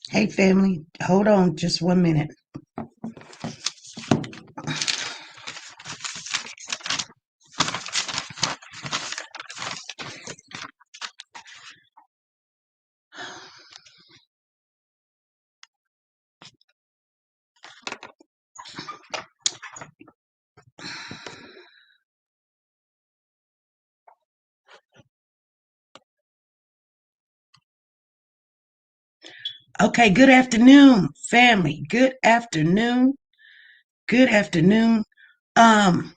Hey, family, hold on just 1 minute. Okay, good afternoon, family. Good afternoon. Good afternoon. Um,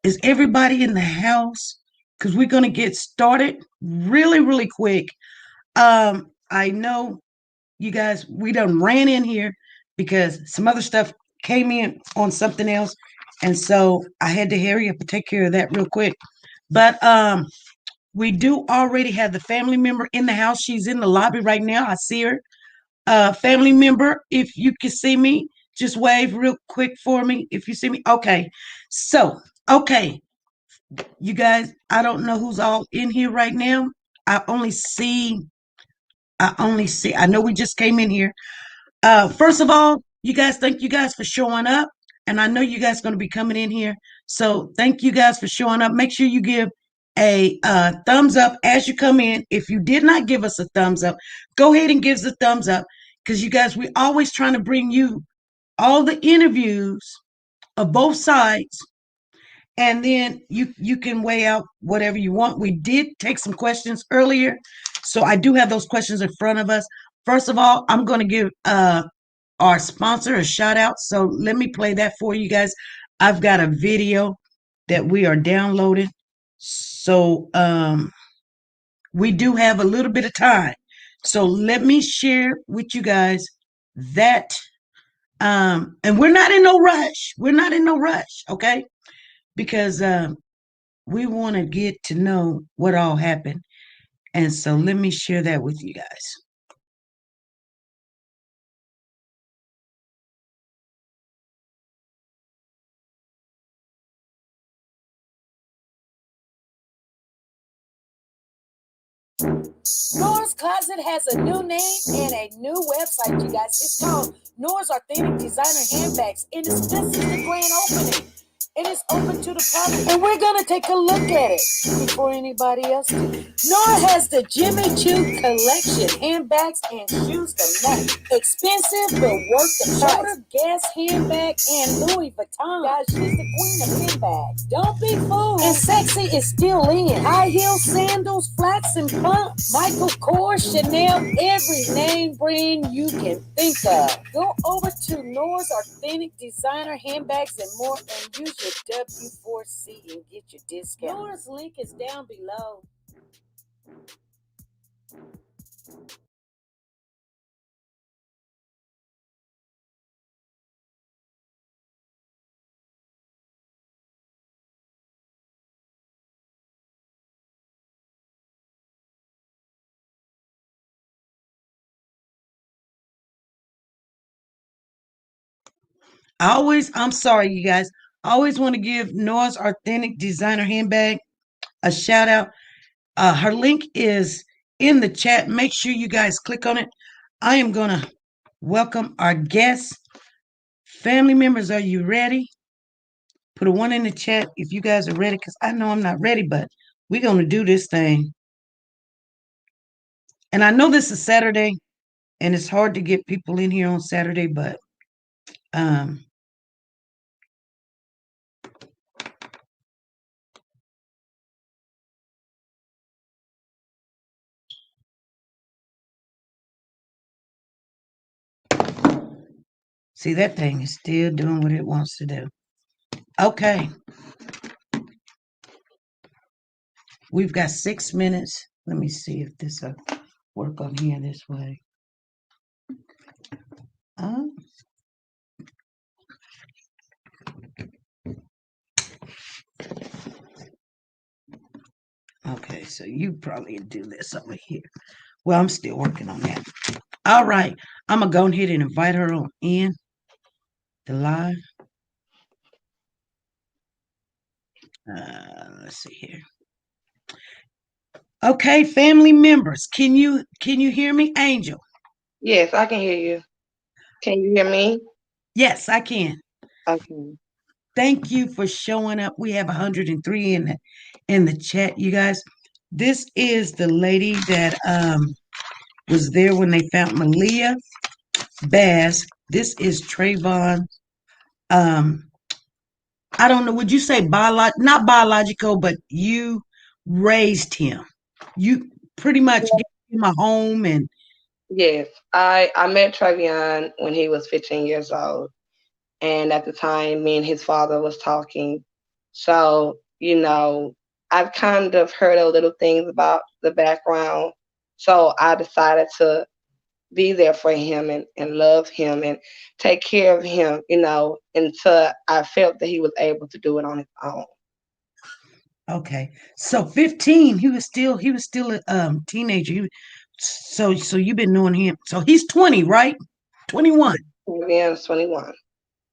is everybody in the house? Because we're gonna get started really, really quick. I know you guys, we done ran in here because some other stuff came in on something else, and so I had to hurry up and take care of that real quick. But we do already have the family member in the house. She's in the lobby right now. I see her. Family member, if you can see me, just wave real quick for me if you see me. Okay. So, okay, you guys, I don't know who's all in here right now. I only see, I know we just came in here. First of all, you guys, thank you guys for showing up. And I know you guys going to be coming in here. So thank you guys for showing up. Make sure you give a thumbs up as you come in. If you did not give us a thumbs up, go ahead and give us a thumbs up because you guys, we're always trying to bring you all the interviews of both sides, and then you can weigh out whatever you want. We did take some questions earlier, so I do have those questions in front of us. First of all, I'm going to give our sponsor a shout out. So let me play that for you guys. I've got a video that we are downloading. So we do have a little bit of time. So let me share with you guys that and we're not in no rush. We're not in no rush, okay? Because we want to get to know what all happened. And so let me share that with you guys. Nora's Closet has a new name and a new website, you guys. It's called Nora's Authentic Designer Handbags, and this is the grand opening. It is open to the public, and we're gonna take a look at it before anybody else do. Nora has the Jimmy Choo collection, handbags and shoes to match. Expensive but worth the price. Shoulder Guess handbag and Louis Vuitton. Guys, she's the queen of handbags. Don't be fooled. And sexy is still in. High heel sandals, flats and pumps. Michael Kors, Chanel, every name brand you can think of. Go over to Nora's Authentic Designer Handbags and more and use your W4C and get your discount. Nora's link is down below. I'm sorry, you guys. I always want to give Noah's Authentic Designer Handbag a shout out. Her link is in the chat. Make sure you guys click on it. I am going to welcome our guests. Family members, are you ready? Put a one in the chat if you guys are ready, because I know I'm not ready, but we're going to do this thing. And I know this is Saturday, and it's hard to get people in here on Saturday, but um, see, that thing is still doing what it wants to do. Okay, we've got 6 minutes. Let me see if this will work on here this way. Uh, okay, so you probably do this over here. Well, I'm still working on that. All right, I'm gonna go ahead and invite her on in the live. Let's see here. Okay, family members, can you hear me, Angel? Yes, I can hear you. Can you hear me? Yes, I can. Okay. Thank you for showing up. We have 103 in the chat, you guys. This is the lady that was there when they found Maliyah Bass. This is Trayvon. Um, I don't know. Would you say not biological, but you raised him? You pretty much gave him a home, and Yes, I met Travion when he was 15 years old, and at the time, me and his father was talking. So I've kind of heard a little things about the background. So I decided to be there for him and love him and take care of him, until I felt that he was able to do it on his own. okay. So 15, he was still a teenager. So you've been knowing him. So he's 20, right? 21. Travion is 21.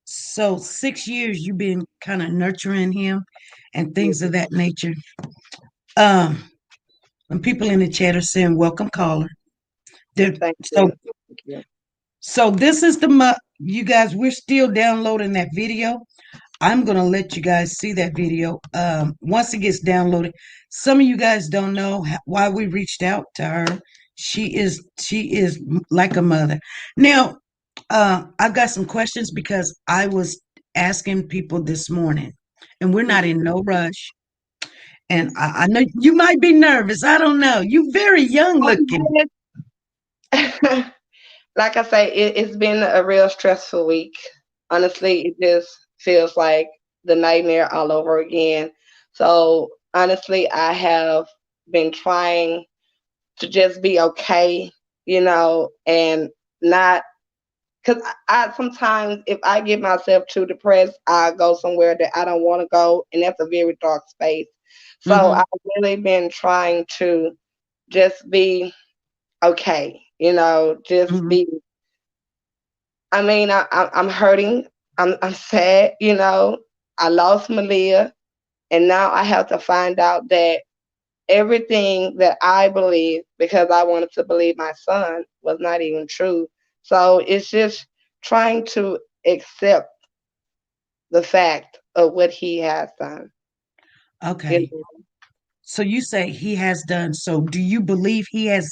So 6 years you've been kind of nurturing him and things of that nature. Um, and people in the chat are saying, "Welcome, caller." They're, Thank so you. Thank you. so this is you guys. We're still downloading that video. I'm gonna let you guys see that video once it gets downloaded. Some of you guys don't know why we reached out to her. She is like a mother. Now, I've got some questions because I was asking people this morning, and we're not in no rush. And I know you might be nervous. I don't know. You very young looking. Like I say, it's been a real stressful week. Honestly, it just feels like the nightmare all over again. So honestly, I have been trying to just be okay, and not because I sometimes if I get myself too depressed, I go somewhere that I don't want to go, and that's a very dark space. So Mm-hmm. I've really been trying to just be okay, just Mm-hmm. be. I mean, I'm hurting. I'm sad. I lost Maliyah, and now I have to find out that everything that I believed because I wanted to believe my son was not even true. So it's just trying to accept the fact of what he has done. You Okay. know? So you say he has done. So do you believe he has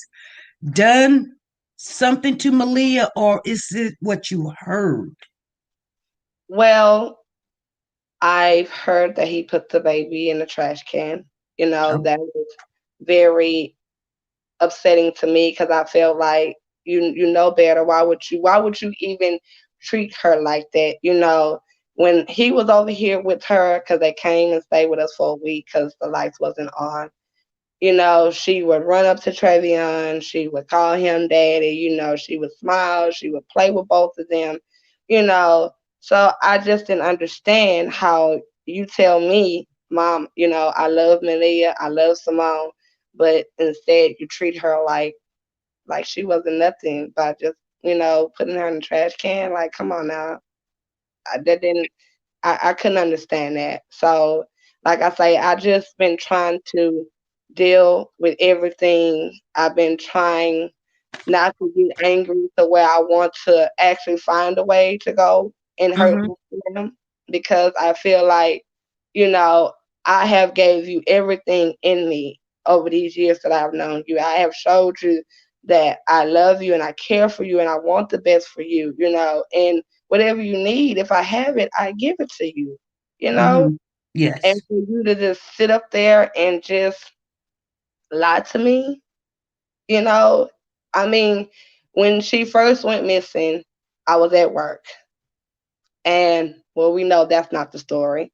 done something to Malia, or is it what you heard? Well, I've heard that he put the baby in the trash can. Oh, That was very upsetting to me because I felt like you know better. Why would you even treat her like that? When he was over here with her because they came and stayed with us for a week because the lights wasn't on. She would run up to Travion, she would call him daddy, she would smile, she would play with both of them, you know. So I just didn't understand how you tell me, Mom, I love Maliyah, I love Simone, but instead you treat her like she wasn't nothing by just, putting her in the trash can. Like, come on now. That didn't I couldn't understand that. So, like I say, I just been trying to deal with everything. I've been trying not to get angry to where I want to actually find a way to go and hurt mm-hmm, them because I feel like, you know, I have gave you everything in me over these years that I've known you. I have showed you that I love you and I care for you and I want the best for you, and whatever you need, if I have it, I give it to you, you know? mm-hmm. Yes. And for you to just sit up there and just lie to me, you know, I mean, when she first went missing, I was at work. And well, we know that's not the story.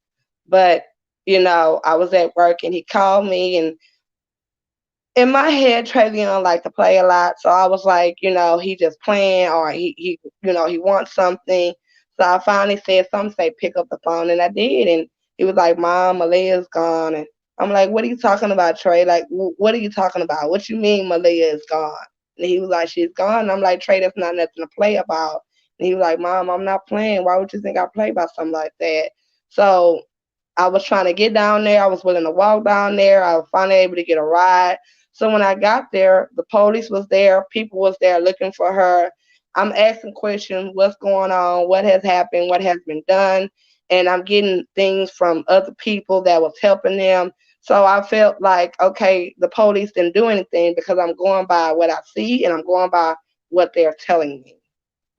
But, I was at work and he called me and in my head, Travion liked to play a lot, so I was like, he just playing or he wants something. So I finally said something, say pick up the phone, and I did, and he was like, "Mom, Malia's gone," and I'm like, "What are you talking about, Trey? Like, what are you talking about? What you mean Malia is gone?" And he was like, "She's gone." And I'm like, "Trey, that's not nothing to play about." And he was like, "Mom, I'm not playing. Why would you think I play about something like that?" So I was trying to get down there. I was willing to walk down there. I was finally able to get a ride. So when I got there, the police was there, people was there looking for her. I'm asking questions, what's going on, what has happened, what has been done, and I'm getting things from other people that was helping them. So I felt like, okay, the police didn't do anything because I'm going by what I see and I'm going by what they're telling me.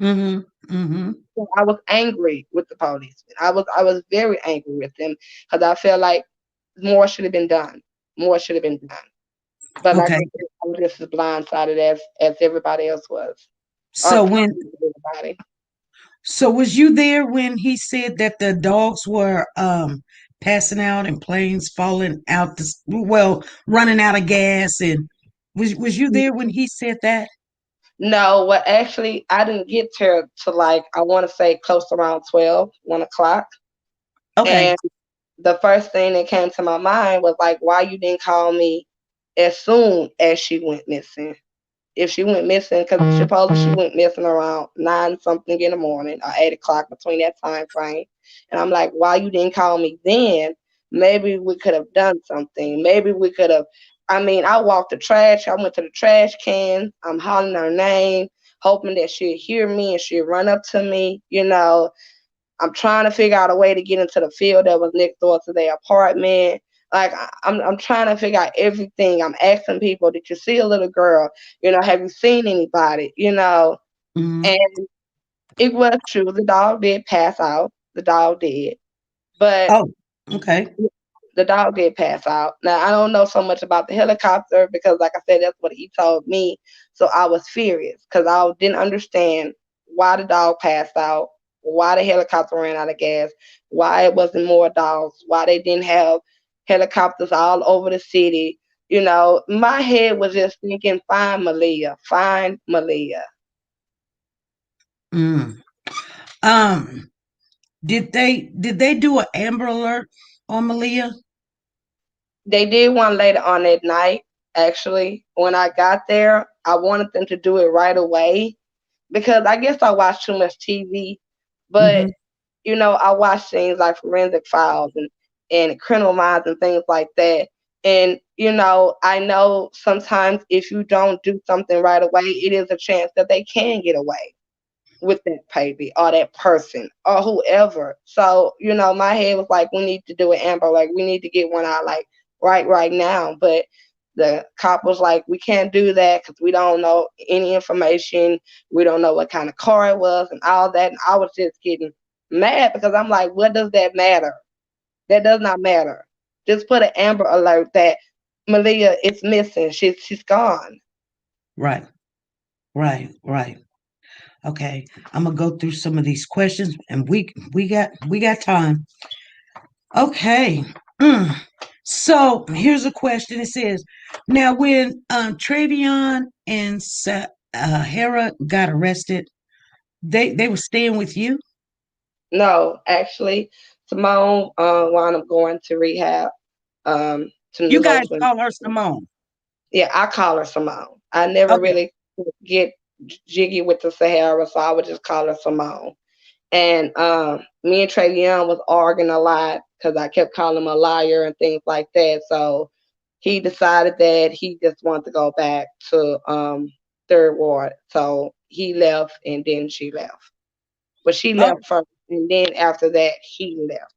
Mm-hmm. Mm-hmm. So I was angry with the police. I was very angry with them because I felt like more should have been done. More should have been done. But like I Okay. said, I was just as blindsided as everybody else was. So when Probably everybody. so was you there when he said that the dogs were passing out and planes falling out well, running out of gas, and was you there when he said that? No, well, actually, I didn't get there to like I want to say close to around 12, 1 o'clock. Okay. And the first thing that came to my mind was like, why you didn't call me as soon as she went missing? If she went missing, because supposedly she went missing around 9 something in the morning or 8 o'clock between that time frame. And I'm like, why you didn't call me then? Maybe we could have done something. Maybe we could have. I mean, I walked the trash. I went to the trash can. I'm hollering her name, hoping that she'd hear me and she'd run up to me. I'm trying to figure out a way to get into the field that was next door to their apartment. Like I'm trying to figure out everything. I'm asking people, did you see a little girl? Have you seen anybody? Hmm. And it was true. The dog did pass out. The dog did, but Oh, okay. the dog did pass out. Now I don't know so much about the helicopter because, like I said, that's what he told me. So I was furious because I didn't understand why the dog passed out, why the helicopter ran out of gas, why it wasn't more dogs, why they didn't have helicopters all over the city. My head was just thinking, find Maliyah, find Maliyah. Mm. Um, did they do an Amber Alert on Maliyah? They did one later on that night. Actually, when I got there, I wanted them to do it right away because I guess I watch too much TV. But Mm-hmm. I watch things like Forensic Files and Criminal Minds and things like that. And I know sometimes if you don't do something right away, it is a chance that they can get away with that baby or that person or whoever. So, my head was like, we need to do it, Amber. Like, we need to get one out, like, right now. But the cop was like, we can't do that because we don't know any information. We don't know what kind of car it was and all that. And I was just getting mad because I'm like, what does that matter? That does not matter. Just put an Amber Alert that Maliyah is missing. She's gone. Right. Right. Right. Okay. I'm gonna go through some of these questions, and we got time. Okay. Mm. So here's a question. It says, now when Travion and Hera got arrested, they were staying with you. No, actually, Simone wound up going to rehab, to You New guys Hope. call her Simone. Yeah, I call her Simone. I never Okay. really get jiggy with the Sahara, so I would just call her Simone. And me and Travion was arguing a lot because I kept calling him a liar and things like that. So he decided that he just wanted to go back to Third Ward. So he left, and then she left. But she Oh, left first, and then after that, he left.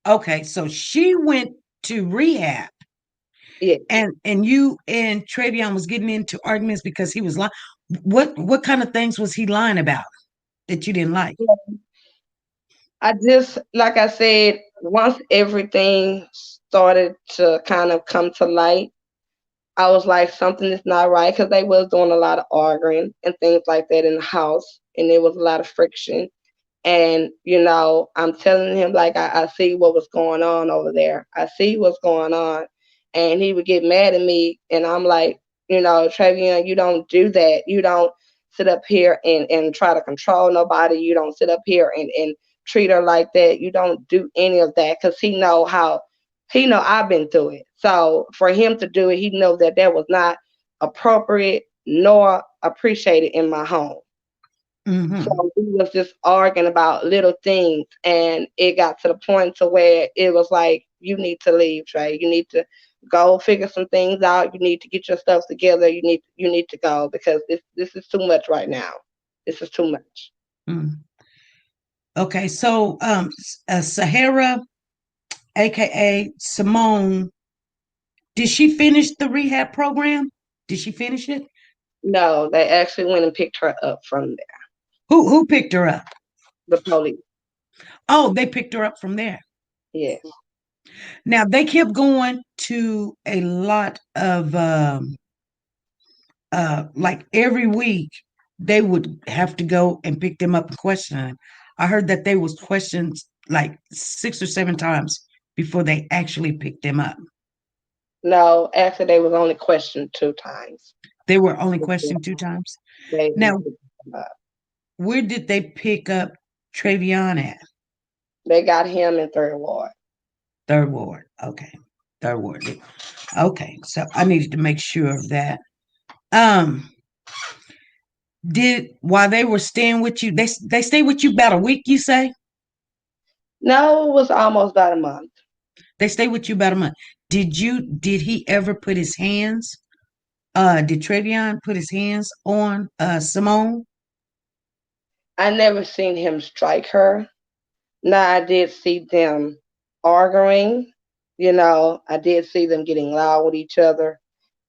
okay. So she went to rehab, Yeah. and you and Travion was getting into arguments because he was lying. What kind of things was he lying about that you didn't like? I just, like I said, once everything started to kind of come to light, I was like, something is not right because they was doing a lot of arguing and things like that in the house, and there was a lot of friction. And I'm telling him like I see what was going on over there. I see what's going on, and he would get mad at me, and I'm like, Trevian, you don't do that. You don't sit up here and try to control nobody. You don't sit up here and treat her like that. You don't do any of that because he know I've been through it. So for him to do it, he know that that was not appropriate nor appreciated in my home. So Mm-hmm. we was just arguing about little things, and it got to the point to where it was like, you need to leave, Trey. You need to go figure some things out. You need to get your stuff together. You need to go because this is too much right now. This is too much. Mm. Okay, so Sahara, aka Simone, did she finish the rehab program? Did she finish it? No, they actually went and picked her up from there. Who picked her up? The police. Oh, they picked her up from there. Yes. Now they kept going to a lot of like every week they would have to go and pick them up and question them. I heard that they was questioned like 6 or 7 times before they actually picked them up. No, actually they was only questioned 2 times. They were only questioned 2 times. They Now, picked him up. where did they pick up Travion at? They got him in Third Ward. Third ward. Okay. Third ward. Okay. So I needed to make sure of that. Um, did while they were staying with you, they stayed with you about a week, you say? No, it was almost about a month. They stayed with you about a month. Did he ever put his hands did Trevion put his hands on Simone? I never seen him strike her. Now I did see them arguing. I did see them getting loud with each other.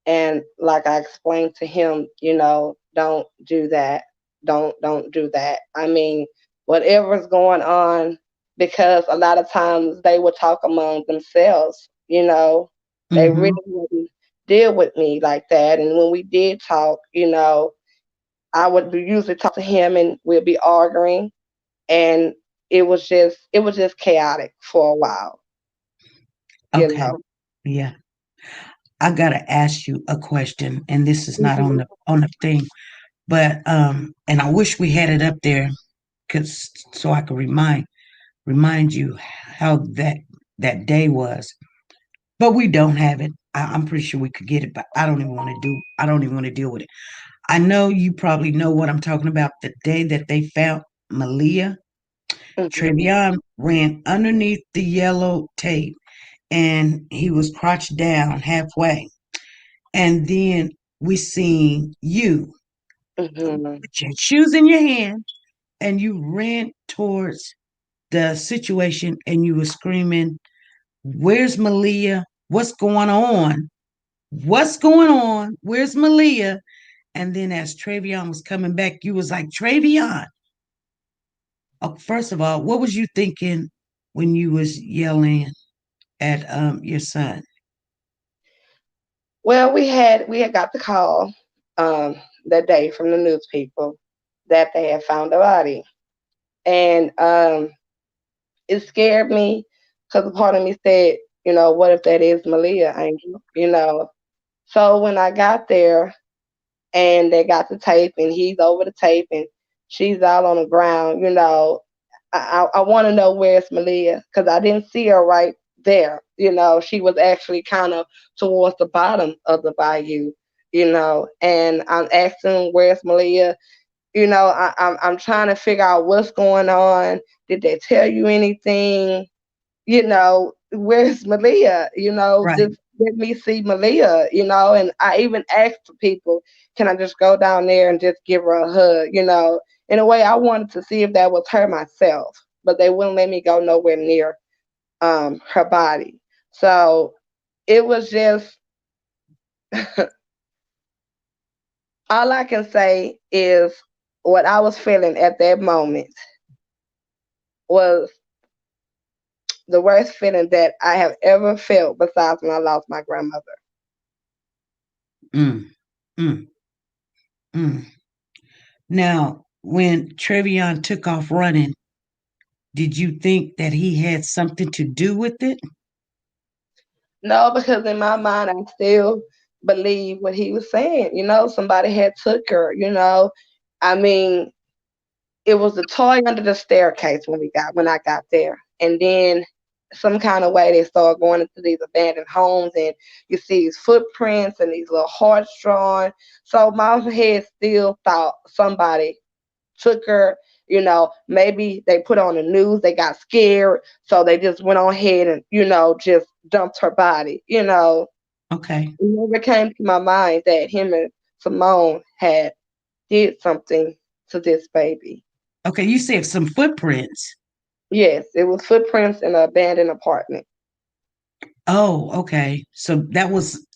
And like I explained to him, don't do that. Don't do that. I mean, whatever's going on, because a lot of times they would talk among themselves. They Mm-hmm. really wouldn't deal with me like that. And when we did talk, I would usually talk to him and we'd be arguing, and it was just chaotic for a while. You Okay. know. Yeah. I gotta ask you a question, and this is not on Mhm. the thing, but and I wish we had it up there because so I could remind you how that day was. But we don't have it. I'm pretty sure we could get it, but I don't even want to do. I don't even want to deal with it. I know you probably know what I'm talking about. The day that they found Maliyah, Mhm. Travion ran underneath the yellow tape, and he was crouched down halfway. And then we seen you Mhm. with your shoes in your hand, and you ran towards the situation, and you were screaming, "Where's Maliyah? What's going on? What's going on? Where's Maliyah?" And then as Travion was coming back, you was like, "Travion." First of all, what was you thinking when you was yelling at your son? Well, we had got the call um that day from the news people that they had found a body, and it scared me because a part of me said, what if that is Malia, Angel? So when I got there and they got the tape and he's over the tape and she's out on the ground, I want to know where's Malia because I didn't see her right there. She was actually kind of towards the bottom of the bayou. And I'm asking where's Malia. I'm trying to figure out what's going on. Did they tell you anything? Where's Malia? Right. Just let me see Malia, and I even asked people, can I just go down there and just give her a hug, In a way I wanted to see if that was her myself, but they wouldn't let me go nowhere near her body. So it was just all I can say is what I was feeling at that moment was the worst feeling that I have ever felt besides when I lost my grandmother. Mm, mm, mm. Now, when Trevion took off running, did you think that he had something to do with it? No, because in my mind, I still believe what he was saying. Somebody had took her. I mean, it was a toy under the staircase when I got there, and then some kind of way they started going into these abandoned homes, and you see these footprints and these little hearts drawn. So my head still thought somebody took her. Maybe they put on the news, they got scared, so they just went on ahead and just dumped her body. Okay. It never came to my mind that him and Simone had did something to this baby. Okay. You said some footprints. Yes, it was footprints in an abandoned apartment. Oh, okay. So that was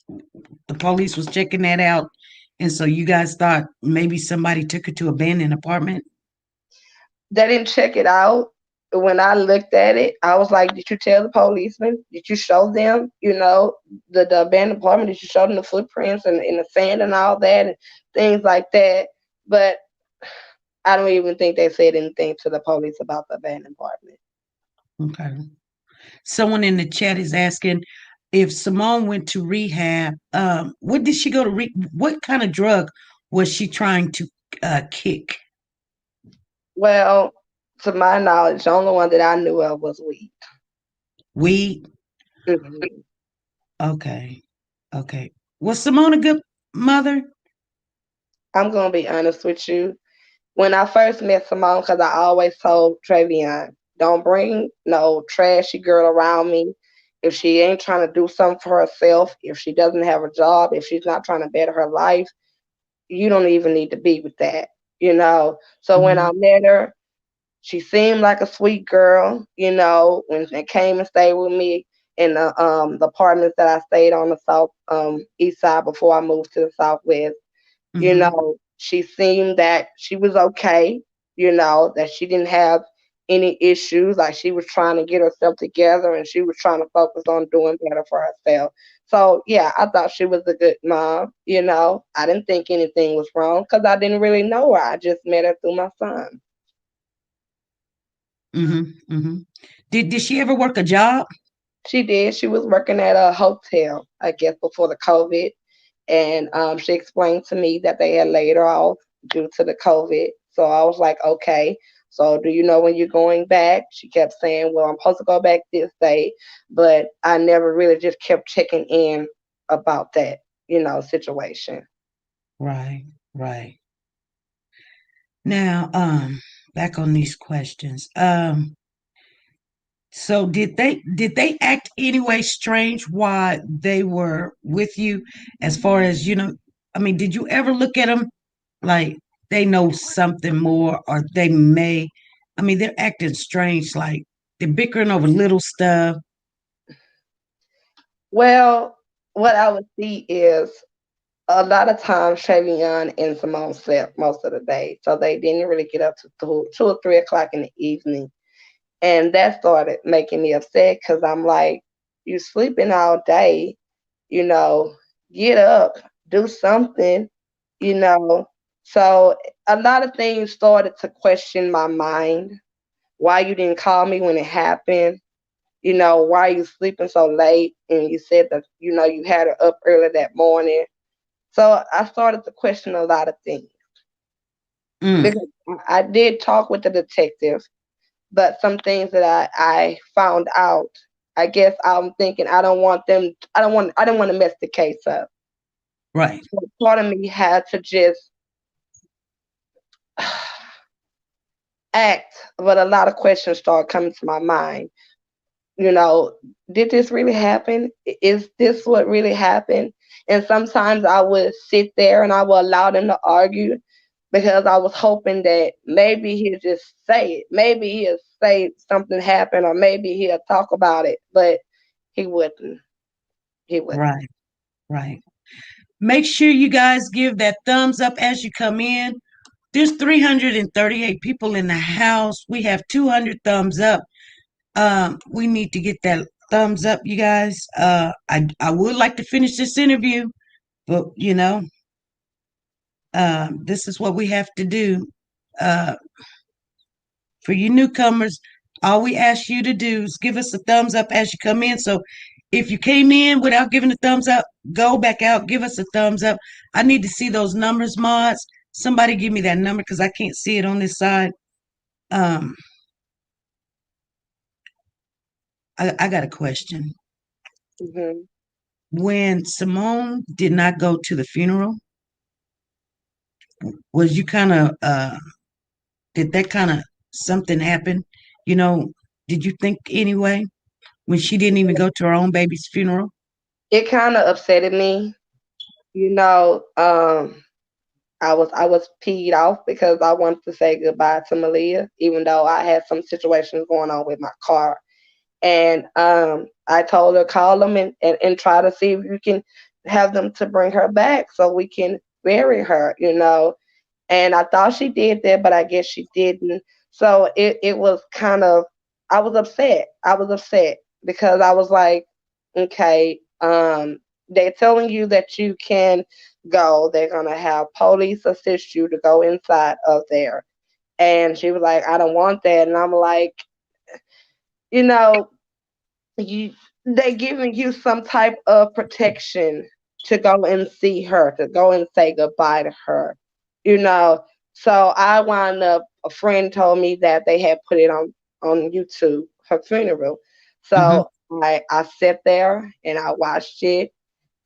the police was checking that out. And so you guys thought maybe somebody took it to abandoned apartment? They didn't check it out. When I looked at it, I was like, "Did you tell the policeman? Did you show them, the abandoned apartment? Did you show them the footprints and in the sand and all that and things like that?" But I don't even think they said anything to the police about the abandoned apartment. Okay. Someone in the chat is asking if Simone went to rehab. What did she go to? What kind of drug was she trying to kick? Well, to my knowledge, the only one that I knew of was weed. Weed. Mhm. Okay. Okay. Was Simone a good mother? I'm gonna be honest with you. When I first met Simone, because I always told Travion, don't bring no trashy girl around me. If she ain't trying to do something for herself, if she doesn't have a job, if she's not trying to better her life, you don't even need to be with that. So when I Hmm. met her, she seemed like a sweet girl, when they came and stayed with me in the apartments that I stayed on the south east side before I moved to the southwest. Hmm. She seemed that she was okay, that she didn't have any issues, like she was trying to get herself together and she was trying to focus on doing better for herself. So, yeah, I thought she was a good mom. I didn't think anything was wrong because I didn't really know her. I just met her through my son. Hmm. Hmm. Did she ever work a job? She did. She was working at a hotel, I guess, before the COVID. And she explained to me that they had laid her off due to the COVID. So I was like, okay. So do you know when you're going back? She kept saying, well, I'm supposed to go back this day. But I never really just kept checking in about that situation. Right. Right. Now, back on these questions. So did they act anyway strange while they were with you as far as, I mean, did you ever look at them like they know something more or they may, I mean, they're acting strange, like they're bickering over little stuff. Well, what I would see is a lot of times Travion and Simone slept most of the day. So they didn't really get up to 2 or 3 o'clock in the evening. And that started making me upset because I'm like, you sleeping all day, you know, get up, do something, you know. So a lot of things started to question my mind. Why you didn't call me when it happened? Why you sleeping so late? And you said that, you had her up early that morning. So I started to question a lot of things Mm, because I did talk with the detective, but some things that I found out, I guess I'm thinking I don't want to mess the case up. right. So part of me had to just act, but a lot of questions started coming to my mind. You know, did this really happen? Is this what really happened? And sometimes I would sit there and I would allow them to argue because I was hoping that maybe he'll just say it. Maybe he'll say something happened or maybe he'll talk about it, but he wouldn't. He wouldn't. Right. Right. Make sure you guys give that thumbs up as you come in. There's 338 people in the house. We have 200 thumbs up. We need to get that thumbs up, you guys. I would like to finish this interview, but this is what we have to do. Uh, for you newcomers, all we ask you to do is give us a thumbs up as you come in. So if you came in without giving a thumbs up, go back out, give us a thumbs up. I need to see those numbers, mods. Somebody give me that number because I can't see it on this side. Um, I got a question. Hmm. When Simone did not go to the funeral, was you kind of did that kind of something happen? You know, did you think anyway when she didn't even go to her own baby's funeral? It kind of upsetted me, you know. I was peed off because I wanted to say goodbye to Maliyah, even though I had some situations going on with my car. And I told her call them and try to see if you can have them to bring her back so we can bury her, you know. And I thought she did that, but I guess she didn't. So it was kind of, I was upset. I was upset because I was like, okay, they're telling you that you can go. They're gonna have police assist you to go inside of there. And she was like, I don't want that. And I'm like, you know, you they giving you some type of protection to go and see her, to go and say goodbye to her, you know. So I wound up. A friend told me that they had put it on YouTube, her funeral. Hmm. So I sat there and I watched it.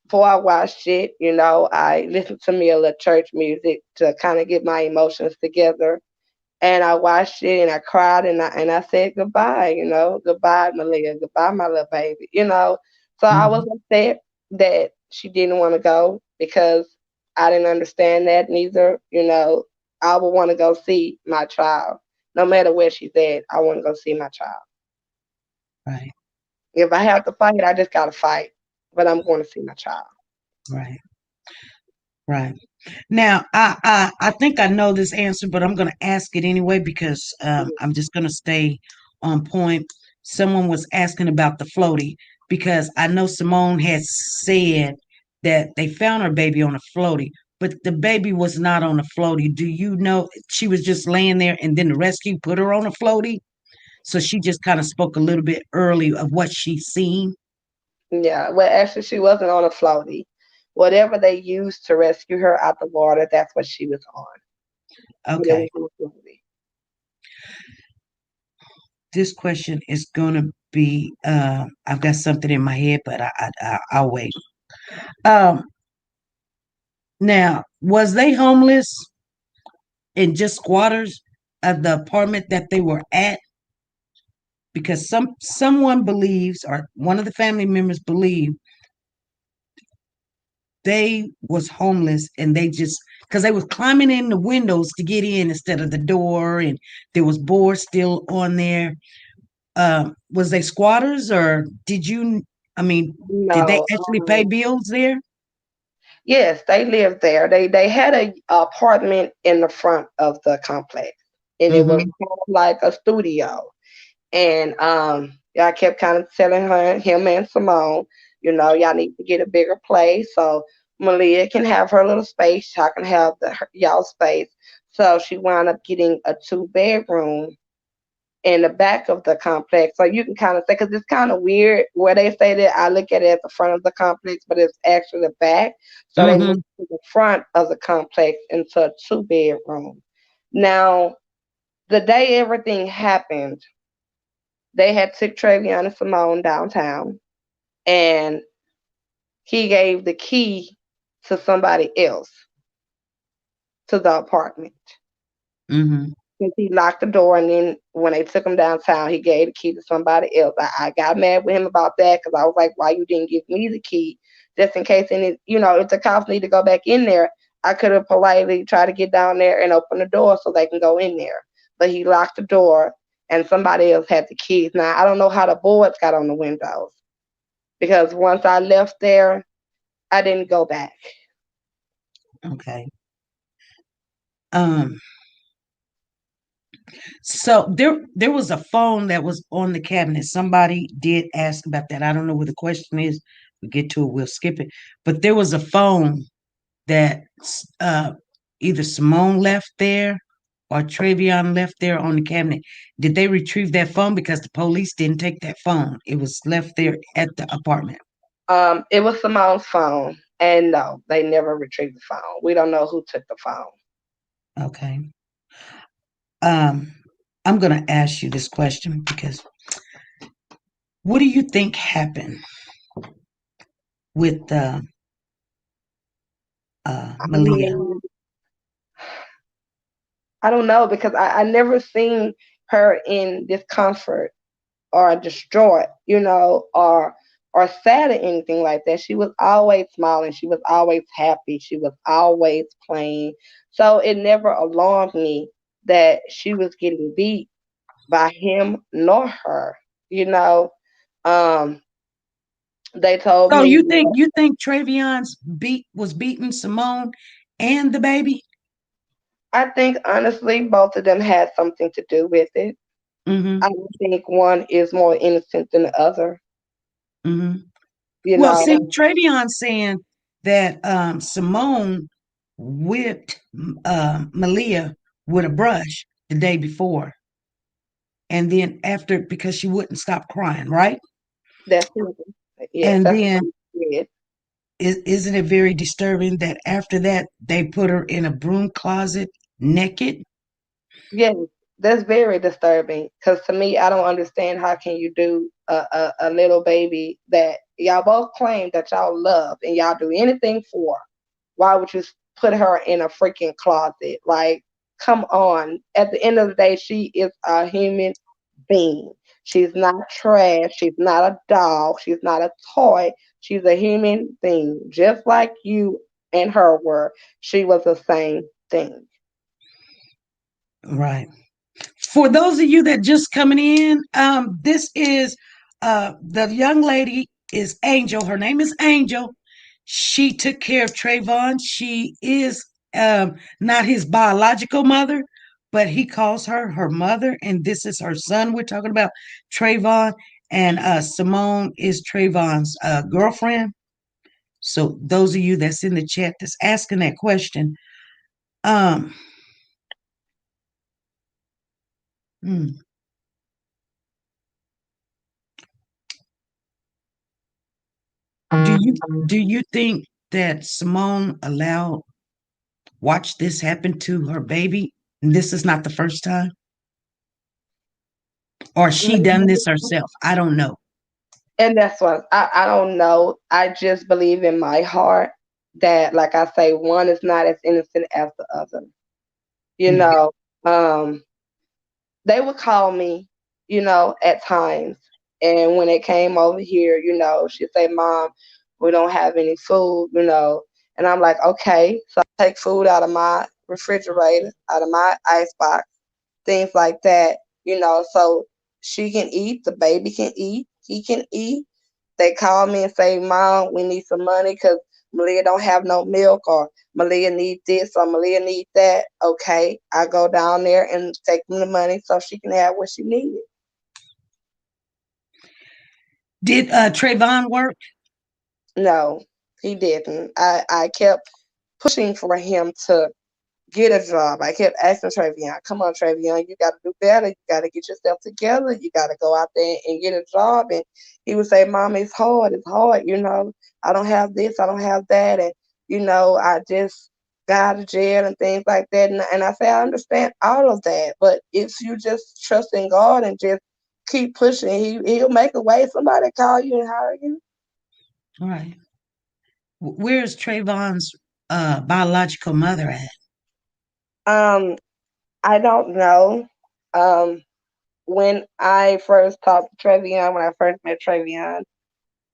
Before I watched it, you know, I listened to me a little church music to kind of get my emotions together, and I watched it and I cried and I said goodbye, you know, goodbye, Maliyah, goodbye, my little baby, you know. So I was Hmm. upset that she didn't want to go because I didn't understand that neither, you know. I would want to go see my child. No matter where she's at, I want to go see my child. Right, If I have to fight, I just gotta fight. But I'm going to see my child. right, right. Now, I think I know this answer, but I'm going to ask it anyway because I'm just going to stay on point. Someone was asking about the floaty because I know Simone had said that they found her baby on a floaty, but the baby was not on a floaty. Do you know she was just laying there and then the rescue put her on a floaty? So she just kind of spoke a little bit early of what she seen. Yeah, well, actually, she wasn't on a floaty. Whatever they used to rescue her out the water, that's what she was on. But it Okay. was on a floaty. This question is going to be, I've got something in my head, but I'll wait. Um, Now, was they homeless and just squatters of the apartment that they were at? Because someone believes, or one of the family members believe, they was homeless and they just because they was climbing in the windows to get in instead of the door, and there was boards still on there. Was they squatters or did you? I mean, did they No, actually pay bills there? yes, they lived there. They had a apartment in the front of the complex, and it was Mm-hmm. kind of like a studio. And yeah, I kept kind of telling him and Simone, you know, y'all need to get a bigger place so Malia can have her little space. I can have y'all space. So she wound up getting a two-bedroom in the back of the complex. So you can kind of say, because it's kind of weird where they say that I look at it at the front of the complex, but it's actually the back. So they moved Mm-hmm. to the front of the complex into a two-bedroom. Now, the day everything happened, they had took Travion and Simone downtown, and he gave the key to somebody else to the apartment. Mm-hmm. Because he locked the door, and then when they took him downtown, he gave the key to somebody else. I got mad with him about that because I was like, "Why you didn't give me the key, just in case any, you know, if the cops need to go back in there, I could have politely tried to get down there and open the door so they can go in there." But he locked the door, and somebody else had the keys. Now I don't know how the boards got on the windows because once I left there, I didn't go back. Okay. Um, So there was a phone that was on the cabinet. Somebody did ask about that. I don't know what the question is. We get to it, we'll skip it. But there was a phone that uh, either Simone left there or Travion left there on the cabinet. Did they retrieve that phone? Because the police didn't take that phone. It was left there at the apartment. It was Simone's phone, and no, they never retrieved the phone. We don't know who took the phone. Okay. Um, I'm gonna ask you this question because what do you think happened with I Maliyah? mean, I don't know because I never seen her in discomfort or distraught, you know, or or sad or anything like that. She was always smiling. She was always happy. She was always playing. So it never alarmed me that she was getting beat by him nor her. You know, um, they told So me, you think Travion's was beating Simone and the baby? I think honestly, both of them had something to do with it. I Mm-hmm. don't think one is more innocent than the other. Mm-hmm. You Well, know, see, Travion's saying that Simone whipped Maliyah with a brush the day before, and then after because she wouldn't stop crying, right? that's yes, And that's then what he did. isn't it very disturbing that after that they put her in a broom closet naked? Yes, that's very disturbing. Because to me, I don't understand how can you do a little baby that y'all both claim that y'all love and y'all do anything for. Why would you put her in a freaking closet? Like, come on. At the end of the day, she is a human being. She's not trash. She's not a dog. She's not a toy. She's a human being, just like you and her were. She was the same thing. Right. For those of you that just coming in, this is the young lady is Angel. Her name is Angel. She took care of Trayvon. She is not his biological mother, but he calls her mother, and this is her son. We're talking about Trayvon, and Simone is Trayvon's girlfriend. So those of you that's in the chat that's asking that question, um, hmm, do you think that Simone allowed watch this happen to her baby? And this is not the first time, or she done this herself. I don't know. And that's what I don't know. I just believe in my heart that, like I say, one is not as innocent as the other. You Mhm. know, um, they would call me, at times. And when it came over here, she'd say, Mom, we don't have any food. And I'm like, okay. So I take food out of my refrigerator, out of my ice box, things like that, so she can eat, the baby can eat, he can eat. They call me and say, Mom, we need some money because Maliyah don't have no milk, or Maliyah need this, or Maliyah need that. Okay, I go down there and take them the money so she can have what she needed. Did Trayvon work? No, he didn't. I kept pushing for him to get a job. I kept asking Travion, come on, Travion, you got to do better. You got to get yourself together. You got to go out there and get a job. And he would say, Mom, it's hard. It's hard. I don't have this. I don't have that. And I just got out of jail and things like that. And I say, I understand all of that. But if you just trust in God and just keep pushing, he'll make a way. Somebody call you and hire you. All right. Where's Trayvon's biological mother at? Um, I don't know. Um, when I first talked to Trevian, when I first met Trevian,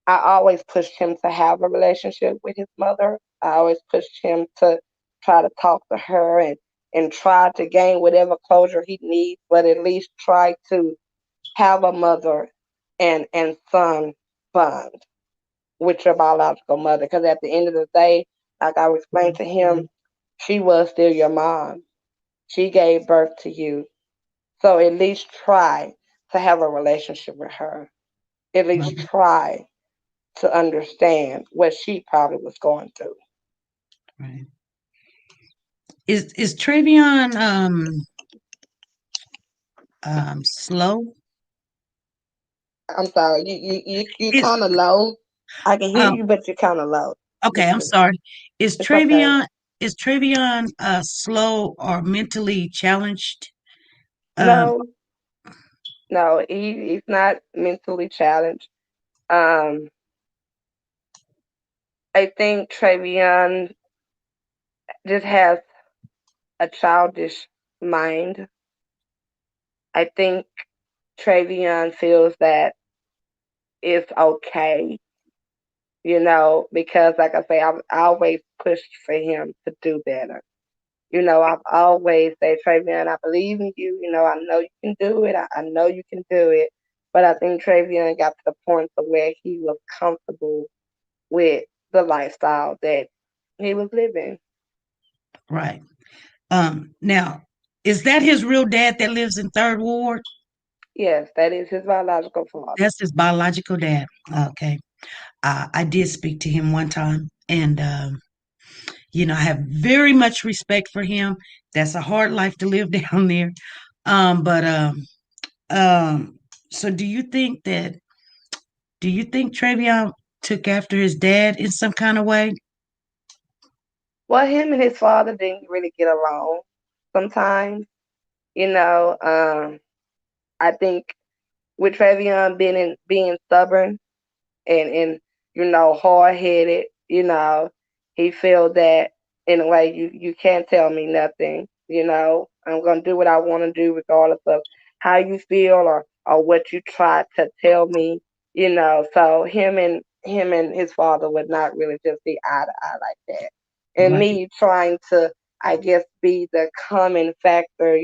I always pushed him to have a relationship with his mother. I always pushed him to try to talk to her and try to gain whatever closure he needs, but at least try to have a mother and son bond with your biological mother. Because at the end of the day, like I explained to him, she was still your mom. She gave birth to you. So at least try to have a relationship with her. At least Right. try to understand what she probably was going through. Right. Is Travion slow? I'm sorry, you Is kind of low. I can hear um you, but you're kind of low. okay, I'm sorry. Is It's okay. Travion is Travion slow or mentally challenged? Um No, no, he's not mentally challenged. Um, I think Travion just has a childish mind. I think Travion feels that it's okay because like I say, I always pushed for him to do better. I've always said, Travion, I believe in you. I know you can do it. I know you can do it. But I think Travion got to the point to where he was comfortable with the lifestyle that he was living. Right. Now, is that his real dad that lives in Third Ward? Yes, that is his biological father. That's his biological dad. Okay. I did speak to him one time, and I have very much respect for him. That's a hard life to live down there. But um, so do you think Travion took after his dad in some kind of way? Well, him and his father didn't really get along sometimes. You know, um, I think with Travion being stubborn and hard headed. He feel that in a way you can't tell me nothing. I'm gonna do what I want to do regardless of how you feel or what you try to tell me. So him and his father would not really just be eye to eye like that. And Right, me trying to, I guess, be the common factor,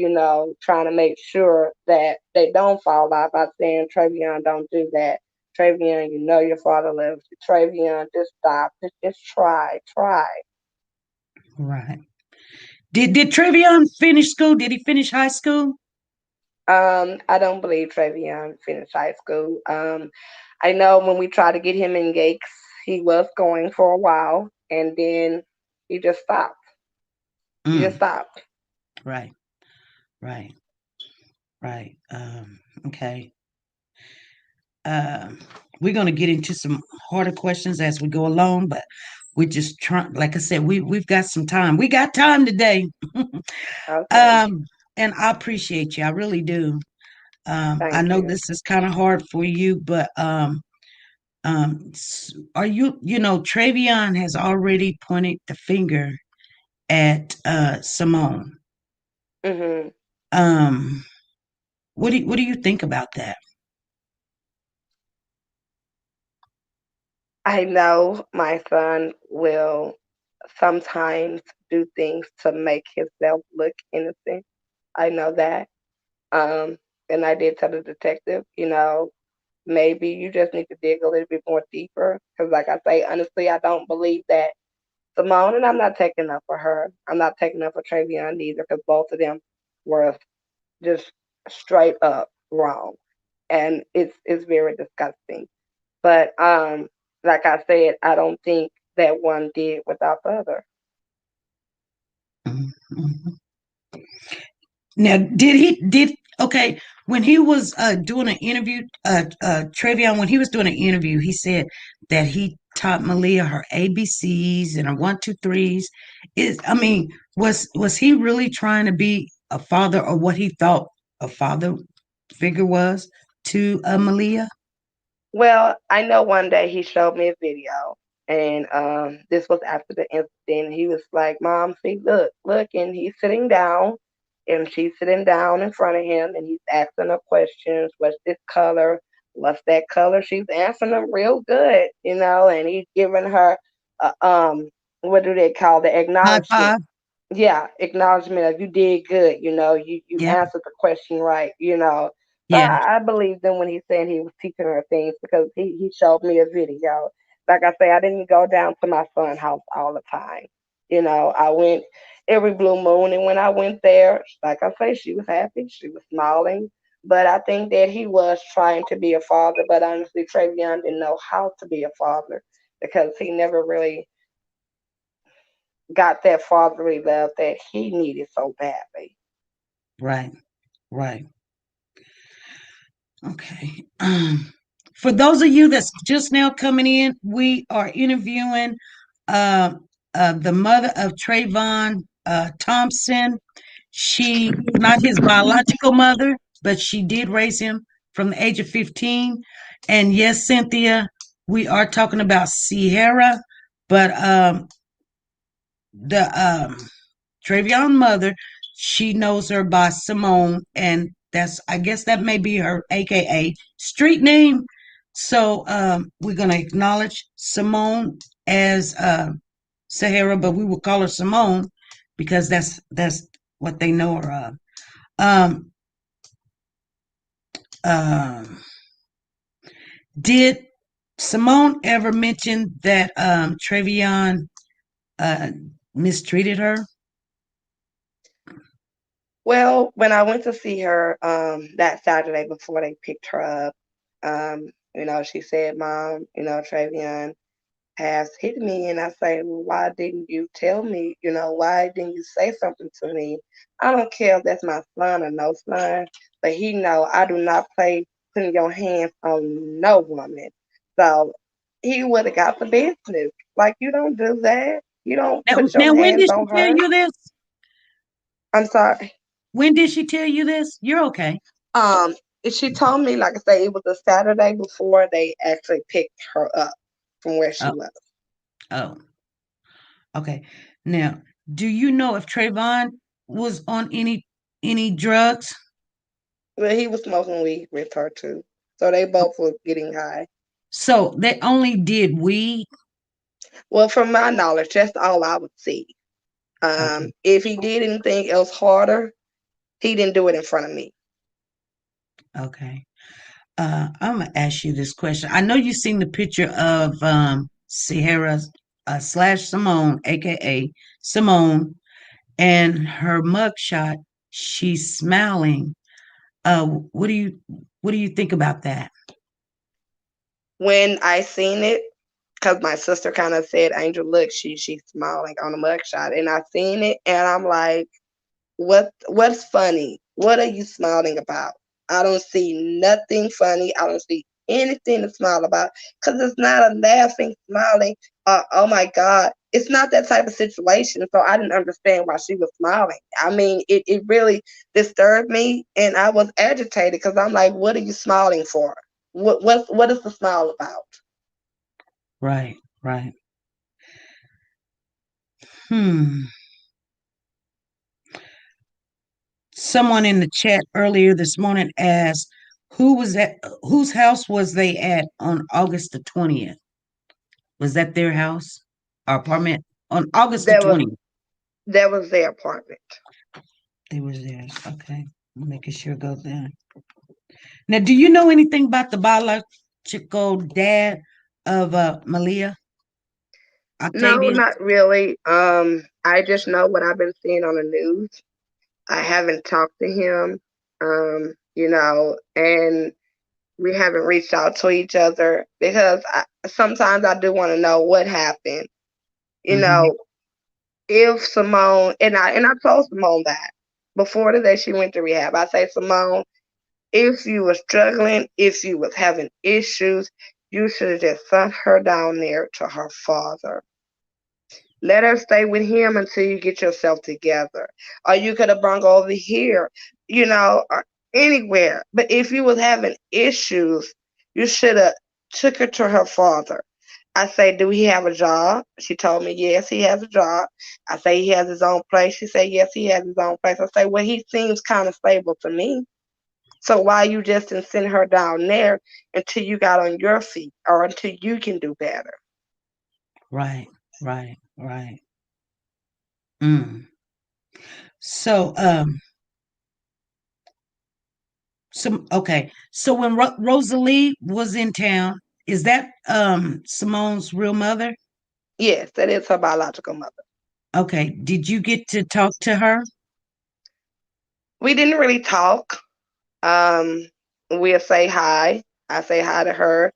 trying to make sure that they don't fall out by saying, Travion, don't do that. Travion, you know your father loves you. Travion, just stop. Just try. right. Did Travion finish school? Did he finish high school? I don't believe Travion finished high school. I know when we tried to get him in Gates, he was going for a while, and then he just stopped. He just Mm, stopped. right, right, right. Okay. Um, we're gonna get into some harder questions as we go along, but we're just trying. Like I said, we've got some time. We got time today. Okay, um, and I appreciate you. I really do. I thank know you. this is kind of hard for you, but are Travion has already pointed the finger at Simone. hmm Um, what do you think about that? I know my son will sometimes do things to make himself look innocent. I know that. Um, and I did tell the detective, maybe you just need to dig a little bit more deeper. Because, like I say, honestly, I don't believe that Simone, and I'm not taking up for her. I'm not taking up for Travion either, because both of them were just straight up wrong, and it's very disgusting. But like I said, I don't think that one did without the other. Mhm. Now, did okay when he was doing an interview, Travion, when he was doing an interview, he said that he taught Maliyah her ABCs and her one, two, threes. Was he really trying to be a father, or what he thought a father figure was to Maliyah? Well, I know one day he showed me a video, and this was after the incident. He was like, "Mom, see, look," and he's sitting down, and she's sitting down in front of him, and he's asking her questions. What's this color? What's that color? She's answering them real good, and he's giving her, what do they call the High acknowledgement? five. Yeah, acknowledgement of you did good, you Yeah, answered the question right. So yeah. I believed him when he said he was teaching her things because he showed me a video. Like I say, I didn't go down to my son's house all the time. I went every blue moon, and when I went there, like I say, she was happy, she was smiling. But I think that he was trying to be a father, but honestly, Travion didn't know how to be a father because he never really got that fatherly love that he needed so badly. Right, right. Okay. For those of you that's just now coming in, we are interviewing uh, the mother of Trayvon Thompson. She not his biological mother, but she did raise him from the age of 15. And yes, Cynthia, we are talking about Sierra, but the Travion mother, she knows her by Simone, and that's I guess that may be her AKA street name. So we're gonna acknowledge Simone as Sahara, but we will call her Simone because that's what they know her of. Um, um, did Simone ever mention that Trevion uh, mistreated her? Well, when I went to see her that Saturday before they picked her up, she said, "Mom, Travion has hit me," and I say, "Well, why didn't you tell me? Why didn't you say something to me? I don't care if that's my son or no son, but he know I do not play putting your hands on no woman." So he would have got the business. Like, you don't do that. You don't Now, put your now, when hands did she on tell her. you this? I'm sorry. When did she tell you this? You're okay. Um, she told me, like I say, it was a Saturday before they actually picked her up from where she Oh, was. oh, okay. Now, do you know if Trayvon was on any drugs? Well, he was smoking weed with her too, so they both were getting high. So they only did weed. Well, from my knowledge, that's all I would see. Okay, If he did anything else harder, he didn't do it in front of me. okay. I'm gonna ask you this question. I know you've seen the picture of Sierra slash Simone, aka Simone, and her mugshot. She's smiling. What do you think about that? When I seen it, because my sister kind of said, "Angel, look, she's smiling on the mugshot," and I seen it, and I'm like, what's funny? What are you smiling about? I don't see nothing funny. I don't see anything to smile about because it's not a laughing, smiling. Oh my God, it's not that type of situation. So I didn't understand why she was smiling. I mean, it really disturbed me, and I was agitated because I'm like, what are you smiling for? What is the smile about? Right, right. Hmm. Someone in the chat earlier this morning asked, whose house was they at on August the 20th? Was that their house or apartment? On August the That was 20th. that was their apartment. They was theirs. Okay. I'm making sure it goes there. Now, do you know anything about the biological dad of Maliyah, No, Octavius? not really. I just know what I've been seeing on the news. I haven't talked to him, and we haven't reached out to each other because sometimes I do want to know what happened. You Mm-hmm. know, if Simone and I told Simone that before the day she went to rehab. I say, Simone, if you were struggling, if you was having issues, you should have just sent her down there to her father. Let her stay with him until you get yourself together. Or you could have brought her over here, or anywhere. But if you was having issues, you should have took her to her father. I say, do he have a job? She told me, yes, he has a job. I say, he has his own place. She said, yes, he has his own place. I say, well, he seems kind of stable to me. So why you just didn't send her down there until you got on your feet or until you can do better? Right, right, right. Mm. So, okay. So when Rosalie was in town, is that Simone's real mother? Yes, that is her biological mother. Okay. Did you get to talk to her? We didn't really talk. Um, we'll say hi. I say hi to her.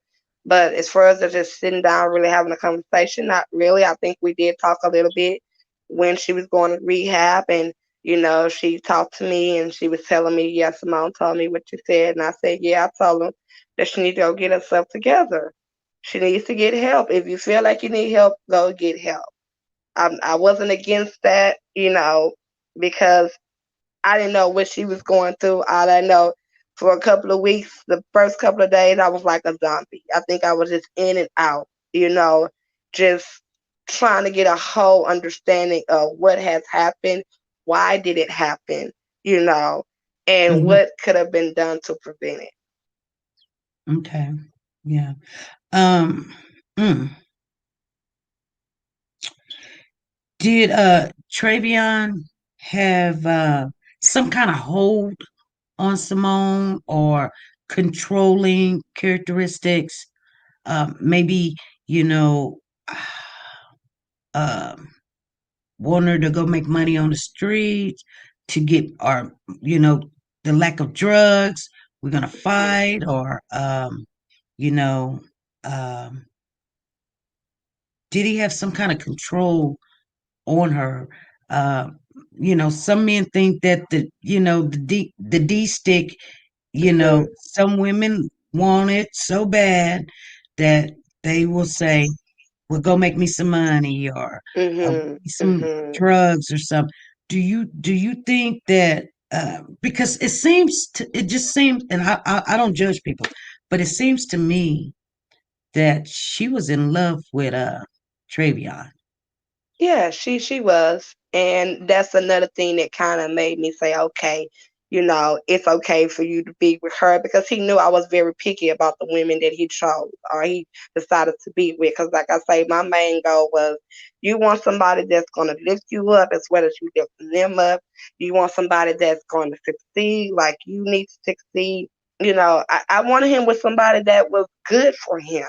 But as far as just sitting down, really having a conversation, not really. I think we did talk a little bit when she was going to rehab, and she talked to me and she was telling me, "Yes, Simone told me what you said," and I said, "Yeah, I told him that she need to go get herself together. She needs to get help. If you feel like you need help, go get help." I wasn't against that, because I didn't know what she was going through. All I know, for a couple of weeks, the first couple of days, I was like a zombie. I think I was just in and out, just trying to get a whole understanding of what has happened, why did it happen, you know, and Hmm. what could have been done to prevent it. Okay. Yeah. Um, mm. Did Travion have some kind of hold on Simone or controlling characteristics? Maybe, you know, um, want her to go make money on the streets to get, or, you know, the lack of drugs, we're going to fight, or, you know, um, did he have some kind of control on her? Uh, you know, some men think that the D stick, you know, Mhm. some women want it so bad that they will say, well, go make me some money, or Mhm. some Mhm. drugs or something. Do you think that because it just seems, and I don't judge people, but it seems to me that she was in love with Travion. Yeah, she was. And that's another thing that kind of made me say, okay, it's okay for you to be with her because he knew I was very picky about the women that he chose or he decided to be with. Because, like I say, my main goal was you want somebody that's going to lift you up as well as you lifting them up. You want somebody that's going to succeed like you need to succeed. I wanted him with somebody that was good for him.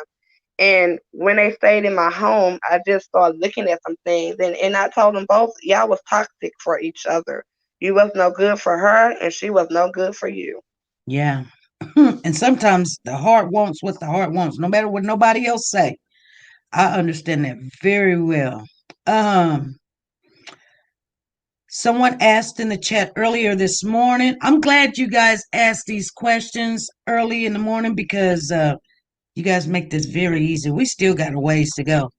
And when they stayed in my home, I just started looking at some things, and I told them both, y'all was toxic for each other. You was no good for her, and she was no good for you. Yeah. And sometimes the heart wants what the heart wants, no matter what nobody else say. I understand that very well. Um, Someone asked in the chat earlier this morning. I'm glad you guys asked these questions early in the morning because you guys make this very easy. We still got a ways to go.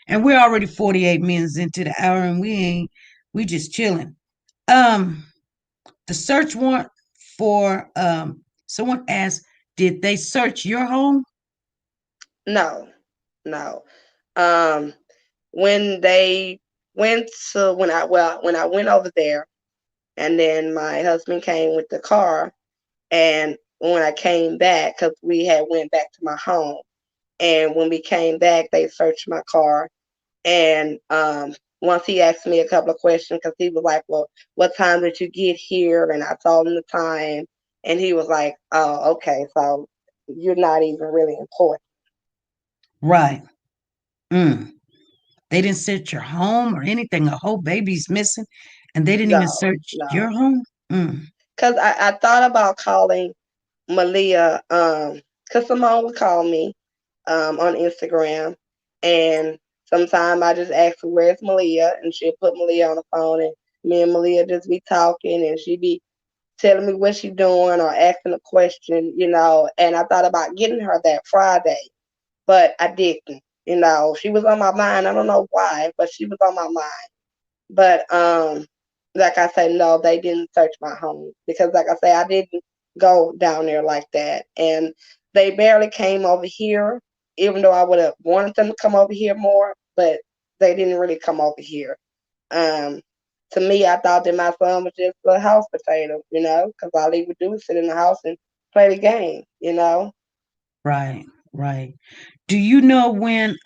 And we're already 48 minutes into the hour and we just chilling. Um, the search warrant for someone asked, did they search your home? No, no. Um, when they went to when I went over there, and then my husband came with the car, and when I came back, because we had went back to my home, and when we came back, they searched my car. And once he asked me a couple of questions, because he was like, "Well, what time did you get here?" And I told him the time, and he was like, "Oh, okay, so you're not even really important." Right. Mm. They didn't search your home or anything. A whole baby's missing, and they didn't even No, search your no, home. Mm. because I thought about calling Maliyah, because Simone would call me on Instagram, and sometimes I just ask her where's Maliyah, and she'll put Maliyah on the phone, and me and Maliyah just be talking, and she be telling me what she's doing or asking a question. And I thought about getting her that Friday, but I didn't. She was on my mind. I don't know why, but she was on my mind. But like I said, no, they didn't search my home because, like I say, I didn't go down there like that, and they barely came over here. Even though I would have wanted them to come over here more, but they didn't really come over here. Um, to me, I thought that my son was just a house potato, because all he would do is sit in the house and play the game. Right, right. Do you know when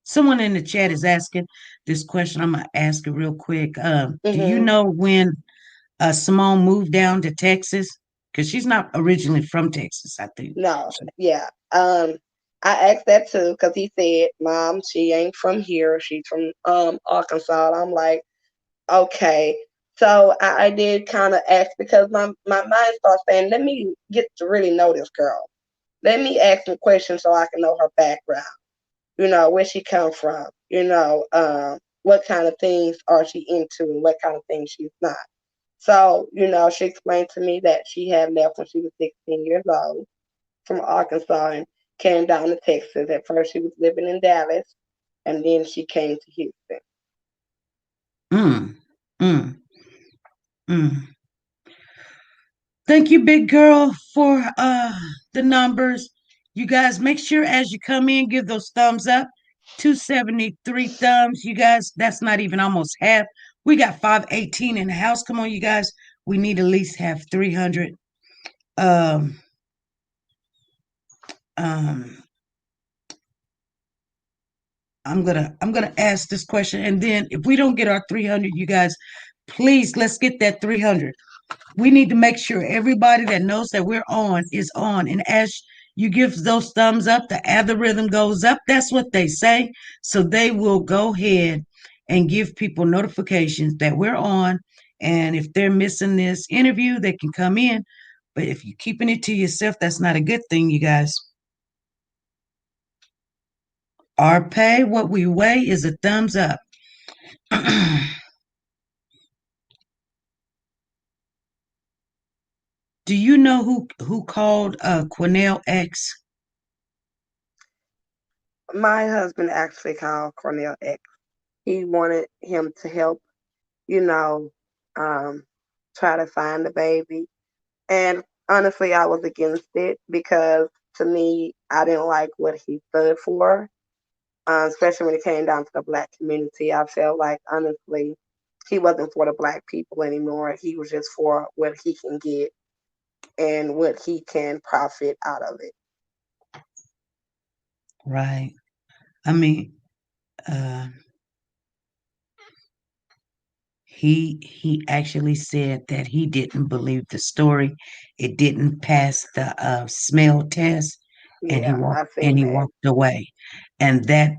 someone in the chat is asking this question? I'm gonna ask it real quick. Do you Mhm. know when Simone moved down to Texas? Because she's not originally from Texas, I think. No, yeah. I asked that too because he said, "Mom, she ain't from here. She's from Arkansas." And I'm like, okay. So I did kind of ask because my mind starts saying, let me get to really know this girl. Let me ask some questions so I can know her background. Where she come from. What kind of things are she into and what kind of things she's not. So, she explained to me that she had left when she was 16 years old from Arkansas and came down to Texas. At first, she was living in Dallas, and then she came to Houston. Mm, mm, mm. Thank you, big girl, for the numbers. You guys make sure as you come in, give those thumbs up. 273 thumbs. You guys, that's not even almost half. We got 518 in the house. Come on, you guys. We need at least have 300. Um, um I'm gonna ask this question, and then if we don't get our 300, you guys, please let's get that 300. We need to make sure everybody that knows that we're on is on. And as you give those thumbs up, the algorithm goes up. That's what they say. So they will go ahead and give people notifications that we're on. And if they're missing this interview, they can come in. But if you're keeping it to yourself, that's not a good thing, you guys. Our pay, what we weigh, is a thumbs up. Do you know who called Cornell X? My husband actually called Cornell X. He wanted him to help, you know, um, try to find the baby. And honestly, I was against it because to me, I didn't like what he stood for, especially when it came down to the black community. I felt like, honestly, he wasn't for the black people anymore. He was just for what he can get and what he can profit out of it. Right. I mean, uh, he actually said that he didn't believe the story. It didn't pass the smell test, and Yeah, I've seen he that. walked away. And that,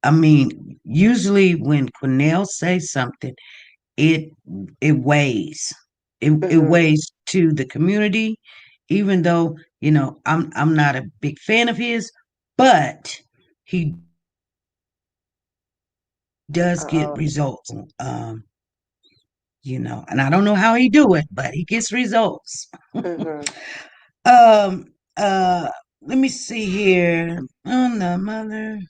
I mean, usually when Cornell says something, it it weighs. It Hmm. weighs to the community, even though, I'm not a big fan of his, but he does get Uh-oh. results. And I don't know how he do it, but he gets results. Hmm. um, Let me see here. On the mother,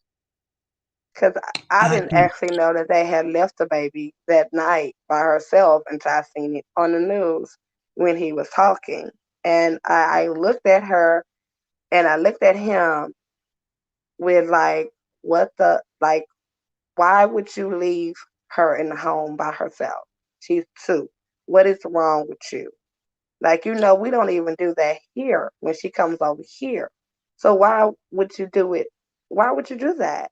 Because I I didn't don't. actually know that they had left the baby that night by herself until I seen it on the news when he was talking. And I looked at her and I looked at him with like, what the, like, why would you leave her in the home by herself? She's two. What is wrong with you? Like, we don't even do that here when she comes over here. So why would you do it? Why would you do that?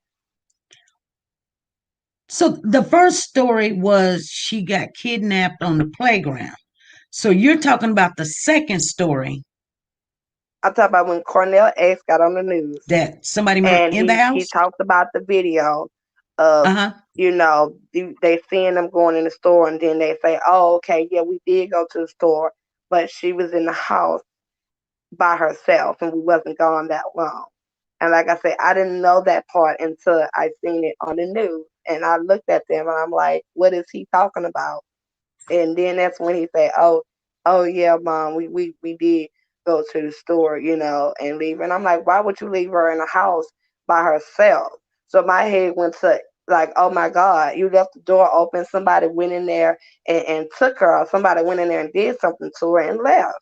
So the first story was she got kidnapped on the playground. So you're talking about the second story I'm talking about when Cornell X got on the news that somebody went and in the he house. talked about the video of, Uh huh. they seeing them going in the store and then they say, oh, okay, yeah, we did go to the store, but she was in the house by herself and we wasn't gone that long. And like I said, I didn't know that part until I seen it on the news. And I looked at them and I'm like, what is he talking about? And then that's when he said, oh yeah, mom, we did go to the store, and leave. And I'm like, why would you leave her in the house by herself? So my head went to like, oh my God, you left the door open. Somebody went in there and took her, or somebody went in there and did something to her and left.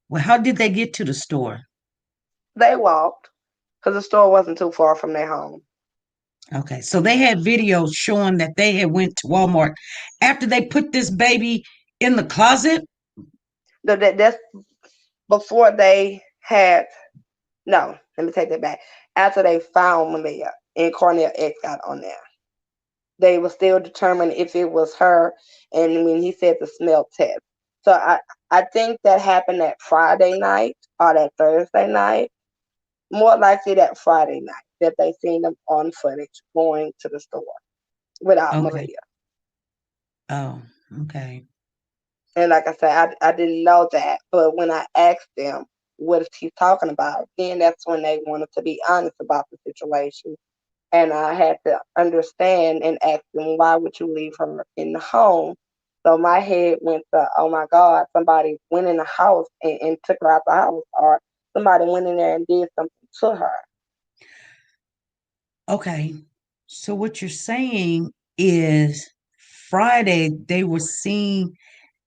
Well, how did they get to the store? They walked because the store wasn't too far from their home. Okay, so they had videos showing that they had went to Walmart after they put this baby in the closet. That's before they had. No, let me take that back. After they found Maliyah and Cornell X got on there, they were still determined if it was her. And when he said the smell test, so I think that happened that Friday night or that Thursday night. More likely that Friday night that they seen them on footage going to the store without Okay. Maliyah. Oh, okay. And like I said, I didn't know that. But when I asked them what is he talking about, then that's when they wanted to be honest about the situation. And I had to understand and ask them, why would you leave her in the home? So my head went to, oh my God, somebody went in the house and took her out the house, or somebody went in there and did something to her. Okay. So what you're saying is Friday they were seen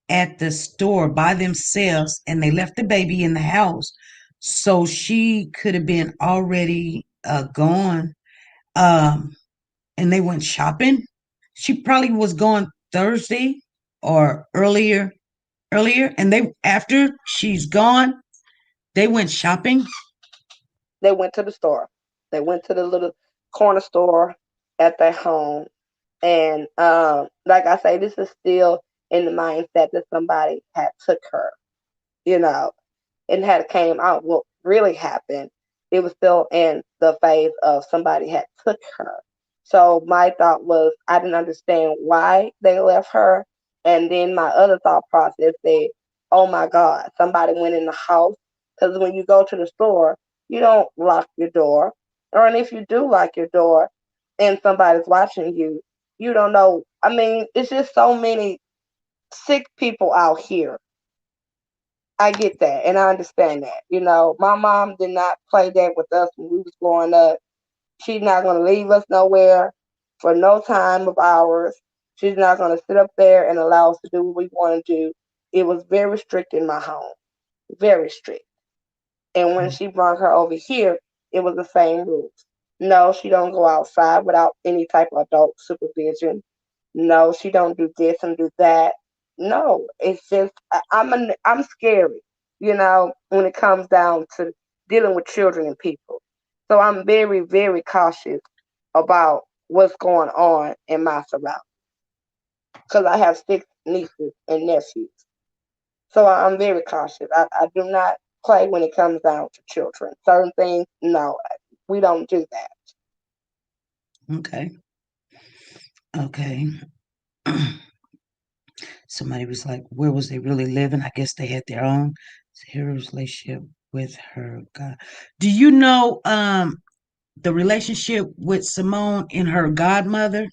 at the store by themselves and they left the baby in the house. So she could have been already gone. Um, and they went shopping. She probably was gone Thursday or earlier, and they after she's gone, They went shopping? They went to the store. They went to the little corner store at their home. And like I say, this is still in the mindset that somebody had took her, you know, and had came out what really happened. It was still in the phase of somebody had took her. So my thought was I didn't understand why they left her. And then my other thought process said, oh my God, somebody went in the house. Because when you go to the store, you don't lock your door. Or and if you do lock your door and somebody's watching you, you don't know. I mean, it's just so many sick people out here. I get that and I understand that. You know, my mom did not play that with us when we was growing up. She's not gonna leave us nowhere for no time of ours. She's not gonna sit up there and allow us to do what we want to do. It was very strict in my home. Very strict. And when she brought her over here, it was the same rules. No, she don't go outside without any type of adult supervision. No, she don't do this and do that. No, it's just I'm scary, when it comes down to dealing with children and people. So I'm very, very cautious about what's going on in my surroundings because I have 6 nieces and nephews. So I'm very cautious. I do not play when it comes down to children. Certain things, no, we don't do that. Okay. Okay. Somebody was like, where was they really living? I guess they had their own serious relationship with her God. Do you know the relationship with Simone and her godmother?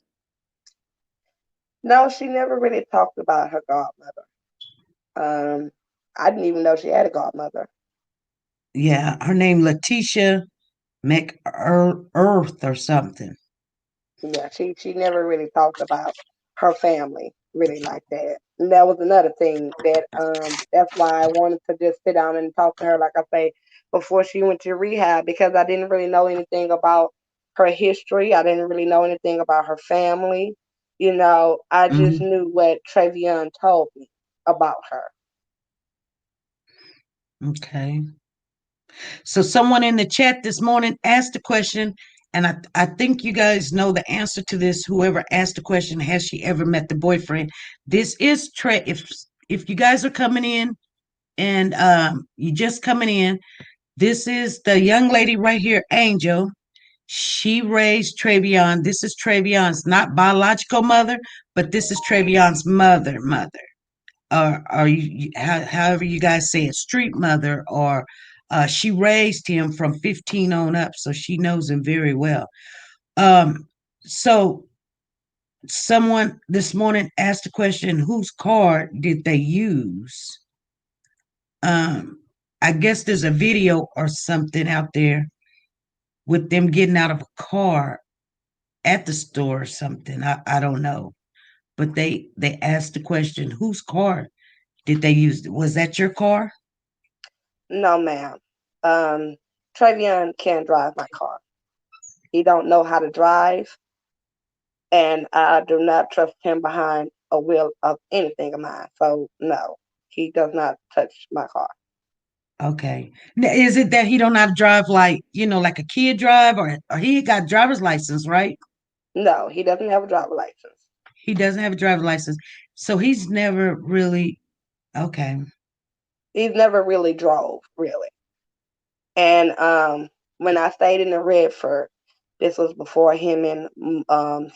No, she never really talked about her godmother. Um, I didn't even know she had a godmother. Yeah, her name Letitia McEarth or something. Yeah, she never really talked about her family really like that. And that was another thing that that's why I wanted to just sit down and talk to her, like I say, before she went to rehab because I didn't really know anything about her history. I didn't really know anything about her family. I just Mhm. knew what Travion told me about her. Okay. So someone in the chat this morning asked a question, and I think you guys know the answer to this. Whoever asked the question, has she ever met the boyfriend? This is if you guys are coming in and you just coming in, this is the young lady right here, Angel. She raised Travion. This is Travion's not biological mother, but this is Travion's mother, or however you guys say it, street mother, or she raised him from 15 on up, so she knows him very well. So someone this morning asked the question, whose car did they use? Um, I guess there's a video or something out there with them getting out of a car at the store or something. I don't know. But they asked the question, whose car did they use? Was that your car? No, ma'am. Um, Travion can't drive my car. He don't know how to drive, and I do not trust him behind a wheel of anything of mine. So no, he does not touch my car. Okay. Now, is it that he don't know how to drive like, like a kid drive, or he got driver's license, right? No, he doesn't have a driver license. He doesn't have a driver's license. So he's never really okay. He's never really drove, really. And when I stayed in the Redford, this was before him and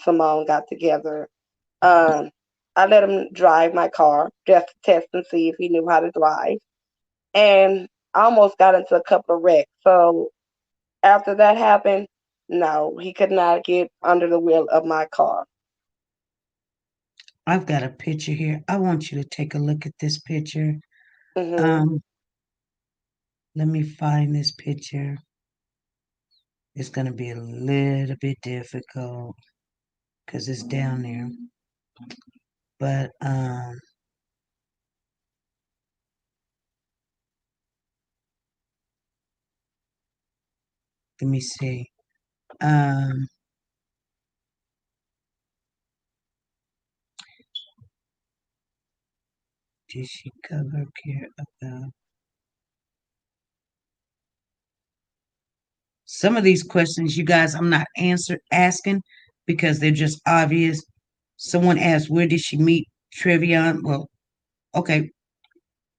Simone got together. Um, I let him drive my car just to test and see if he knew how to drive. And I almost got into a couple of wrecks. So after that happened, no, he could not get under the wheel of my car. I've got a picture here. I want you to take a look at this picture. Hmm. Um, let me find this picture. It's gonna be a little bit difficult because it's down there. But let me see. Um, did she cover care about? Some of these questions, you guys, I'm not asking because they're just obvious. Someone asked, where did she meet Trevion? Well, okay,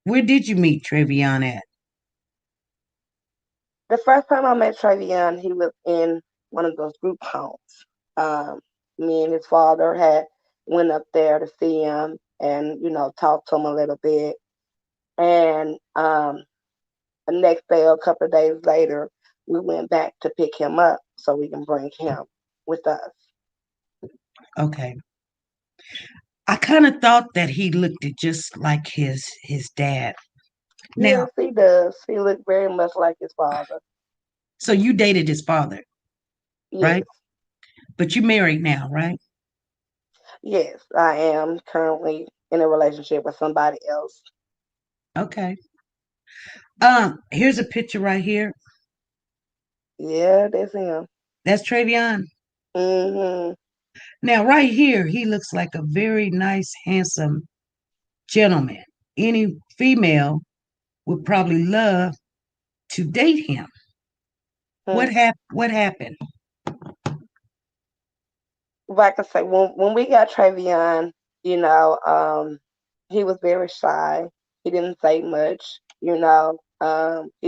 where did you meet Trevion at? The first time I met Travion, he was in one of those group homes. Um, Me and his father had went up there to see him and talk to him a little bit. And the next day or a couple of days later, we went back to pick him up so we can bring him with us. Okay. I kind of thought that he looked just like his dad. Now, Yes, he does. He looked very much like his father. so you dated his father, right? Yes, But you married now, right? yes, I am currently in a relationship with somebody else. Okay. Here's a picture right here. Yeah, that's him. That's Travion. Hmm. Now, right here, he looks like a very nice, handsome gentleman. Any female would probably love to date him. Hmm. What happened? Like I say, when we got Travion, you know, he was very shy. He didn't say much. He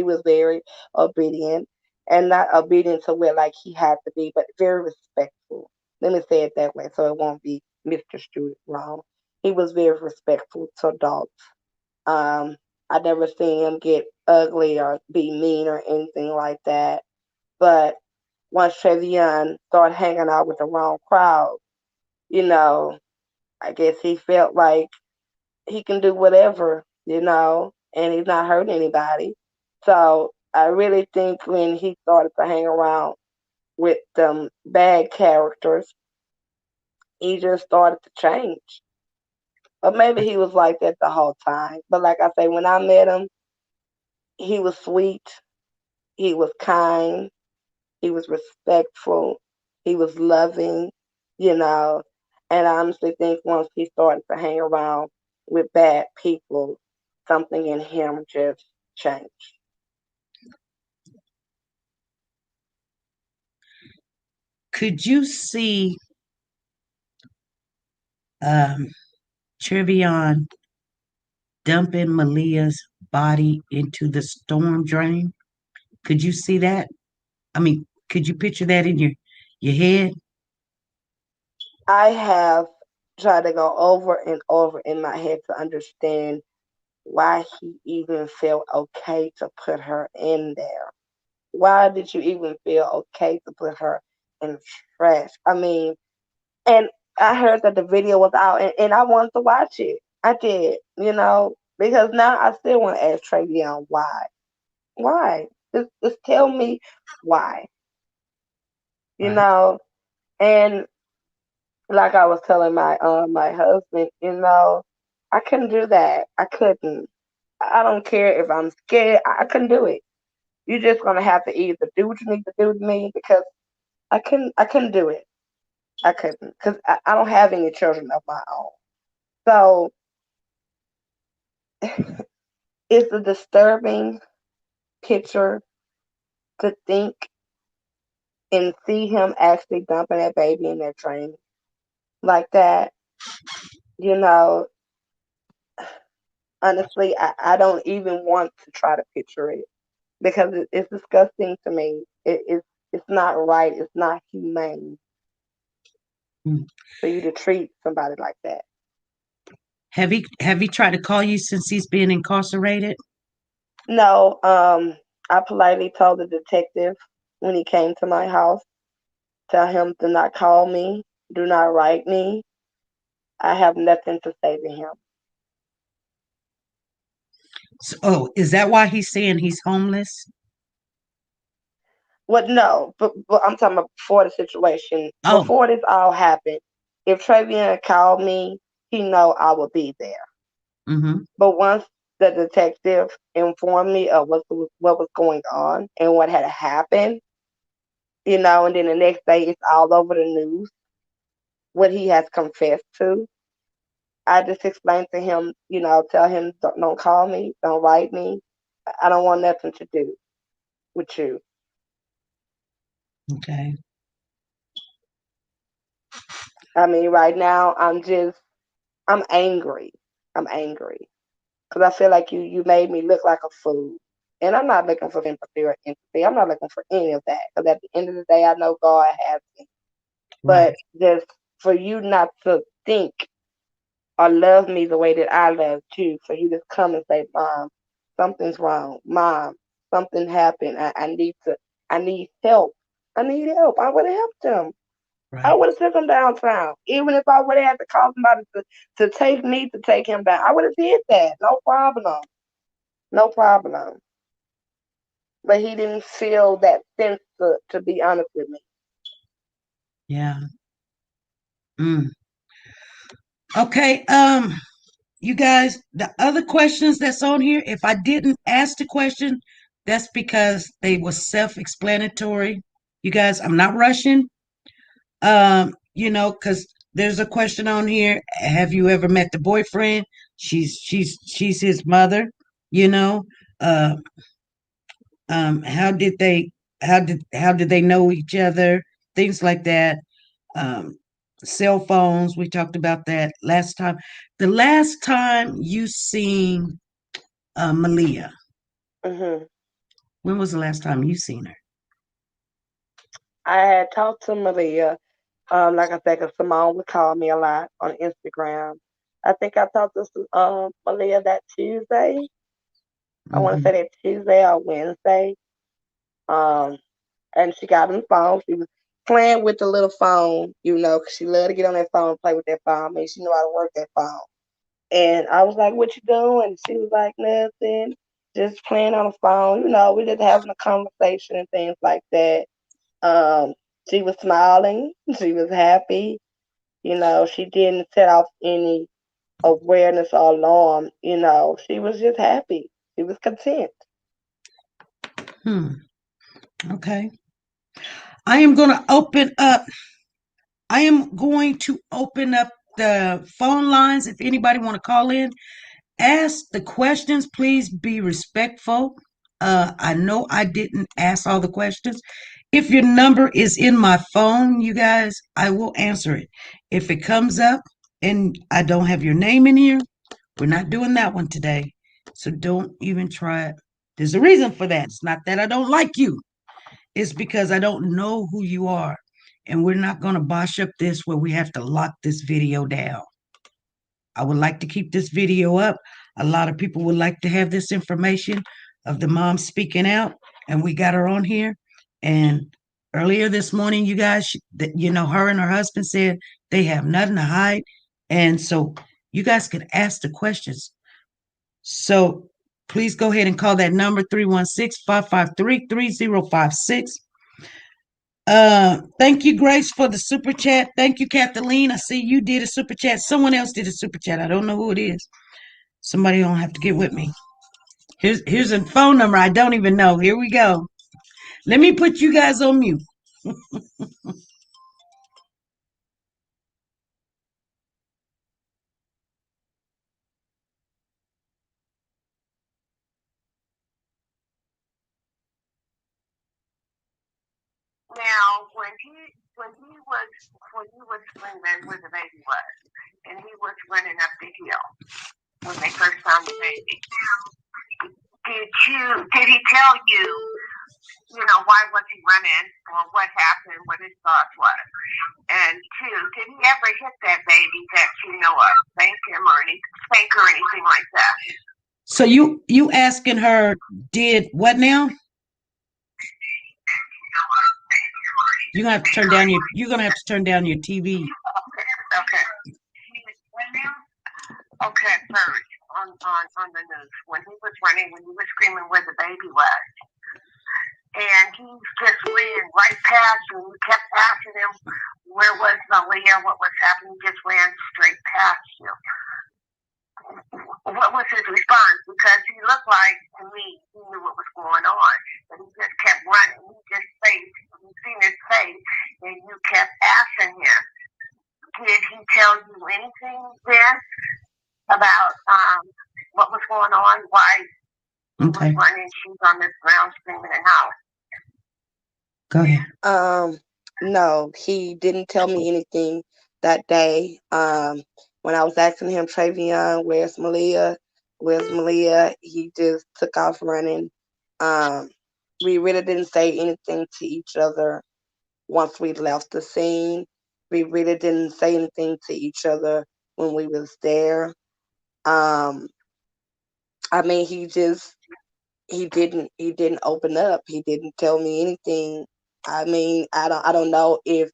was very obedient, and not obedient to where like he had to be, but very respectful. Let me say it that way, so it won't be misconstrued wrong. He was very respectful to adults. Um, I never seen him get ugly or be mean or anything like that. But once Trevion started hanging out with the wrong crowd, you know, I guess he felt like he can do whatever, and he's not hurting anybody. So I really think when he started to hang around with them bad characters, he just started to change. Or maybe he was like that the whole time. But like I say, when I met him, he was sweet, he was kind, he was respectful, he was loving, you know. And I honestly think once he started to hang around with bad people, something in him just changed. Could you see um, Trevion dumping Maliyah's body into the storm drain? Could you see that? I mean, could you picture that in your head? I have tried to go over and over in my head to understand why he even felt okay to put her in there. Why did you even feel okay to put her in trash? I mean, and I heard that the video was out, and I wanted to watch it. I did, because now I still want to ask Travion why. Why? Just tell me why. You Right. know, and like I was telling my husband, I couldn't do that. I couldn't. I don't care if I'm scared. I couldn't do it. You're just gonna have to either do what you need to do to me because I couldn't do it. I couldn't because I don't have any children of my own. So it's a disturbing picture to think and see him actually dumping that baby in that drain like that. You know, honestly, I don't even want to try to picture it because it's disgusting to me. It's not right. It's not humane Mm. for you to treat somebody like that. Have he tried to call you since he's been incarcerated? No, I politely told the detective when he came to my house, tell him to not call me, do not write me. I have nothing to say to him. So, oh, is that why he's saying he's homeless? What? No, but I'm talking about before the situation, Oh, before this all happened. If Travion called me, he know I would be there. mm-hmm. But once the detective informed me of what was going on and what had happened, and then the next day it's all over the news what he has confessed to. I just explained to him, tell him don't call me, don't write me. I don't want nothing to do with you. Okay. I mean, right now I'm angry. I'm angry because I feel like you made me look like a fool, and I'm not looking for sympathy or empathy. I'm not looking for any of that because at the end of the day, I know God has me. Right. But just for you not to think or love me the way that I love you, for you to come and say, "Mom, something's wrong. Mom, something happened. I need help. I need help." I would have helped him. I Right. would have took him downtown. Even if I would have had to call somebody to take me to take him down, I would have did that. No problem. No problem. But he didn't feel that sense to be honest with me. Yeah. Mm. Okay. You guys, the other questions that's on here, if I didn't ask the question, that's because they were self-explanatory. You guys, I'm not rushing. Because there's a question on here. Have you ever met the boyfriend? She's his mother, you know. Uh how did they know each other? Things like that. Um Cell phones, we talked about that last time. The last time you seen Maliyah, Hmm. when was the last time you seen her? I had talked to Malia, like I said, 'cause Simone would call me a lot on Instagram. I think I talked to Malia that Tuesday. I want to Hmm. say that Tuesday or Wednesday. Um, and she got on the phone. She was playing with the little phone, 'cause she loved to get on that phone and play with that phone. I mean, she knew how to work that phone. And I was like, "What you doing?" She was like, "Nothing, just playing on the phone." We just having a conversation and things like that. Um, she was smiling. She was happy. She didn't set off any awareness or alarm. She was just happy. She was content. Hmm. Okay. I am going to open up. I am going to open up the phone lines. If anybody want to call in, ask the questions. Please be respectful. I know I didn't ask all the questions. If your number is in my phone, you guys, I will answer it. If it comes up and I don't have your name in here, we're not doing that one today. So don't even try it. There's a reason for that. It's not that I don't like you. It's because I don't know who you are. And we're not going to bosh up this where we have to lock this video down. I would like to keep this video up. A lot of people would like to have this information of the mom speaking out, and we got her on here. And earlier this morning, you guys, her and her husband said they have nothing to hide. And so you guys could ask the questions. So please go ahead and call that number 316-553-3056. Thank you, Grace, for the super chat. Thank you, Kathleen. I see you did a super chat. Someone else did a super chat. I don't know who it is. Somebody don't have to get with me. Here's a phone number I don't even know. Here we go. Let me put you guys on mute. Now, when he was screaming where the baby was, and he was running up the hill when they first found the baby, did he tell you, why was he running or what happened, what his thoughts was? And two, did he ever hit that baby that you know of, spank him or spank or anything like that? So you asking her did what now? You're gonna have to turn down your TV. Okay. Okay, first on the news when he was running, when he was screaming where the baby was, and he just ran right past you. You kept asking him where was Maliyah, what was happening. He just ran straight past you. What was his response? Because he looked like to me he knew what was going on, but he just kept running. You seen his face, and you kept asking him. Did he tell you anything then about what was going on? Why he was running? She's on this ground screaming and howling. Go ahead. No, he didn't tell me anything that day. When I was asking him, Travion, where's Maliyah? Where's Maliyah? He just took off running. Um, we really didn't say anything to each other once we left the scene. We really didn't say anything to each other when we was there. Um, I mean, he didn't open up. He didn't tell me anything. I mean, I don't know if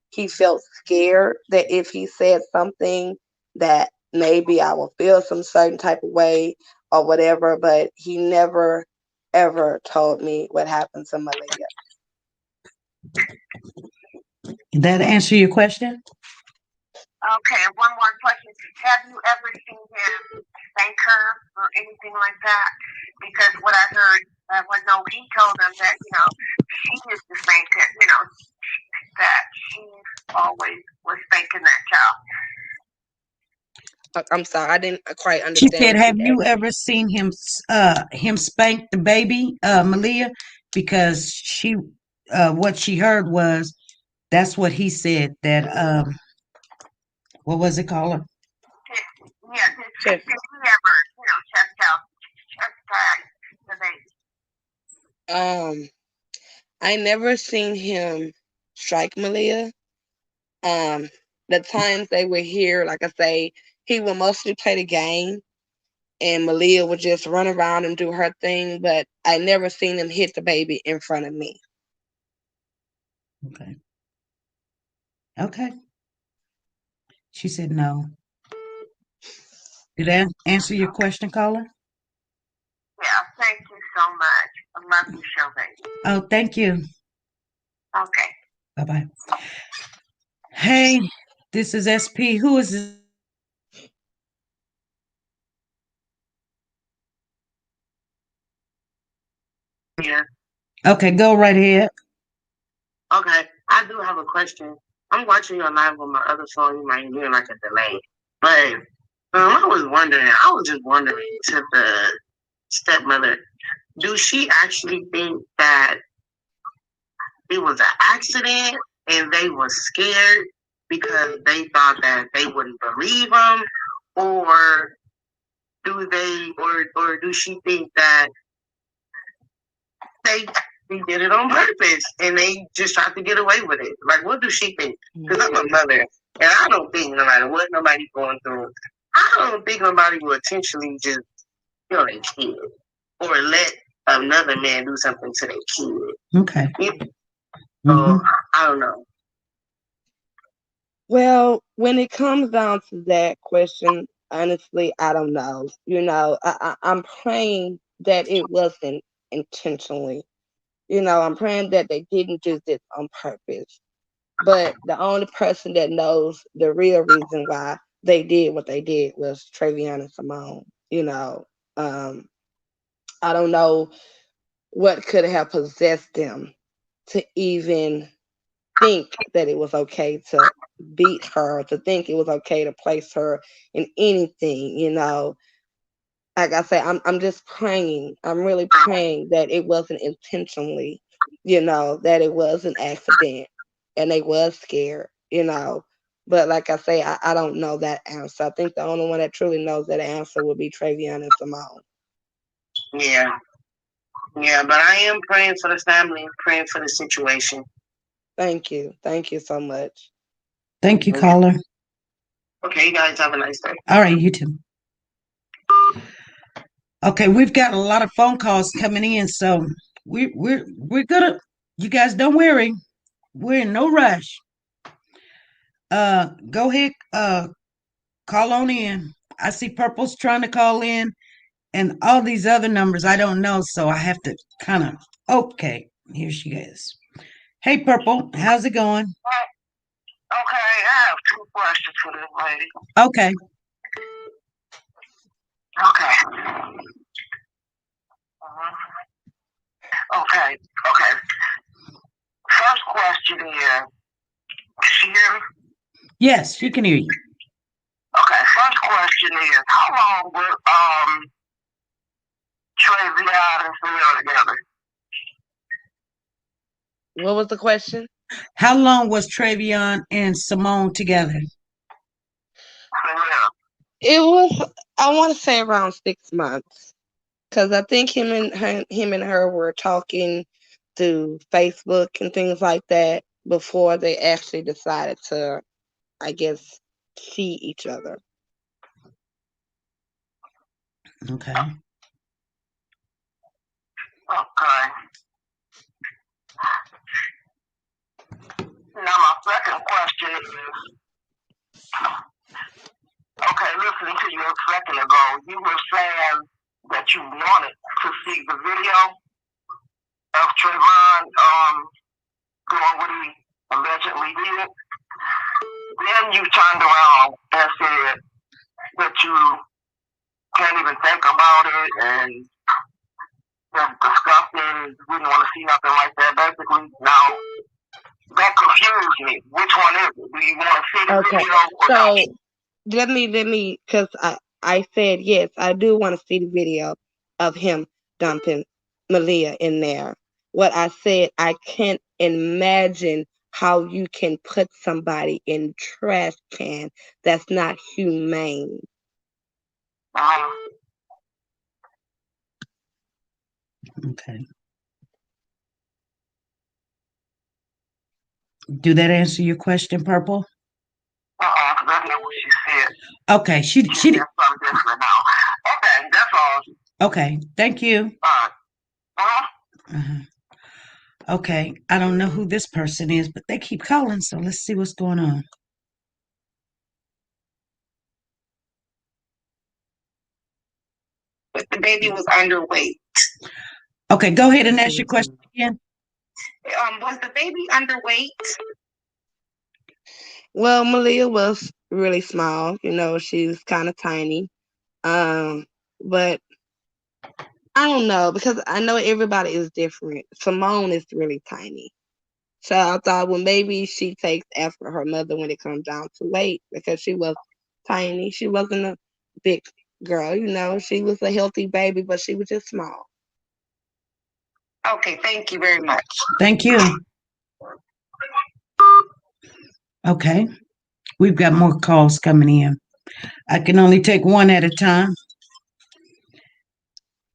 he felt scared that if he said something that maybe I will feel some certain type of way or whatever, but he never ever told me what happened to Maliyah. Did that answer your question? Okay, one more question. Have you ever seen him thank her or anything like that? Because what I heard was no, he told them that, she used to thank her, that she always was thanking that child. I'm sorry, I didn't quite She understand said, what "Have you you asked me. ever seen him spank the baby, Maliyah?" Because what she heard was that's what he said that what was it called? Yeah, did Sure. he ever, chastise the baby? I never seen him strike Maliyah. Um, the times they were here, like I say, he would mostly play the game, and Maliyah would just run around and do her thing. But I never seen him hit the baby in front of me. Okay. Okay. She said no. Did that answer your question, caller? Yeah, thank you so much. I love you, Shelby. Oh, thank you. Okay. Bye bye. Hey, this is SP. Who is this? Yeah. Okay, go right ahead. Okay. I do have a question. I'm watching your live on my other phone. You might hear like a delay. But I was just wondering to the stepmother, do she actually think that it was an accident and they were scared because they thought that they wouldn't believe them? Or or do she think that they they did it on purpose and they just tried to get away with it? Like, what does she think? Because I'm a mother, and I don't think no matter what nobody's going through, I don't think nobody will intentionally just kill their kid or let another man do something to their kid. Okay. So Mm-hmm. I don't know. Well, when it comes down to that question, honestly, I don't know. I'm praying that it wasn't intentionally. I'm praying that they didn't do this on purpose. But the only person that knows the real reason why they did what they did was Trevian and Simone. Um, I don't know what could have possessed them to even think that it was okay to beat her, to think it was okay to place her in anything. Like I say, I'm just praying. I'm really praying that it wasn't intentionally, that it was an accident and they was scared. But like I say, I don't know that answer. I think the only one that truly knows that answer would be Travion and Simone. Yeah. Yeah, but I am praying for the family, praying for the situation. Thank you. Thank you so much. Thank you, caller. Okay, you guys have a nice day. All right, you too. Okay, we've got a lot of phone calls coming in, so we're gonna. You guys don't worry. We're in no rush. Go ahead. Call on in. I see Purple's trying to call in, and all these other numbers I don't know, so I have to kind of. Okay, here she is. Hey, Purple, how's it going? Okay, I have two questions for this lady. Okay. Okay. Okay. First question is, she hear me? Yes, she can hear you. Okay, first question is, how long were Trevian and Simone together? What was the question? How long was Trevion and Simone together? It was, I want to say, around 6 months, because I think him and her were talking through Facebook and things like that before they actually decided to, I guess, see each other. Okay. Okay. Now my second question is, okay, listening to you a second ago, you were saying that you wanted to see the video of Trayvon doing what he allegedly did. Then you turned around and said that you can't even think about it and it's disgusting, we don't want to see nothing like that. Basically, now that confused me. Which one is it? Do you want to see the video or so not? let me, because I said yes, I do want to see the video of him dumping Maliyah in there. What I said, I can't imagine how you can put somebody in trash can. That's not humane. Okay. Do that answer your question, Purple? That's not what she said. Okay, she said something different now. Okay, that's all. Okay, thank you. Uh-huh. Okay, I don't know who this person is, but they keep calling, so let's see what's going on. But the baby was underweight. Okay, go ahead and ask your question again. Was the baby underweight? Well, Maliyah was really small. You know, she was kind of tiny. But I don't know, because I know everybody is different. Simone is really tiny. So I thought, well, maybe she takes after her mother when it comes down to weight, because she was tiny. She wasn't a big girl, you know. She was a healthy baby, but she was just small. Okay, thank you very much. Thank you. Okay, we've got more calls coming in. I can only take one at a time.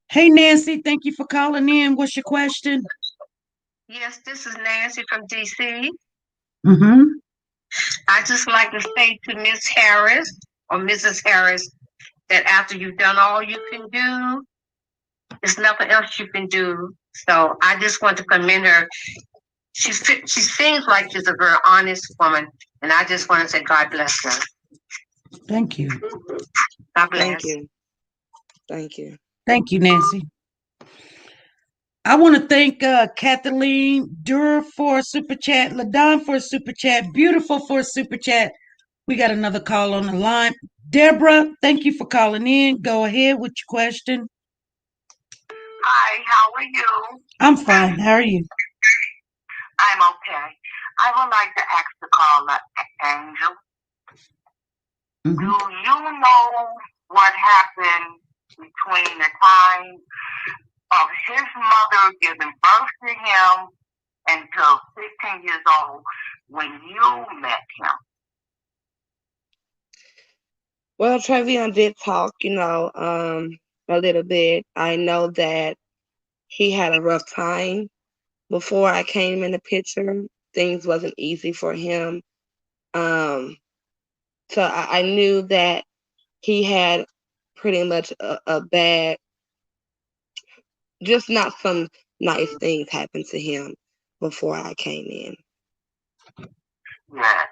Hey, Nancy, thank you for calling in. What's your question? Yes, this is Nancy from DC. Mm-hmm. I just like to say to Miss Harris or Mrs. Harris that after you've done all you can do, there's nothing else you can do. So I just want to commend her. She seems like she's a very honest woman, and I just want to say God bless her. Thank you. God bless. Thank you. Thank you. Thank you, Nancy. I want to thank Kathleen Durr for a super chat, LaDon for a super chat, Beautiful for a super chat. We got another call on the line. Deborah, thank you for calling in. Go ahead with your question. Hi, how are you? I'm fine. How are you? I'm okay. I would like to ask the caller, Angel. Mm-hmm. Do you know what happened between the time of his mother giving birth to him until 15 years old when you met him? Well, Travion did talk, you know, a little bit. I know that he had a rough time before I came in the picture. Things wasn't easy for him. So I knew that he had pretty much a bad, just not some nice things happened to him before I came in. Yeah.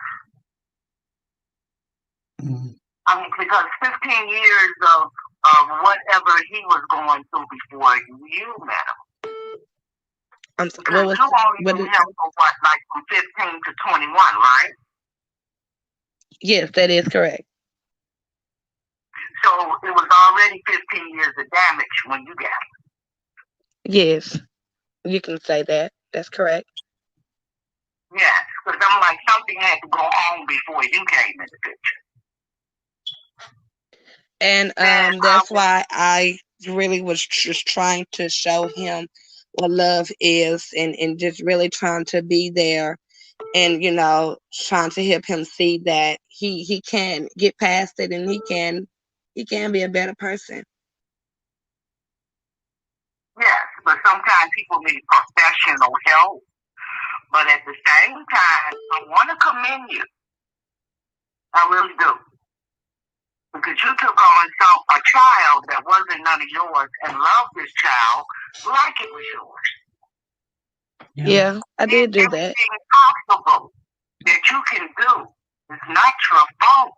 Mm-hmm. I mean, because 15 years of whatever he was going through before you met him. I'm sorry, because you only knew him for what, like from 15 to 21, right? Yes, that is correct. So it was already 15 years of damage when you got it. Yes, you can say that. That's correct. Yeah, because I'm like, something had to go on before you came in the picture. And that's why I really was just trying to show him what love is, and just really trying to be there, and trying to help him see that he can get past it, and he can be a better person. Yes, but sometimes people need professional help. But at the same time, I want to commend you. I really do. Because you took on a child that wasn't none of yours and loved this child like it was yours. Yeah, I did do that. Everything possible that you can do. It's not your fault.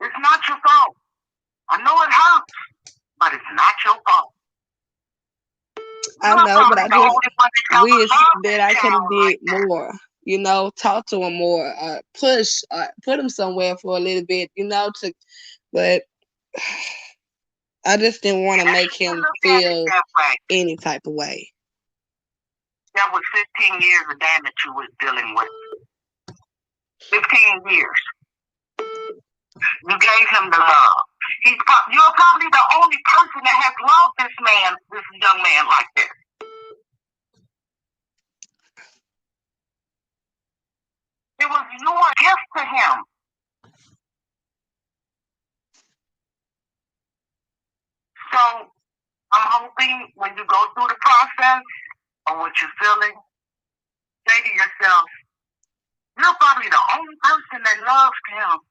It's not your fault. I know it hurts, but it's not your fault. I know, but I just wish that I could have did more. Talk to him more, push, put him somewhere for a little bit, but I just didn't want to make him feel any type of way. That was 15 years of damage you was dealing with. 15 years. You gave him the love. You're probably the only person that has loved this young man like this. It was your gift to him. So I'm hoping when you go through the process of what you're feeling, say to yourself, you're probably the only person that loved him.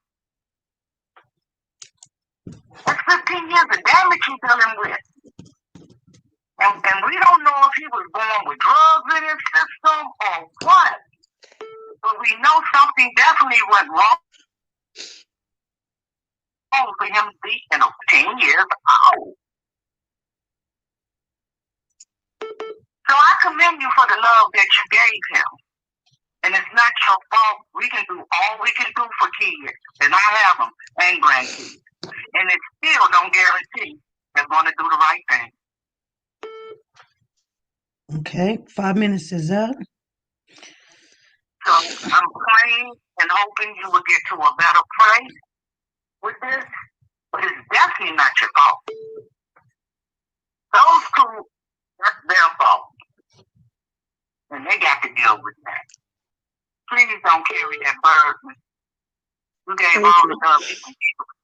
That's 15 years of damage you're dealing with. And we don't know if he was born with drugs in his system or what. But we know something definitely went wrong for him to be 10 years old. So I commend you for the love that you gave him. And it's not your fault. We can do all we can do for kids. And I have them and grandkids. And it still don't guarantee they're going to do the right thing. Okay, 5 minutes is up. So I'm praying and hoping you will get to a better place with this. But it's definitely not your fault. Those two, that's their fault. And they got to deal with that. Please don't carry that burden. You gave all the love you can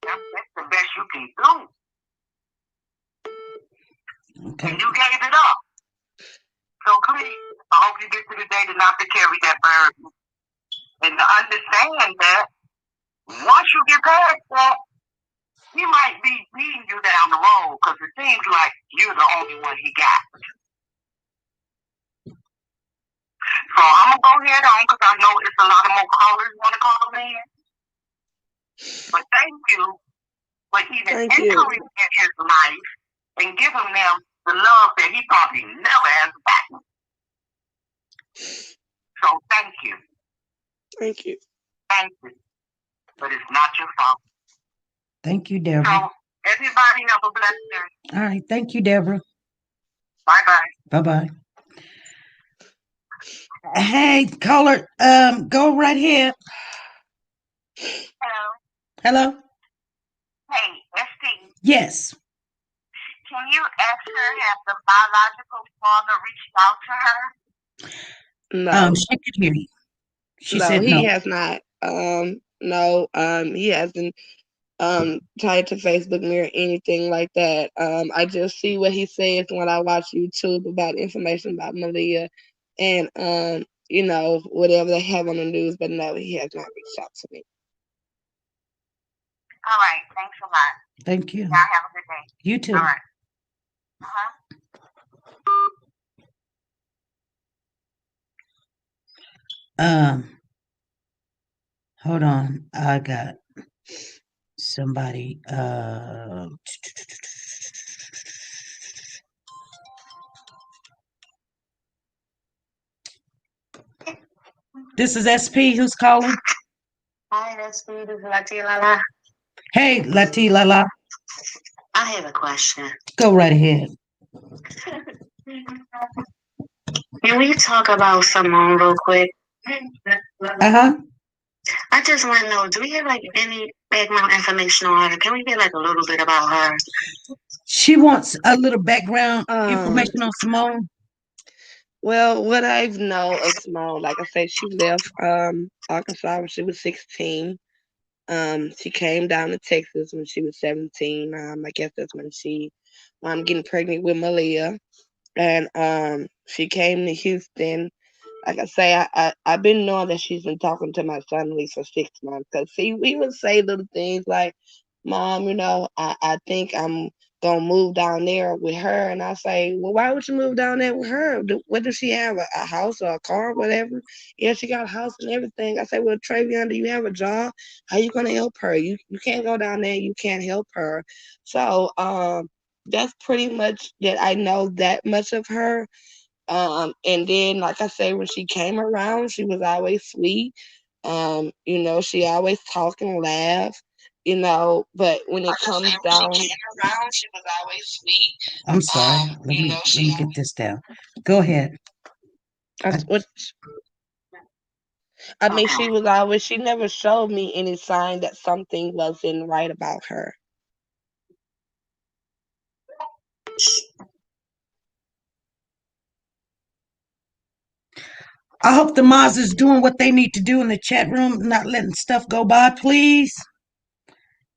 give. That's the best you can do. Okay. And you gave it up. So please, I hope you get to the day to not to carry that burden. And to understand that once you get past that, he might be beating you down the road because it seems like you're the only one he got. So I'm going to go ahead on because I know it's a lot of more callers want to call in. But thank you for even entering in his life and giving them the love that he probably never has gotten. So thank you. Thank you. Thank you. But it's not your fault. Thank you, Deborah. So everybody have a blessed day. All right. Thank you, Deborah. Bye-bye. Bye-bye. Hey, caller, go right here. Hello. Hello? Hey, ST. Yes. Can you ask her, have the biological father reached out to her? No. She could hear you. She said no. He has not. No. He hasn't tried to Facebook me or anything like that. I just see what he says when I watch YouTube about information about Maliyah and whatever they have on the news, but no, he has not reached out to me. All right, thanks a lot. Thank you. Y'all have a good day. You too. All right. Hold on. I got somebody. This is SP. Who's calling? Hi, SP. This is Lati Lala. Hey, Lati Lala. I have a question. Go right ahead. Can we talk about Simone real quick? Uh-huh. I just want to know, do we have any background information on her? Can we get a little bit about her? She wants a little background information on Simone. Well, what I know of Simone, like I said, she left Arkansas when she was 16. She came down to Texas when she was 17. I guess that's when she getting pregnant with Maliyah. And she came to Houston. Like I say, I've been knowing that she's been talking to my son at least for 6 months. Cause see, we would say little things like, "Mom, I think I'm gonna move down there with her." And I say, "Well, why would you move down there with her? What does she have? A house or a car, whatever?" "Yeah, she got a house and everything." I say, "Well, Travion, do you have a job? How you gonna help her? You can't go down there. You can't help her." So that's pretty much that I know that much of her. And then, like I say, when she came around, she was always sweet. She always talk and laugh, but when it comes down, When she came around, she was always sweet. I'm sorry. Let me get this down. Go ahead. she was always, she never showed me any sign that something wasn't right about her. I hope the Moz is doing what they need to do in the chat room, not letting stuff go by, please.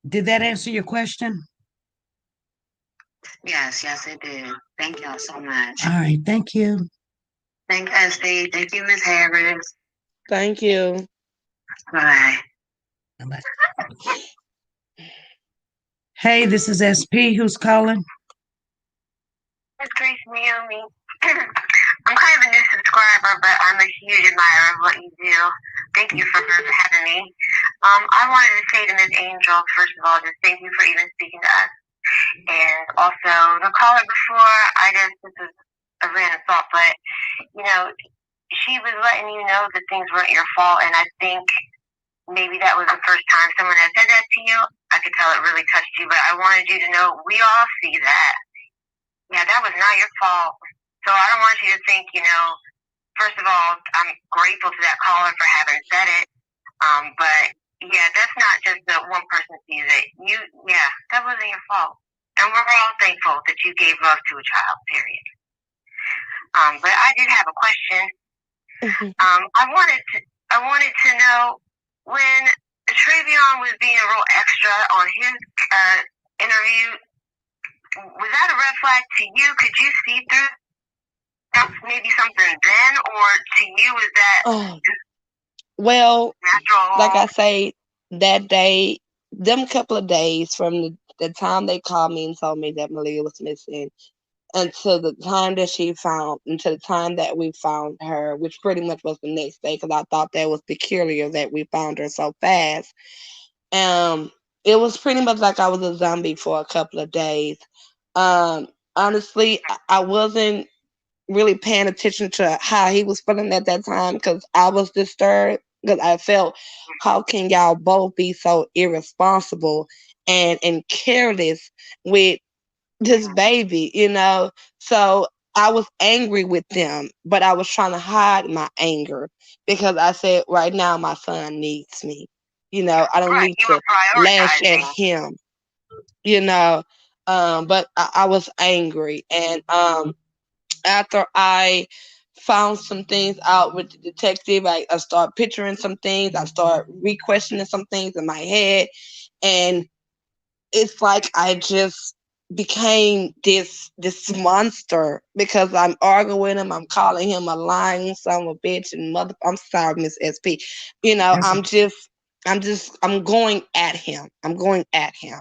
Did that answer your question? Yes, it did. Thank y'all so much. All right, thank you. Thank you, Esty. Thank you, Miss Harris. Thank you. Bye. Bye. Hey, this is SP. Who's calling? It's Grace Naomi. I'm kind of a new subscriber, but I'm a huge admirer of what you do. Thank you for having me. I wanted to say to Ms. Angel, first of all, just thank you for even speaking to us. And also, the caller before, this is a random thought, but, she was letting you know that things weren't your fault, and I think maybe that was the first time someone had said that to you. I could tell it really touched you, but I wanted you to know we all see that. Yeah, that was not your fault. So I don't want you to think, first of all, I'm grateful to that caller for having said it. But yeah, that's not just that one person sees it. That wasn't your fault. And we're all thankful that you gave love to a child, period. But I did have a question. I wanted to know when Travion was being real extra on his interview, was that a red flag to you? Could you see through maybe something then, or to you was that well, natural? like I say, that day, them couple of days from the time they called me and told me that Maliyah was missing until the time that we found her, which pretty much was the next day, because I thought that was peculiar that we found her so fast. It was pretty much like I was a zombie for a couple of days. Honestly, I wasn't really paying attention to how he was feeling at that time because I was disturbed, because I felt, how can y'all both be so irresponsible and careless with this baby, So I was angry with them, but I was trying to hide my anger because I said, right now my son needs me. I don't need to lash at him, but I was angry. And after I found some things out with the detective, I started picturing some things. I started re-questioning some things in my head. And it's like I just became this monster because I'm arguing with him. I'm calling him a lying son of a bitch and mother. I'm sorry, Miss SP. I'm going at him. I'm going at him.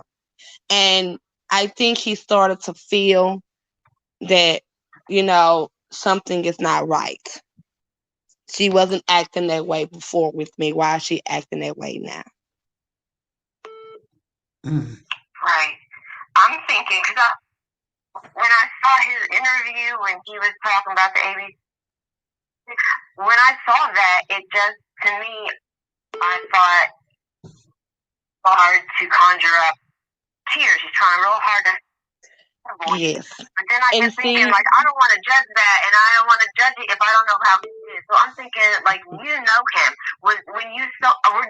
And I think he started to feel that, something is not right. She wasn't acting that way before with me. Why is she acting that way now? Right. I'm thinking, because when I saw his interview when he was talking about the ABC, when I saw that, it just, to me, I thought hard to conjure up tears. He's trying real hard to. Yes. But then I get thinking, I don't want to judge that, and I don't want to judge it if I don't know how he is. So I'm thinking, you know him.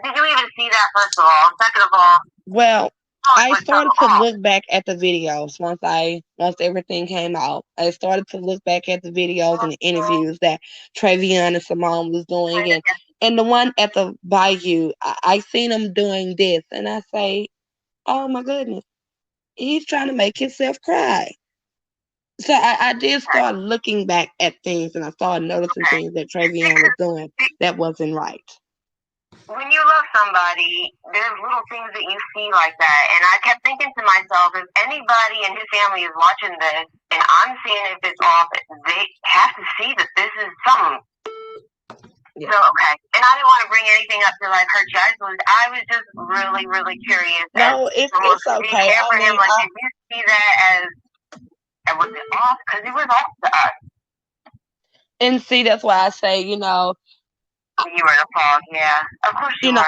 Did you even see that, first of all? Second of all, well, I started to look back at the videos once everything came out. I started to look back at the videos and the interviews that Trevian and Simone was doing, and the one at the Bayou, I seen him doing this, and I say, oh my goodness, he's trying to make himself cry. So I did start looking back at things, and I started noticing things that Travion was doing that wasn't right. When you love somebody, there's little things that you see like that. And I kept thinking to myself, if anybody in his family is watching this and I'm seeing if it's off, they have to see that this is something. Yeah. So, okay. And I didn't want to bring anything up to like hurt you. I was just really, really curious. No, it's okay. I mean, did you see that as, was it off? Because it was off to us. And see, that's why I say, you know, you were in a fog, yeah. Of course you know,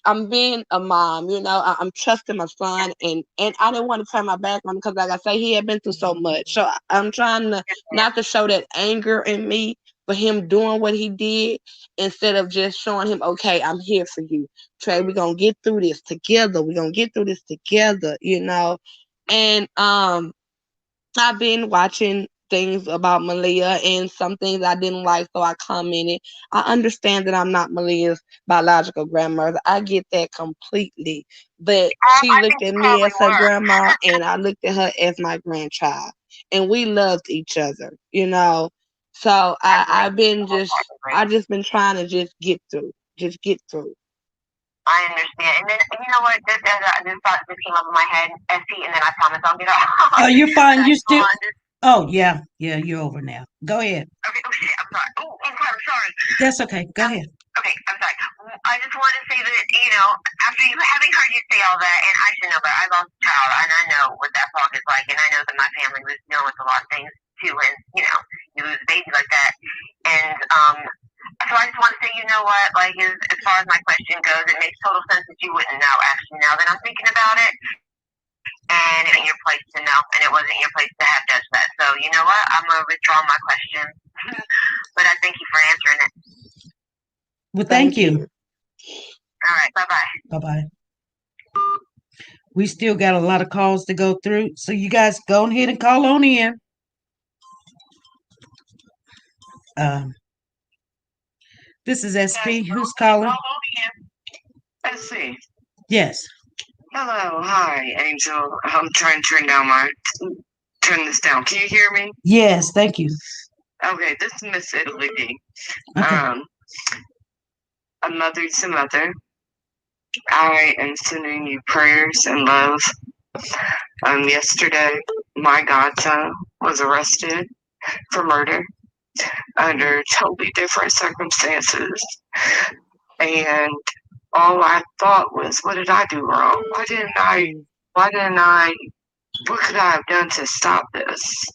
I'm being a mom. You know, I'm trusting my son, and I didn't want to turn my back on him because, like I say, he had been through so much. So I'm trying to not to show that anger in me for him doing what he did, instead of just showing him, okay, I'm here for you, Trey. We're gonna get through this together. We're gonna get through this together. You know, and I've been watching things about Maliyah and some things I didn't like, so I commented. I understand that I'm not Maliyah's biological grandmother. I get that completely. But she looked at me as her grandma, and I looked at her as my grandchild. And we loved each other, you know. So I've just been trying to just get through. I understand. And then, you know what, this thought just came up in my head, SC, and then I promise I'll get off. Oh, you're fine. You still... Oh, yeah, you're over now. Go ahead. Okay, oh shit, I'm sorry. Oh, I'm sorry. That's okay. Go ahead. Okay, I'm sorry. I just want to say that, you know, after having heard you say all that, and I should know, but I lost a child, and I know what that fog is like, and I know that my family was dealing with a lot of things too, and, you know, you lose a baby like that. And, so I just want to say, you know what, like, as far as my question goes, it makes total sense that you wouldn't know, actually, now that I'm thinking about it. And it wasn't your place to know, and it wasn't your place to have judged that. So, you know what? I'm going to withdraw my question. But I thank you for answering it. Well, thank you. All right. Bye-bye. Bye-bye. We still got a lot of calls to go through, so you guys go ahead and call on in. This is SP. Who's calling? SP. Yes. Hello, hi, Angel. I'm trying to turn this down. Can you hear me? Yes, thank you. Okay, this is Miss Italy D. Okay. A mother to mother. I am sending you prayers and love. Yesterday, my godson was arrested for murder under totally different circumstances, and all I thought was, what did I do wrong? What could I have done to stop this?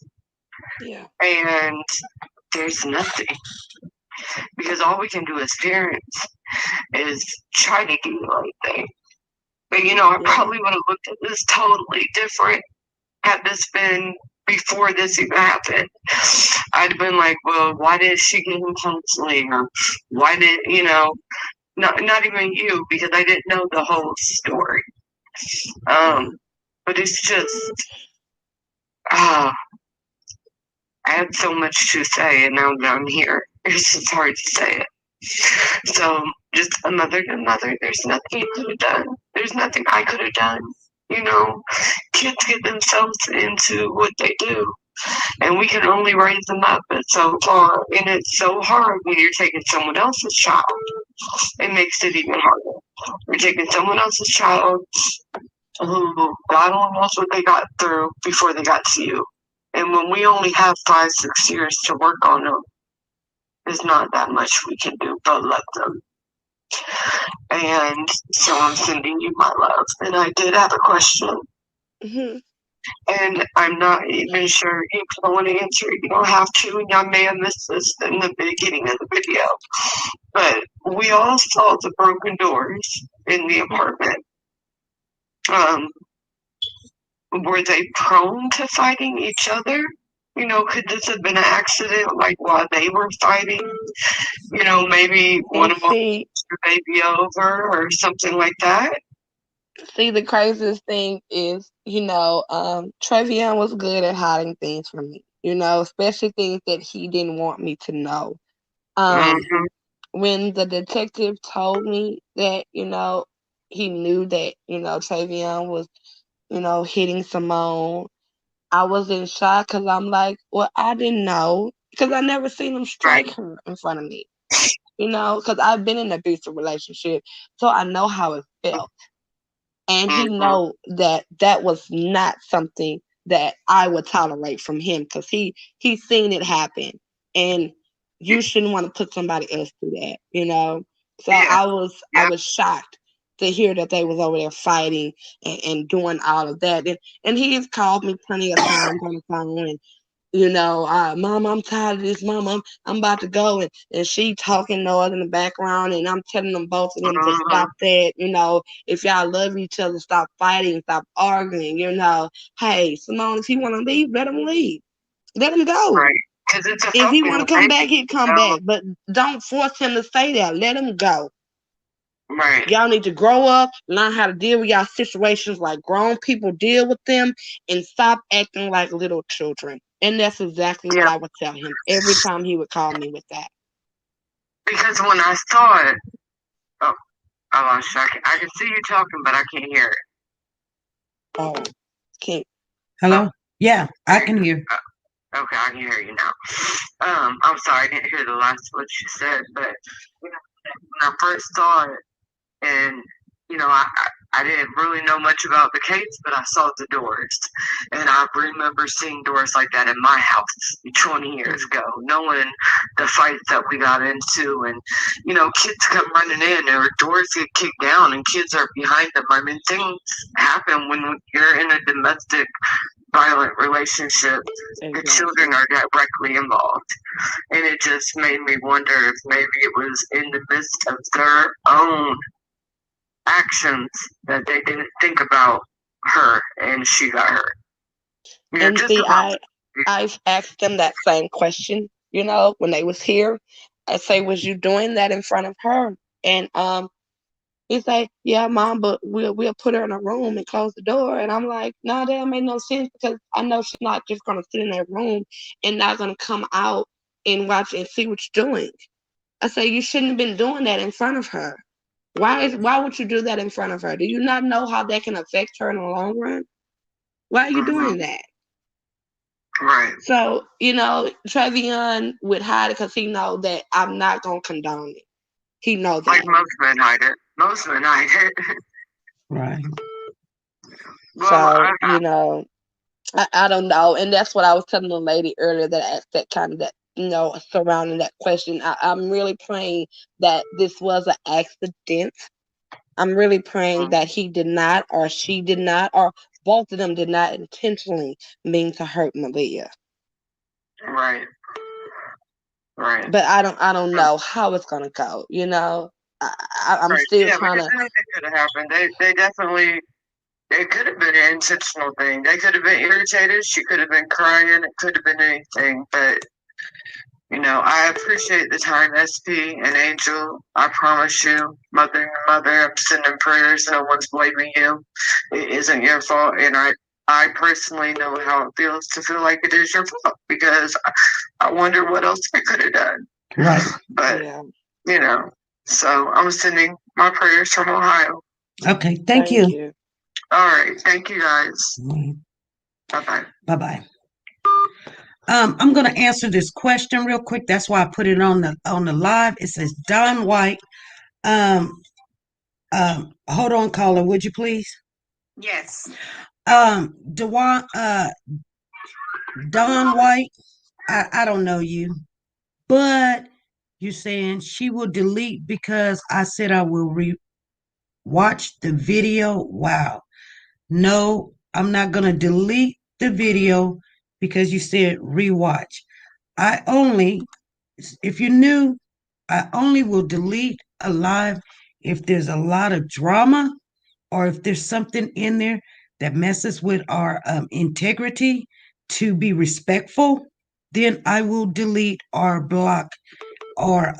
Yeah. And there's nothing. Because all we can do as parents is try to do the right thing. But, you know, I probably would have looked at this totally different had this been before this even happened. I'd have been like, well, why did she get him counseling? Or why did, you know, not even you, because I didn't know the whole story. But it's just, I had so much to say, and now that I'm here, it's just hard to say it. So, just a mother to mother, there's nothing you could have done. There's nothing I could have done. You know, kids get themselves into what they do, and we can only raise them up so far, and it's so hard when you're taking someone else's child. It makes it even harder. You're taking someone else's child who God only knows what they got through before they got to you. And when we only have 5-6 years to work on them, there's not that much we can do but love them. And so I'm sending you my love. And I did have a question. Mm-hmm. And I'm not even sure if you want to answer it. You don't have to, and I may have missed this in the beginning of the video. But we all saw the broken doors in the apartment. Were they prone to fighting each other? You know, could this have been an accident, like while they were fighting? You know, maybe one of them threw the baby over or something like that. See, the craziest thing is, Trevion was good at hiding things from me, especially things that he didn't want me to know. Mm-hmm. When the detective told me that, he knew that, Travion was, hitting Simone, I was in shock because I'm like, well, I didn't know because I never seen him strike Right. her in front of me, because I've been in an abusive relationship, so I know how it felt. And he Mm-hmm. know that that was not something that I would tolerate from him because he's seen it happen, and you shouldn't want to put somebody else through that. So Yeah. I Yeah. was shocked to hear that they was over there fighting and doing all of that, and he has called me plenty of times on the phone, and Mom, I'm tired of this. Mom, I'm about to go. And she talking noise in the background. And I'm telling them, both of them, to Mm-hmm. stop that. If y'all love each other, stop fighting, stop arguing. Hey, Simone, if he want to leave, let him leave. Let him go. Right. Because it's a If he fucking want to come back, thing. he'll come back. But don't force him to stay there. Let him go. Right. Y'all need to grow up, learn how to deal with y'all situations like grown people deal with them, and stop acting like little children. And that's exactly what Yeah. I would tell him every time he would call me with that. Because when I saw it, oh, I lost you. I can see you talking, but I can't hear it. Oh, can't. Hello? Yeah, I can hear. Okay, I can hear you now. I'm sorry, I didn't hear the last what you said, but when I first saw it, and I didn't really know much about the case, but I saw the doors, and I remember seeing doors like that in my house 20 years ago, knowing the fights that we got into, and kids come running in, or doors get kicked down, and kids are behind them. I mean, things happen when you're in a domestic violent relationship. The children are directly involved, and it just made me wonder if maybe it was in the midst of their own actions that they didn't think about her and she got hurt. And see, I've asked them that same question, when they was here. I say, was you doing that in front of her? And he's like, yeah, Mom, but we'll put her in a room and close the door. And I'm like, no, that don't make no sense because I know she's not just gonna sit in that room and not gonna come out and watch and see what you're doing. I say you shouldn't have been doing that in front of her. Why would you do that in front of her? Do you not know how that can affect her in the long run? Why are you doing that? Right. So, Travion would hide it because he know that I'm not gonna condone it. He knows that. Like most men hide it. Most men hide it. Right. Well, so, I don't know. And that's what I was telling the lady earlier that asked that kind of that, surrounding that question. I'm really praying that this was an accident. I'm really praying that he did not, or she did not, or both of them did not intentionally mean to hurt Maliyah. Right. Right. But I don't know how it's gonna go. I'm right. still trying to. Anything could have happened. They definitely. It could have been an intentional thing. They could have been irritated. She could have been crying. It could have been anything. But I appreciate the time, SP and Angel. I promise you, mother, I'm sending prayers. No one's blaming you. It isn't your fault, and I personally know how it feels to feel like it is your fault because I wonder what else I could have done. Right. But so I'm sending my prayers from Ohio. Okay, thank you. All right, thank you guys. Bye-bye. Bye-bye. I'm going to answer this question real quick. That's why I put it on the live. It says Don White. Hold on, caller, would you please? Yes. Don White. I don't know you, but you're saying she will delete because I said I will watch the video. Wow. No, I'm not going to delete the video because you said rewatch. If you're new, I only will delete a live if there's a lot of drama or if there's something in there that messes with our integrity to be respectful, then I will delete or block or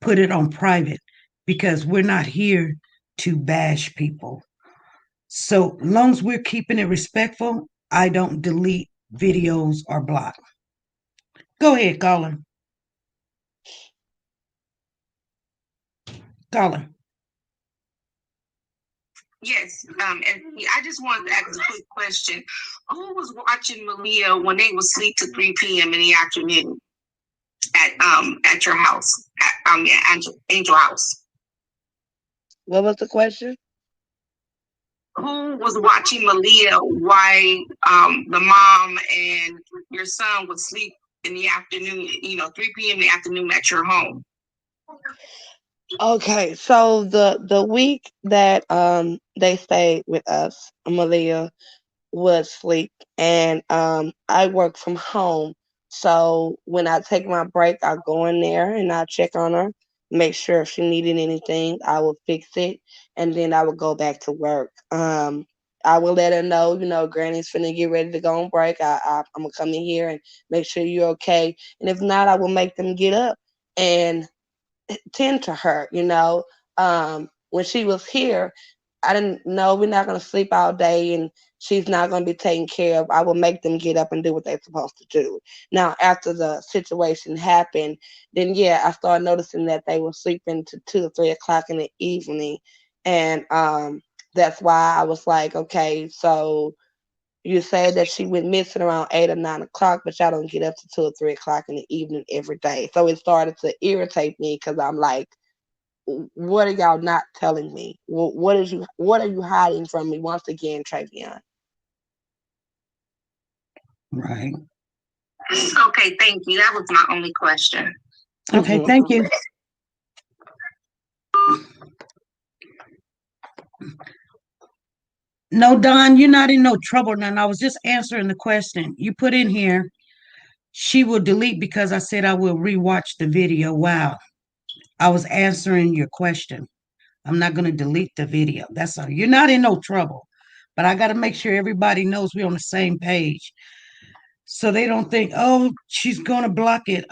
put it on private because we're not here to bash people. So long as we're keeping it respectful, I don't delete videos or block. Go ahead, Colin. Colin. Yes, and I just wanted to ask a quick question. Who was watching Maliyah when they was asleep to 3 p.m. in the afternoon at your house, at Angel House? What was the question? Who was watching Maliyah while the mom and your son would sleep in the afternoon, 3 p.m. in the afternoon at your home? Okay, so the week that they stayed with us, Maliyah would sleep, and I work from home. So when I take my break, I go in there and I check on her, make sure if she needed anything, I will fix it, and then I would go back to work. I will let her know, Granny's finna get ready to go on break. I'm gonna come in here and make sure you're okay, and if not, I will make them get up and tend to her. When she was here, I didn't know we're not gonna sleep all day and she's not gonna be taken care of. I will make them get up and do what they're supposed to do. Now, after the situation happened, then yeah, I started noticing that they were sleeping to 2 or 3 o'clock in the evening, and that's why I was like, okay, so you said that she went missing around 8 or 9 o'clock, but y'all don't get up to 2 or 3 o'clock in the evening every day. So it started to irritate me because I'm like, what are y'all not telling me? What are you hiding from me once again, Travion? Right. Okay, thank you. That was my only question. Okay, thank you. No, Don, you're not in no trouble. None. I was just answering the question. You put in here, she will delete because I said I will rewatch the video. Wow. I was answering your question. I'm not going to delete the video. That's all. You're not in no trouble. But I got to make sure everybody knows we're on the same page. So they don't think, oh, she's going to block it.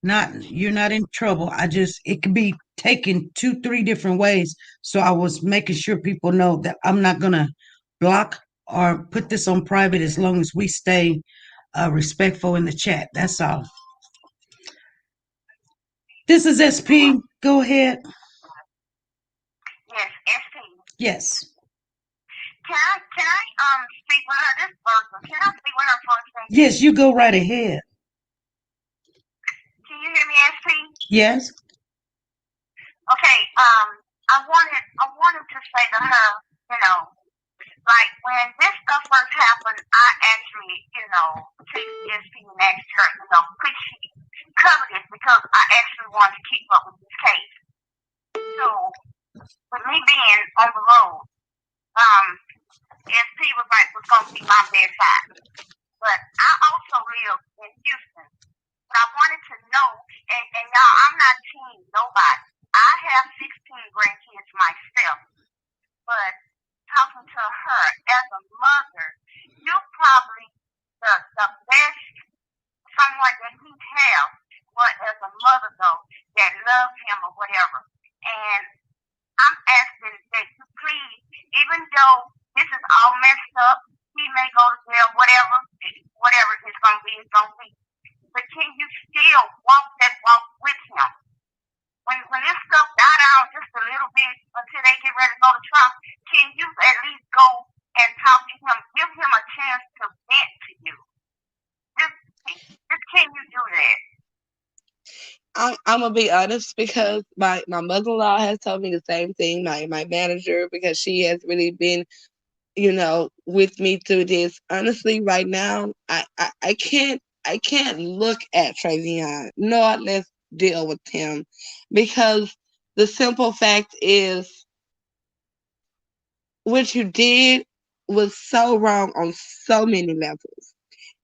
You're not in trouble. It could be taken 2, 3 different ways. So I was making sure people know that I'm not going to block or put this on private as long as we stay respectful in the chat. That's all. This is SP. Go ahead. Yes, SP. Yes. Can I speak with her this person? Can I speak with her for a second? Yes, you go right ahead. Can you hear me, SP? Yes. Okay, I wanted to say to her, like when this stuff first happened, I actually, texted SP and asked her, could she cover this because I actually wanted to keep up with this case. So with me being on the road, SP was going to be my bedside. But I also live in Houston. But I wanted to know, and y'all, I'm not teasing nobody. I have 16 grandkids myself. But talking to her as a mother, you're probably the best someone that he have, but as a mother though, that loves him or whatever. And I'm asking that you please, even though this is all messed up, he may go to jail, whatever it's gonna be, it's gonna be. But can you still walk that walk with him? When this stuff die down just a little bit until they get ready to go to trial, can you at least go and talk to him, give him a chance to vent to you? Just can you do that? I'm gonna be honest because my mother-in-law has told me the same thing. My manager, because she has really been, with me through this. Honestly, right now, I can't look at Travion, nor let's deal with him, because the simple fact is what you did was so wrong on so many levels.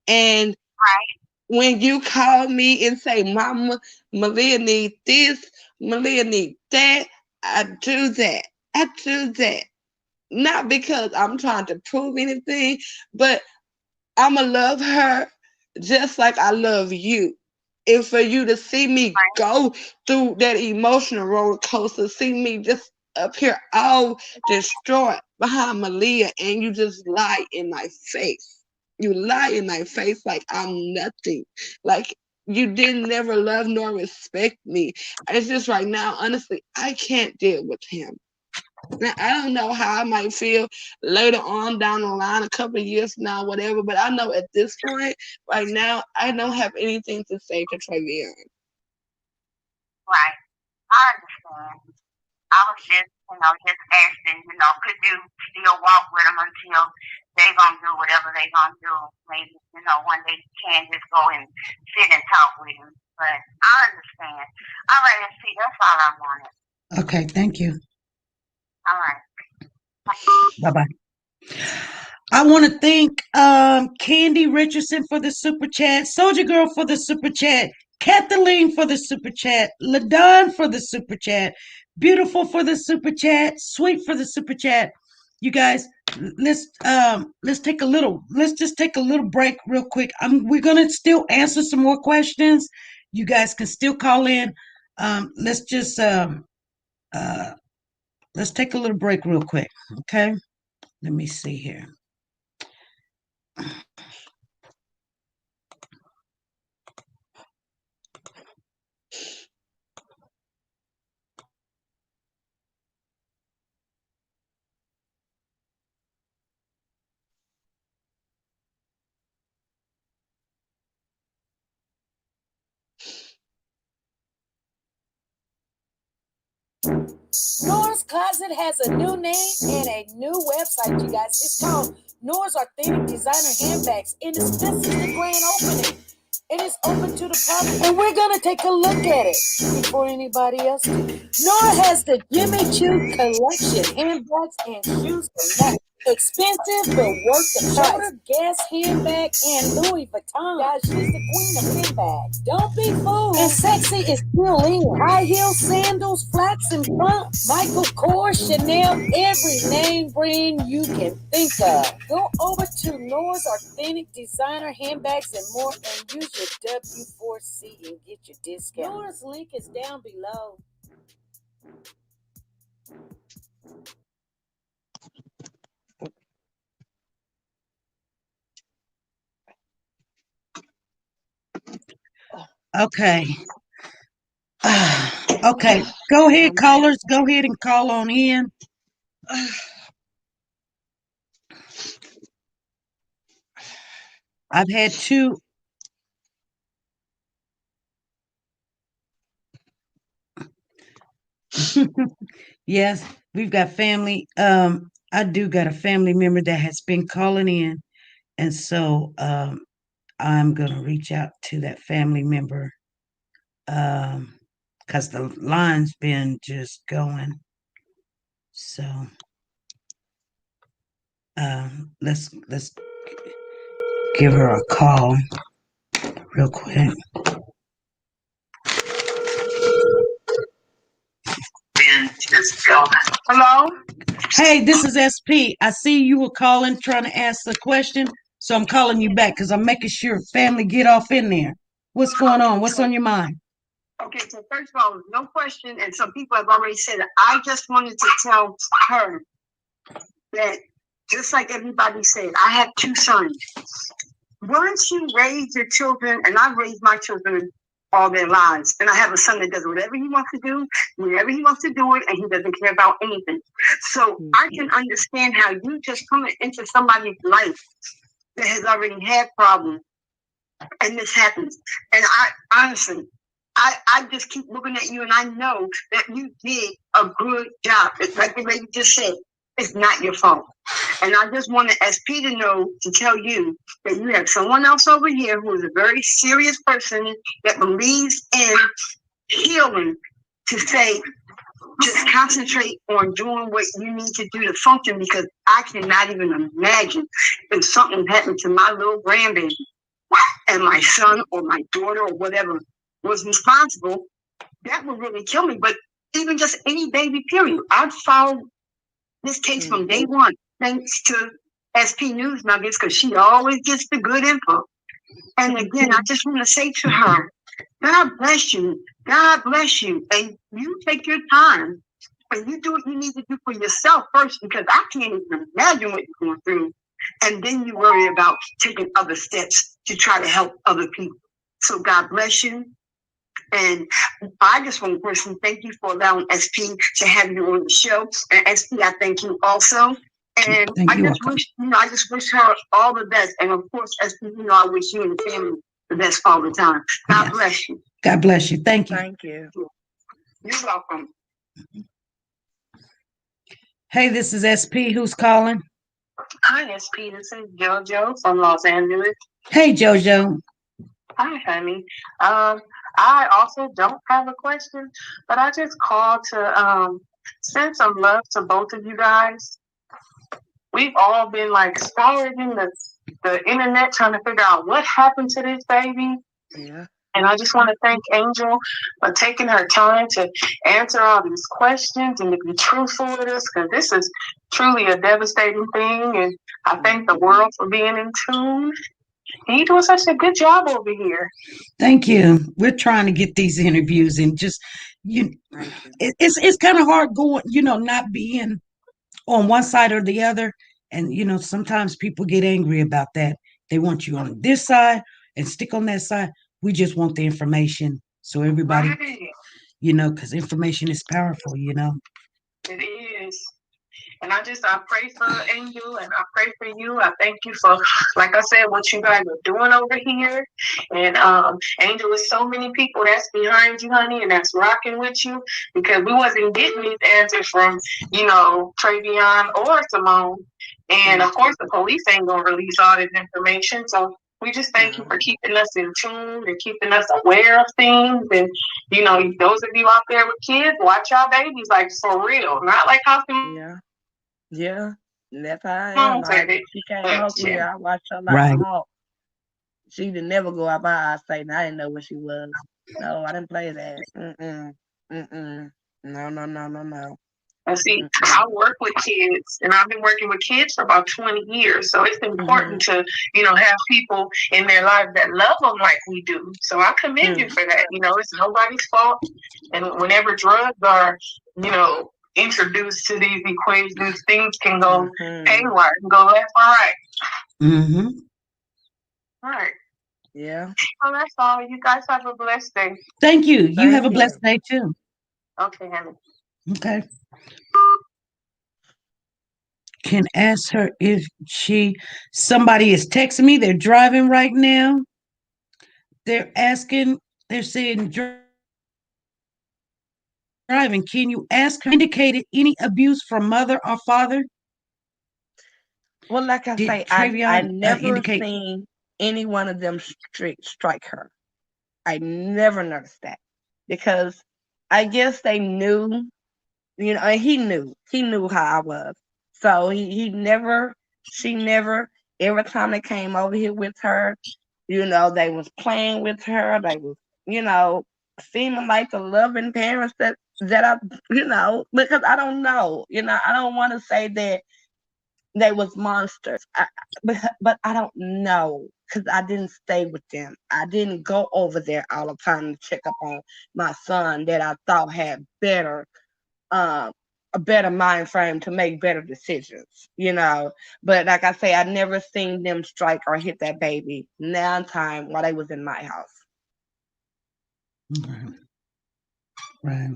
And right. When you call me and say, Mama, Maliyah need this, Maliyah need that, I do that. I do that. Not because I'm trying to prove anything, but I'ma love her just like I love you. And for you to see me go through that emotional roller coaster, see me just up here all distraught behind Maliyah, and you just lie in my face. You lie in my face like I'm nothing. Like you didn't never love nor respect me. It's just right now, honestly, I can't deal with him. Now, I don't know how I might feel later on down the line, a couple of years from now, whatever, but I know at this point, right now, I don't have anything to say to Trevian. Right. I understand. I was just, just asking, could you still walk with them until they gonna do whatever they gonna do? Maybe, one day you can just go and sit and talk with them. But I understand. All right, see, that's all I wanted. Okay, thank you. All right. Bye-bye. I want to thank Candy Richardson for the super chat, Soldier Girl for the super chat, Kathleen for the super chat, LaDon for the super chat, Beautiful for the super chat, Sweet for the super chat. You guys, let's just take a little break real quick. We're gonna still answer some more questions. You guys can still call in. Let's take a little break real quick. Okay. Let me see here. Nora's Closet has a new name and a new website, you guys. It's called Nora's Authentic Designer Handbags, and this is the grand opening. It is open to the public, and we're gonna take a look at it before anybody else do. Nora has the Jimmy Choo collection, handbags and shoes for that. Expensive but worth the price. Guess handbag and Louis Vuitton. Guys, she's the queen of handbags. Don't be fooled. And sexy is still in. High heel sandals, flats in front, Michael Kors, Chanel, every name brand you can think of. Go over to Nora's Authentic Designer Handbags and more and use your W4C and get your discount. Nora's link is down below. Okay. Okay. Go ahead, callers. Go ahead and call on in. I've had two. Yes, we've got family. I do got a family member that has been calling in, and so I'm gonna reach out to that family member because the line's been just going. So let's give her a call real quick. Hello? Hey, this is SP. I see you were calling trying to ask a question, so I'm calling you back because I'm making sure family get off in there. What's going on? What's on your mind? Okay, so first of all, no question, and some people have already said it. I just wanted to tell her that, just like everybody said, I have two sons. Once you raise your children, and I've raised my children all their lives, and I have a son that does whatever he wants to do, whenever he wants to do it, and he doesn't care about anything. So I can understand how you just come into somebody's life that has already had problems, and this happens. And I honestly, I just keep looking at you, and I know that you did a good job. It's like the lady just said, it's not your fault. And I just wanted SP to know, to tell you that you have someone else over here who is a very serious person that believes in healing, to say, just concentrate on doing what you need to do to function, because I cannot even imagine if something happened to my little grandbaby and my son or my daughter or whatever was responsible. That would really kill me. But even just any baby, period. I've followed this case from day one, thanks to SP News Nuggets, because she always gets the good info. And again, I just want to say to her, God bless you. God bless you. And you take your time And you do what you need to do for yourself first, because I can't even imagine what you're going through. And then you worry about taking other steps to try to help other people. So God bless you. And I just want to personally thank you for allowing SP to have you on the show. And SP, I thank you also. And I just wish her all the best. And of course, SP, I wish you and the family the best all the time. God bless you. God bless you. Thank you. Thank you. You're welcome. Hey, this is SP. Who's calling? Hi, SP. This is JoJo from Los Angeles. Hey, JoJo. Hi, honey. I also don't have a question, but I just called to send some love to both of you guys. We've all been like scouring the internet trying to figure out what happened to this baby. Yeah. And I just want to thank Angel for taking her time to answer all these questions and to be truthful with us, because this is truly a devastating thing. And I thank the world for being in tune. And you're doing such a good job over here. Thank you. We're trying to get these interviews, and just it's kind of hard going, not being on one side or the other. And sometimes people get angry about that. They want you on this side and stick on that side. We just want the information, so everybody, Right. because information is powerful. It is. And I pray for Angel, and I pray for you. I thank you for, like I said, what you guys are doing over here. And Angel, is so many people that's behind you, honey, and that's rocking with you, because we wasn't getting these answers from, Trevian or Simone. And of course, the police ain't going to release all this information. So we just thank you for keeping us in tune and keeping us aware of things. And, those of you out there with kids, watch your babies, like, for real. Not like how Yeah, that's how I am. She came home here, I watched her like a hawk. She didn't never go out by our state, and I didn't know where she was. No, I didn't play that. No. And see, I work with kids, and I've been working with kids for about 20 years. So it's important to, have people in their lives that love them like we do. So I commend you for that. It's nobody's fault. And whenever drugs are, introduced to these equations, things can go haywire, and go left or right. Mm-hmm. All right. Yeah. Well, that's all. You guys have a blessed day. Thank you. You have a blessed day too. Okay, honey. Okay. Can ask her if somebody is texting me. They're driving right now. They're saying driving. Can you ask her indicated any abuse from mother or father? Well, like I say, I never seen any one of them strike her. I never noticed that, because I guess they knew, and he knew how I was. So she never, every time they came over here with her, they was playing with her. They was, seeming like the loving parents that I, because I don't know, I don't want to say that they was monsters, but I don't know, because I didn't stay with them. I didn't go over there all the time to check up on my son that I thought had a better mind frame to make better decisions, But like I say, I never seen them strike or hit that baby 9 times while they was in my house. Right.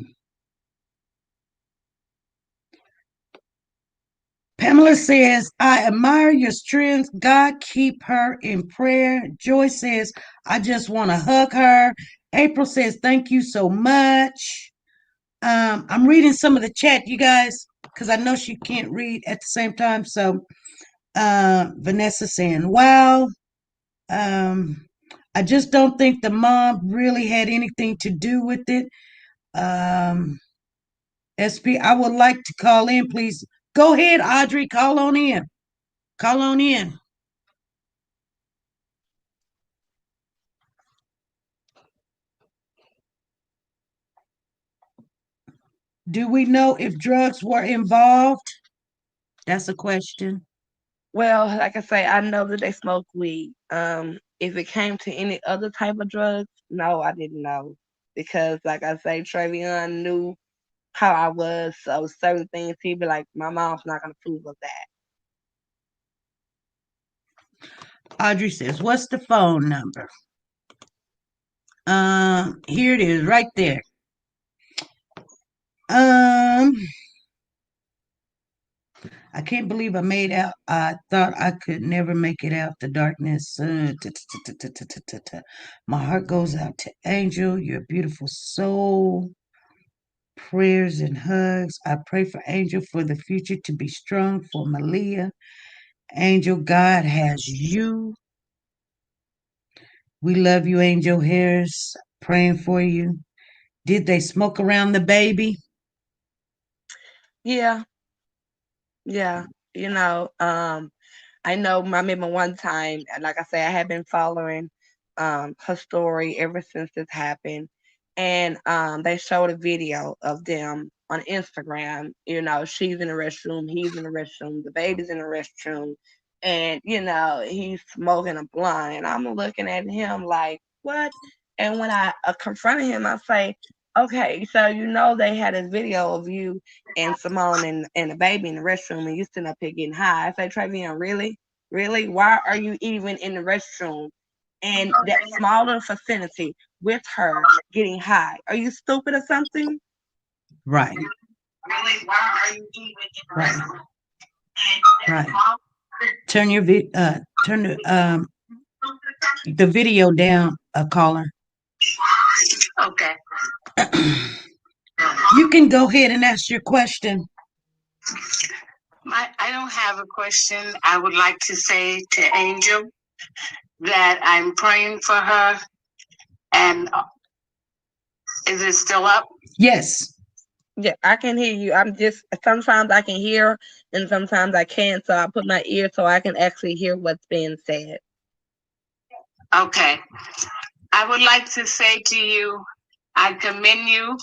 Pamela says, I admire your strength. God keep her in prayer. Joy says, I just want to hug her. April says, thank you so much. I'm reading some of the chat, you guys, because I know she can't read at the same time. So Vanessa saying, wow. I just don't think the mom really had anything to do with it. SP, I would like to call in, please. Go ahead, Audrey. Call on in. Call on in. Do we know if drugs were involved? That's a question. Well, like I say, I know that they smoke weed. If it came to any other type of drugs, no, I didn't know, because like I say, Travion knew how I was. So certain things he'd be like, my mom's not gonna approve of that. Audrey says, what's the phone number? Here it is, right there. I can't believe I made out. I thought I could never make it out the darkness. My heart goes out to Angel. You're a beautiful soul. Prayers and hugs. I pray for Angel for the future to be strong for Maliyah. Angel, God has you. We love you, Angel Harris. Praying for you. Did they smoke around the baby? Yeah. You know, I know I remember one time, like I say, I have been following her story ever since this happened. And they showed a video of them on Instagram. You know, she's in the restroom, he's in the restroom, the baby's in the restroom, and you know, he's smoking a blunt. And I'm looking at him like, what? And when I confronted him, I say, okay, so you know they had a video of you and Simone and the baby in the restroom, and you sitting up here getting high. I say, Trevian, really? Really? Why are you even in the restroom in that smaller vicinity with her getting high? Are you stupid or something? Right. Really? Why are you even in the restroom? Right. Turn your turn the video down, caller. Okay. You can go ahead and ask your question. I don't have a question. I would like to say to Angel that I'm praying for her. And is it still up? Yes. Yeah, I can hear you. I'm just, sometimes I can hear and sometimes I can't. So I put my ear so I can actually hear what's being said. Okay. I would like to say to you, I commend you.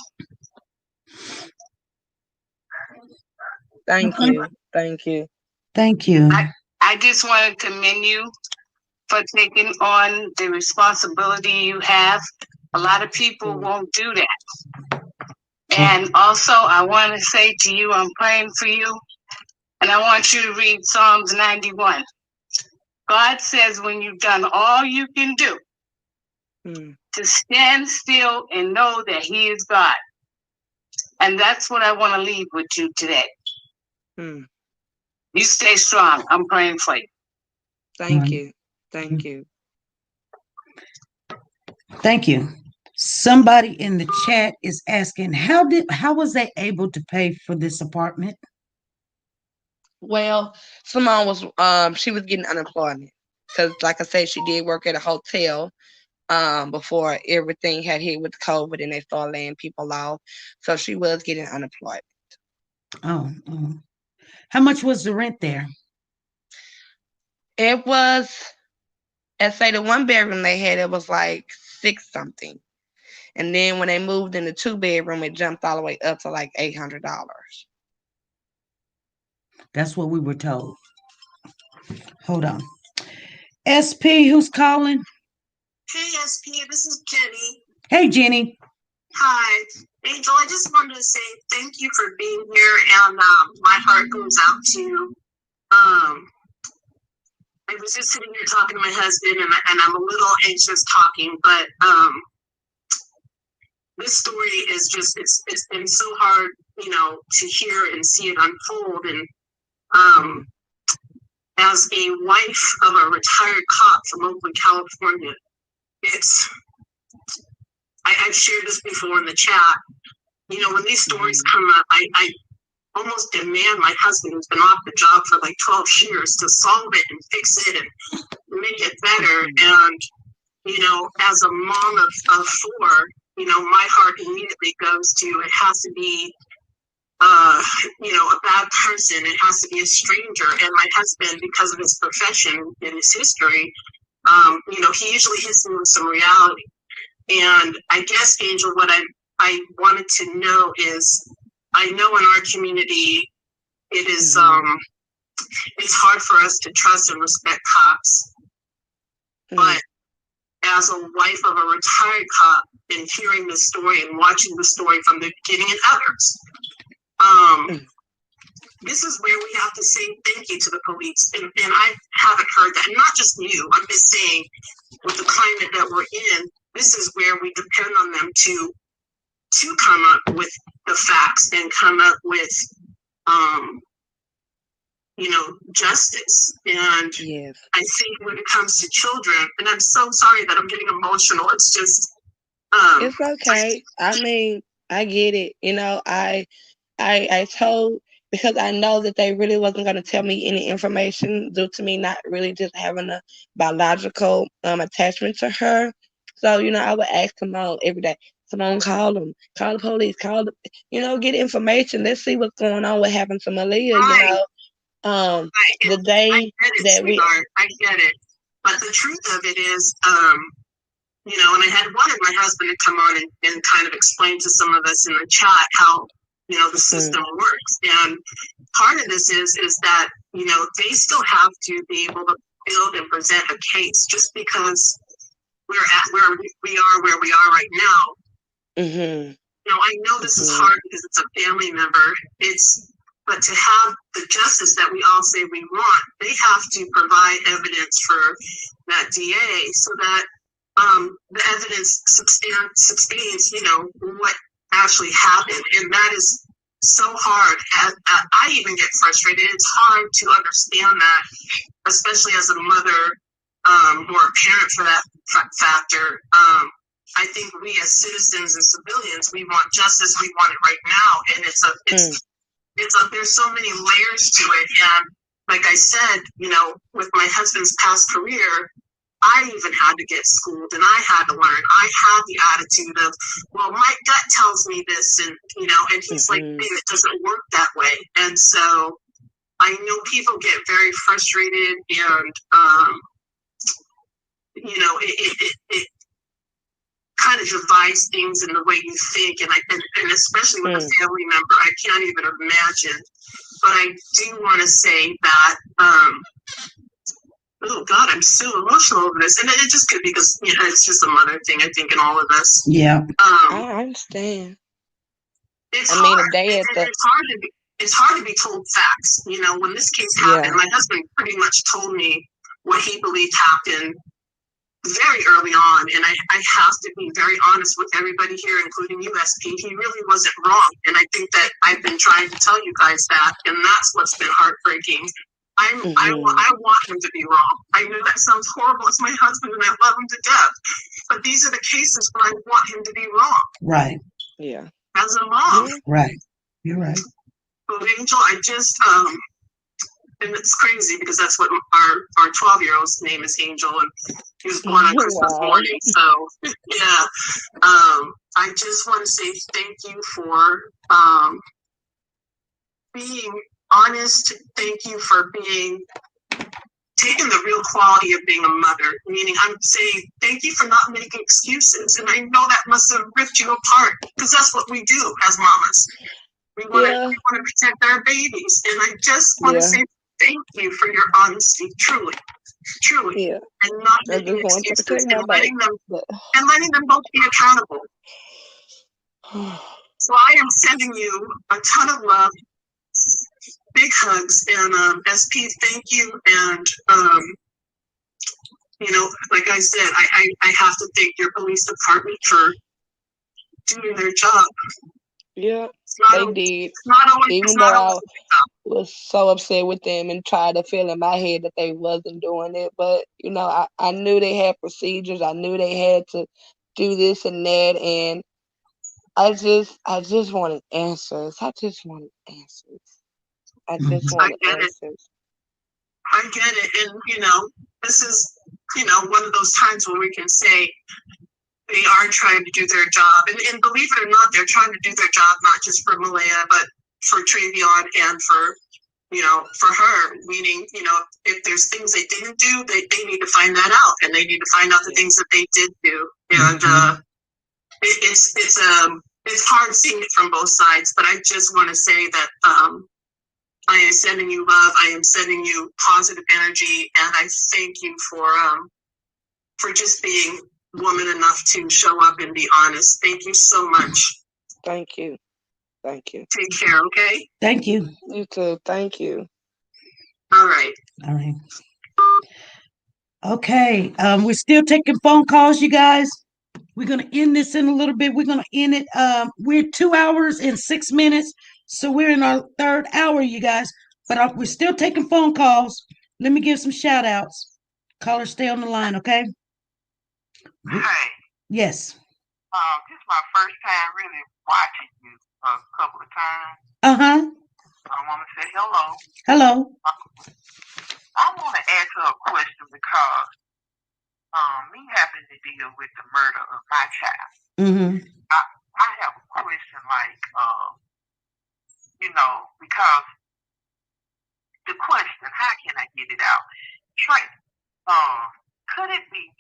Thank you. Thank you. Thank you. I just want to commend you for taking on the responsibility you have. A lot of people won't do that. And also, I want to say to you, I'm praying for you. And I want you to read Psalms 91. God says when you've done all you can do, to stand still and know that He is God. And that's what I want to leave with you today. You stay strong. I'm praying for you. Thank you. Thank you. Thank you. Somebody in the chat is asking, how was they able to pay for this apartment? Well, Simone was she was getting unemployment because, like I said, she did work at a hotel before everything had hit with COVID and they started laying people off. So she was getting unemployment. Oh. How much was the rent there? It was, let's say the one bedroom they had, it was like $6 something. And then when they moved in the 2-bedroom, it jumped all the way up to like $800. That's what we were told. Hold on. SP, who's calling? Hey, SP, this is Jenny. Hey, Jenny. Hi. Angel, I just wanted to say thank you for being here, and my heart goes out to you. I was just sitting here talking to my husband, and I'm a little anxious talking, but this story is just, it's been so hard, you know, to hear and see it unfold. And as a wife of a retired cop from Oakland, California, I've shared this before in the chat. You know, when these stories come up, I almost demand my husband, who's been off the job for like 12 years, to solve it and fix it and make it better. And, you know, as a mom of 4, you know, my heart immediately goes to, it has to be, you know, a bad person. It has to be a stranger. And my husband, because of his profession and his history, you know, he usually hits me with some reality. And I guess, Angel, what I wanted to know is, I know in our community, it is, it's hard for us to trust and respect cops. But as a wife of a retired cop, in hearing the story and watching the story from the beginning and others. This is where we have to say thank you to the police. And I haven't heard that. And not just you. I'm just saying, with the climate that we're in, this is where we depend on them to come up with the facts and come up with, justice. And yes. I think when it comes to children, and I'm so sorry that I'm getting emotional. It's just, it's okay. I mean, I get it. I told, because I know that they really wasn't going to tell me any information due to me not really just having a biological attachment to her. So, I would ask Simone every day, Simone, call them, call the police, get information. Let's see what's going on, what happened to Maliyah, the day I get it, that sweetheart. I get it. But the truth of it is, and I had wanted my husband to come on and kind of explain to some of us in the chat how, the system works. And part of this is that, they still have to be able to build and present a case. Just because we're at where we are right now. Mm-hmm. I know this is hard because it's a family member. But to have the justice that we all say we want, they have to provide evidence for that DA so that the evidence substantiates, what actually happened. And that is so hard. I even get frustrated. It's hard to understand that, especially as a mother or a parent for that factor. I think we as citizens and civilians, we want justice. We want it right now. And there's so many layers to it. And like I said, with my husband's past career, I even had to get schooled and I had to learn. I had the attitude of, well, my gut tells me this, and and he's like, hey, it doesn't work that way. And so I know people get very frustrated, and it kind of divides things in the way you think, and especially with a family member, I can't even imagine. But I do want to say that, oh God, I'm so emotional over this, and it just could be because it's just a mother thing, I think, in all of us. Yeah, I understand. It's hard. It's hard to be told facts. When this case happened, my husband pretty much told me what he believed happened very early on, and I have to be very honest with everybody here, including you, SP. He really wasn't wrong, and I think that I've been trying to tell you guys that, and that's what's been heartbreaking. I want him to be wrong. I know that sounds horrible. It's my husband, and I love him to death, but these are the cases where I want him to be wrong. Right. Yeah. As a mom. Right. You're right. But Angel, I just and it's crazy because that's what our 12-year-old's name is, Angel, and he was born on Christmas morning. So yeah, I just want to say thank you for being honest. Thank you for taking the real quality of being a mother. Meaning, I'm saying thank you for not making excuses. And I know that must have ripped you apart because that's what we do as mamas. We want to protect our babies, and I just want to say thank you for your honesty, truly, and not making excuses and letting them both be accountable. So I am sending you a ton of love, big hugs, and SP, thank you. And like I said, I have to thank your police department for doing their job. Yeah, they did. Even though I was so upset with them and tried to feel in my head that they wasn't doing it. But, I knew they had procedures. I knew they had to do this and that. And I just wanted answers. I just wanted answers. I get it. And, this is, one of those times when we can say, they are trying to do their job. And believe it or not, they're trying to do their job, not just for Maliyah, but for Travion and for her. Meaning, if there's things they didn't do, they need to find that out. And they need to find out the things that they did do. And it's hard seeing it from both sides. But I just want to say that I am sending you love. I am sending you positive energy. And I thank you for just being woman enough to show up and be honest. Thank you so much. Thank you. Thank you. Take care, okay? Thank you. You too. Thank you. All right. All right. Okay. We're still taking phone calls, you guys. We're gonna end this in a little bit. We're gonna end it. We're 2 hours and 6 minutes, so we're in our third hour, you guys. But we're still taking phone calls. Let me give some shout outs. Callers, stay on the line, okay? Hey. Yes. This is my first time really watching you a couple of times. Uh-huh. I want to say hello. Hello. I want to ask her a question because me having to deal with the murder of my child. Mm-hmm. I have a question like, because the question, how can I get it out? Trey, could it be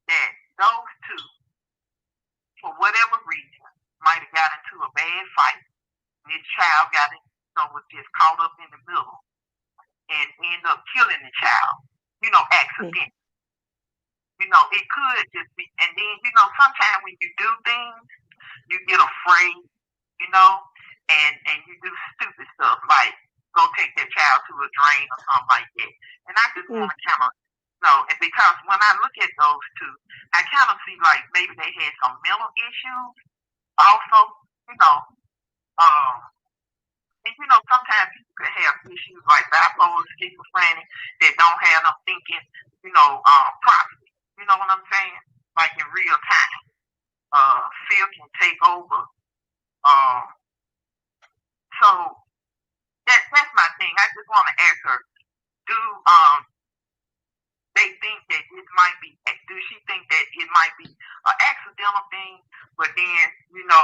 that those two, for whatever reason, might have got into a bad fight? This child was just caught up in the middle and end up killing the child, accidentally. It could just be, and then, sometimes when you do things, you get afraid, and you do stupid stuff like go take that child to a drain or something like that. And I just want to kind of and because when I look at those two, I kind of see like maybe they had some mental issues also, and sometimes people could have issues like bipolar, schizophrenic that don't have them thinking, properly. You know what I'm saying? Like in real time. Fear can take over. So that's my thing. I just want to ask her, do they think that it might be, do she think that it might be an accidental thing, but then,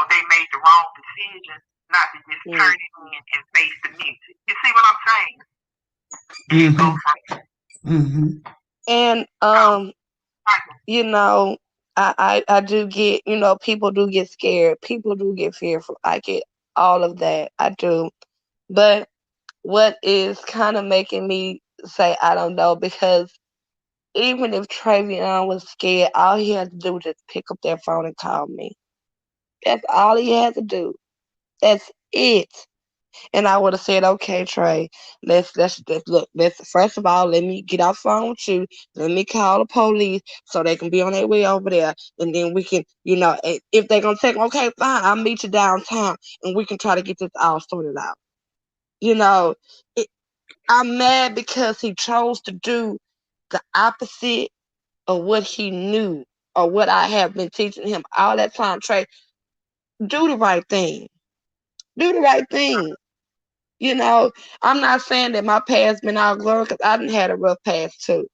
they made the wrong decision not to just turn it in and face the music? You see what I'm saying? Mm-hmm. And I do get, people do get scared, people do get fearful. I get all of that. I do. But what is kind of making me say I don't know, because even if Travion was scared, all he had to do was just pick up that phone and call me. That's all he had to do. That's it. And I would have said, okay, Trey, let's look. First of all, let me get off the phone with you. Let me call the police so they can be on their way over there, and then we can, if they're gonna take, okay, fine, I'll meet you downtown, and we can try to get this all sorted out. I'm mad because he chose to do the opposite of what he knew or what I have been teaching him all that time. Trey, do the right thing. Do the right thing. I'm not saying that my past been all glory, because I didn't had a rough past too.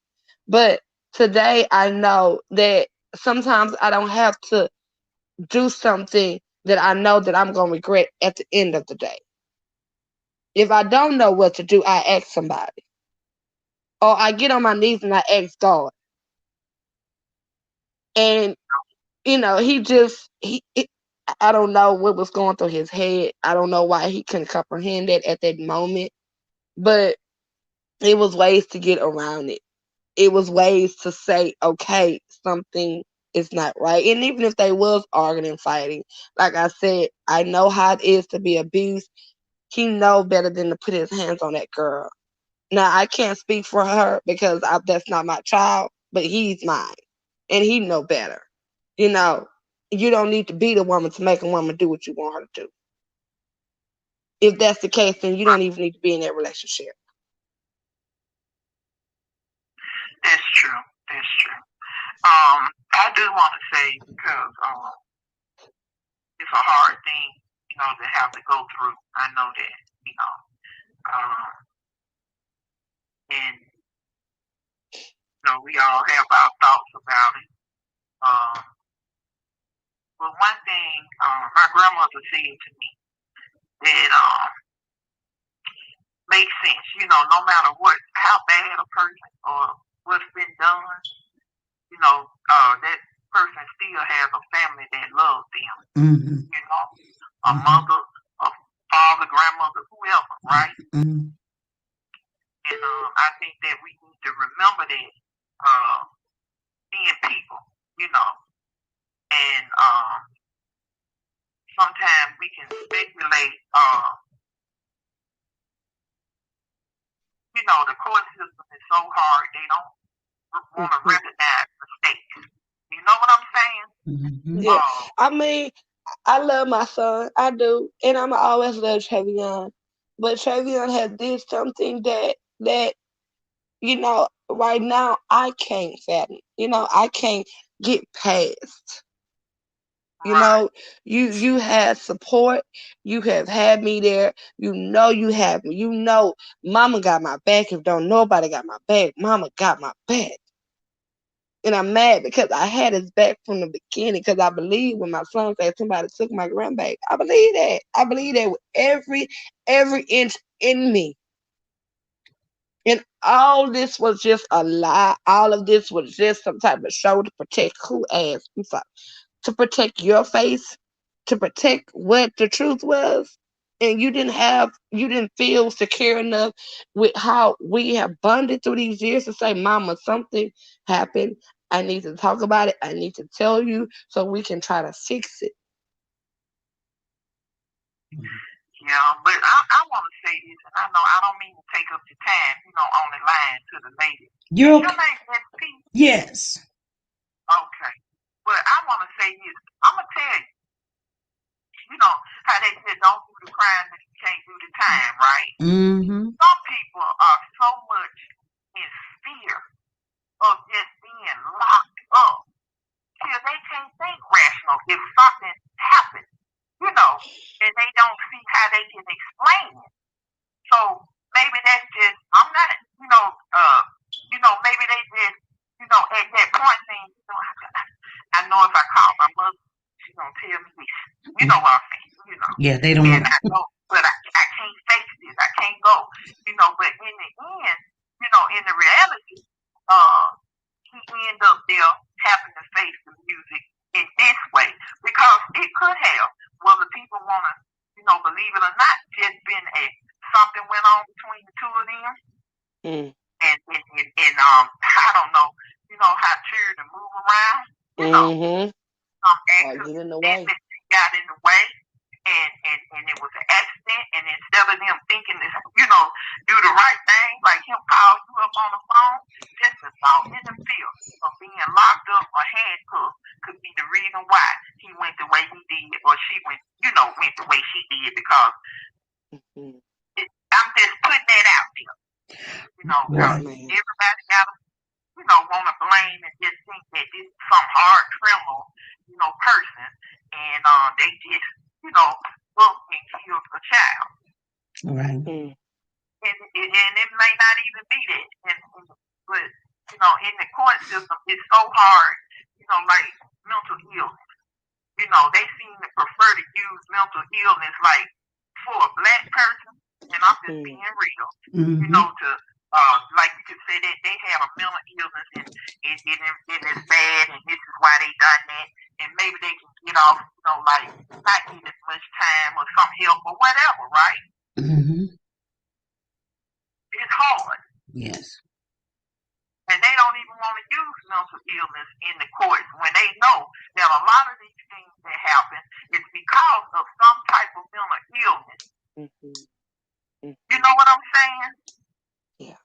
But today I know that sometimes I don't have to do something that I know that I'm going to regret at the end of the day. If I don't know what to do, I ask somebody. Or I get on my knees and I ask God. And, I don't know what was going through his head. I don't know why he couldn't comprehend it at that moment. But it was ways to get around it. It was ways to say, okay, something is not right. And even if they was arguing and fighting, like I said, I know how it is to be abused. He know better than to put his hands on that girl. Now, I can't speak for her because that's not my child, but he's mine. And he know better. You don't need to be the woman to make a woman do what you want her to do. If that's the case, then you don't even need to be in that relationship. That's true. That's true. I do want to say, because it's a hard thing, to have to go through. I know that, and we all have our thoughts about it. But one thing my grandmother said to me that makes sense. No matter how bad a person or what's been done, that person still has a family that loves them. Mm-hmm. A mother, a father, grandmother, whoever, right? Mm-hmm. And I think that we need to remember that being people, And sometimes we can speculate. The court system is so hard; they don't want to recognize mistakes. You know what I'm saying? Yeah. I mean, I love my son. I do. And I'm always love Travion. But Travion has did something that right now I can't fathom. I can't get past. You had support. You have had me there. You have me. Mama got my back. If don't nobody got my back, Mama got my back. And I'm mad because I had his back from the beginning, because I believe when my son said somebody took my grandbaby. I believe that. I believe that with every inch in me. And all this was just a lie. All of this was just some type of show to protect who ass? I'm sorry. To protect your face, to protect what the truth was. And you didn't feel secure enough with how we have bonded through these years to say, Mama, something happened. I need to talk about it. I need to tell you so we can try to fix it. Yeah, but I want to say this, and I know I don't mean to take up the time, on the line to the lady. Your name SP? Yes. Okay. But I want to say this. I'm going to tell you, how they said don't do the crime if you can't do the time, right? Mm-hmm. Some people are so much in fear of just being locked up till they can't think rational if something happens, and they don't see how they can explain it. So maybe that's just, I'm not, maybe they just, at that point saying, I know if I call my mother, she's going to tell me this. You know what I'm saying? Yeah, they don't and I know, but I can't face this. I can't go. But in the end, in the reality, he ended up there having to face the music in this way, because it could have, whether people want to, believe it or not, just been something went on between the two of them. And I don't know, how children move around, some actors get in the way. got in the way, and it was an accident, and instead of them thinking this, do the right thing, like him call you up on the phone, just the thought in the fear of being locked up or handcuffed could be the reason why he went the way he did, or she went the way she did, because I'm just putting that out there. Right. Everybody got to, want to blame and just think that this is some hard criminal, person, and they just, booked and killed a child. Right. And it may not even be that. But, in the court system, it's so hard, like mental illness. They seem to prefer to use mental illness like for a black person, and I'm just being real, to like you could say that they have a mental illness and it's bad, and this is why they done that, and maybe they can get off, like not get as much time or some help or whatever, right? It's hard. Yes. And they don't even want to use mental illness in the courts when they know that a lot of these things that happen is because of some type of mental illness. You know what I'm saying? Yeah.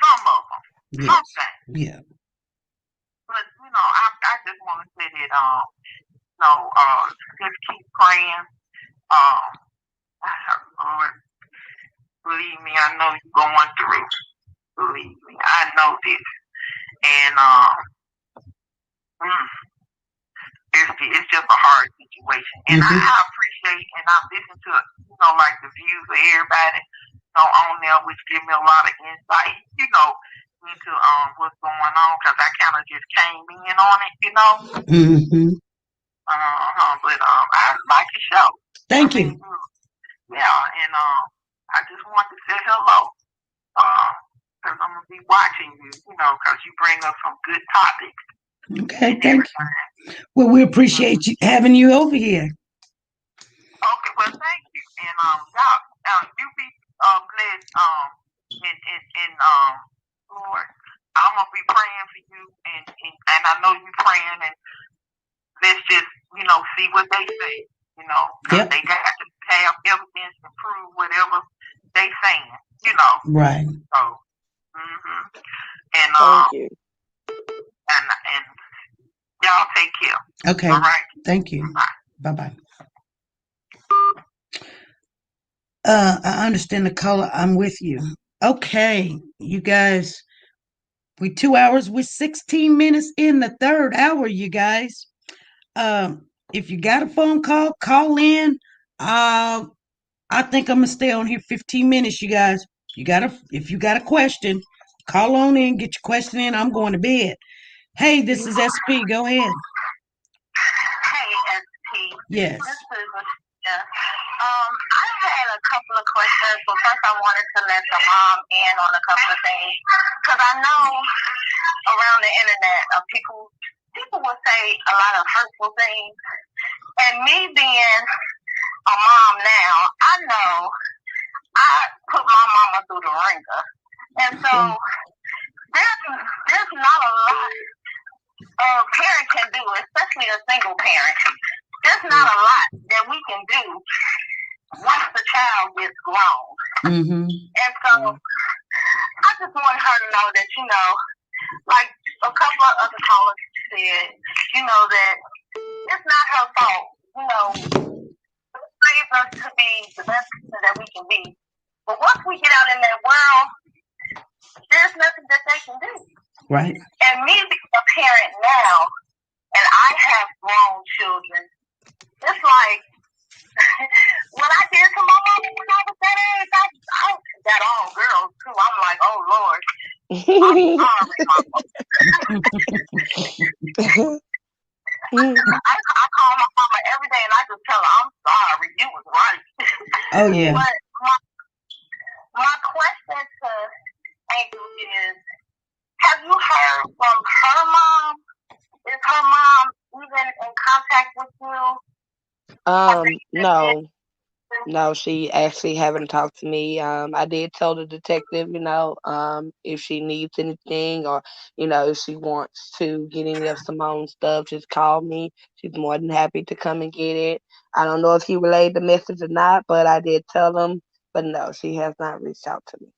Some of them. Yes. Sometimes. Yeah. But, I just want to say that, just keep praying. Lord, believe me, I know you're going through. Believe me, I know this. And it's just a hard situation. And I appreciate, and I listen to, like the views of everybody, on there, which give me a lot of insight, into what's going on, because I kind of just came in on it, But I like the show. Thank you. Yeah, and I just want to say hello. Because I'm going to be watching you, because you bring up some good topics. Okay, thank you. Well, we appreciate you having you over here. Okay, well, thank you. And y'all, you be blessed. And Lord, I'm gonna be praying for you, and I know you praying, and let's just see what they say, because they got to have evidence to prove whatever they saying, Right. So, and thank you. and y'all take care. Okay. All right. Thank you. Bye. Bye. I understand the color. I'm with you. Okay, you guys. We 2 hours with 16 minutes in the third hour, you guys. If you got a phone call, call in. I think I'm gonna stay on here 15 minutes, you guys. If you got a question, call on in, get your question in. I'm going to bed. Hey, this is SP. Go ahead. Hey, SP. Yes. This is Wichita. I had a couple of questions, but first I wanted to let the mom in on a couple of things, because I know around the internet, people will say a lot of hurtful things, and me being a mom now, I know I put my mama through the ringer, and so there's not a lot a parent can do, especially a single parent. There's not a lot that we can do once the child gets grown. And so I just want her to know that, like a couple of other callers said, that it's not her fault. It raised us to be the best person that we can be. But once we get out in that world, there's nothing that they can do. Right. And me being a parent now, and I have grown children, it's like what I did to my mama when I was that age, I got all girls too. I'm like, oh Lord, I'm sorry, mama. I call my mama every day and I just tell her, I'm sorry, you was right. Oh yeah. But my question to Angel is, have you heard from her mom? Is her mom even in contact with you? No, she actually haven't talked to me. I did tell the detective, if she needs anything or, if she wants to get any of Simone's stuff, just call me. She's more than happy to come and get it. I don't know if he relayed the message or not, but I did tell him. But no, she has not reached out to me.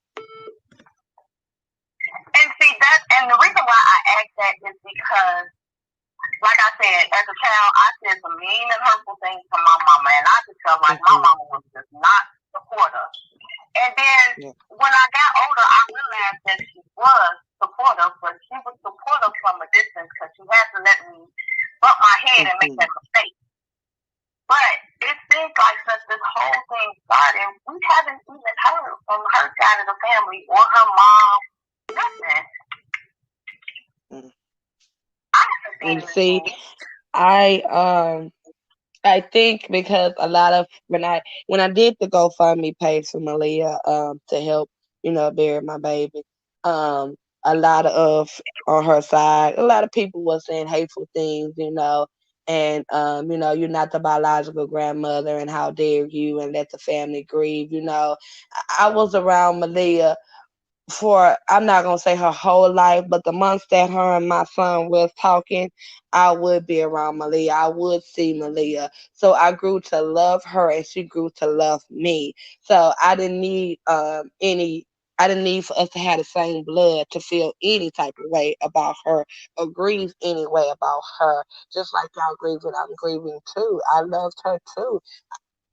And see and the reason why I asked that is because, like I said, as a child, I said some mean and hurtful things to my mama, and I could tell my mama was just not supportive. And then when I got older, I realized that she was supportive, but she was supportive from a distance because she had to let me bump my head and make that mistake. But it seems like since this whole thing started, we haven't even heard from her side of the family or her mom. Nothing. And see, I think because a lot of when I did the GoFundMe page for Maliyah to help bury my baby, a lot of on her side, a lot of people were saying hateful things, and you're not the biological grandmother, and how dare you, and let the family grieve. I was around Maliyah for, I'm not gonna say her whole life, but the months that her and my son was talking, I would be around Maliyah. I would see Maliyah. So I grew to love her and she grew to love me. So I didn't need I didn't need for us to have the same blood to feel any type of way about her or grieve any way about her. Just like y'all grieving, I'm grieving too. I loved her too.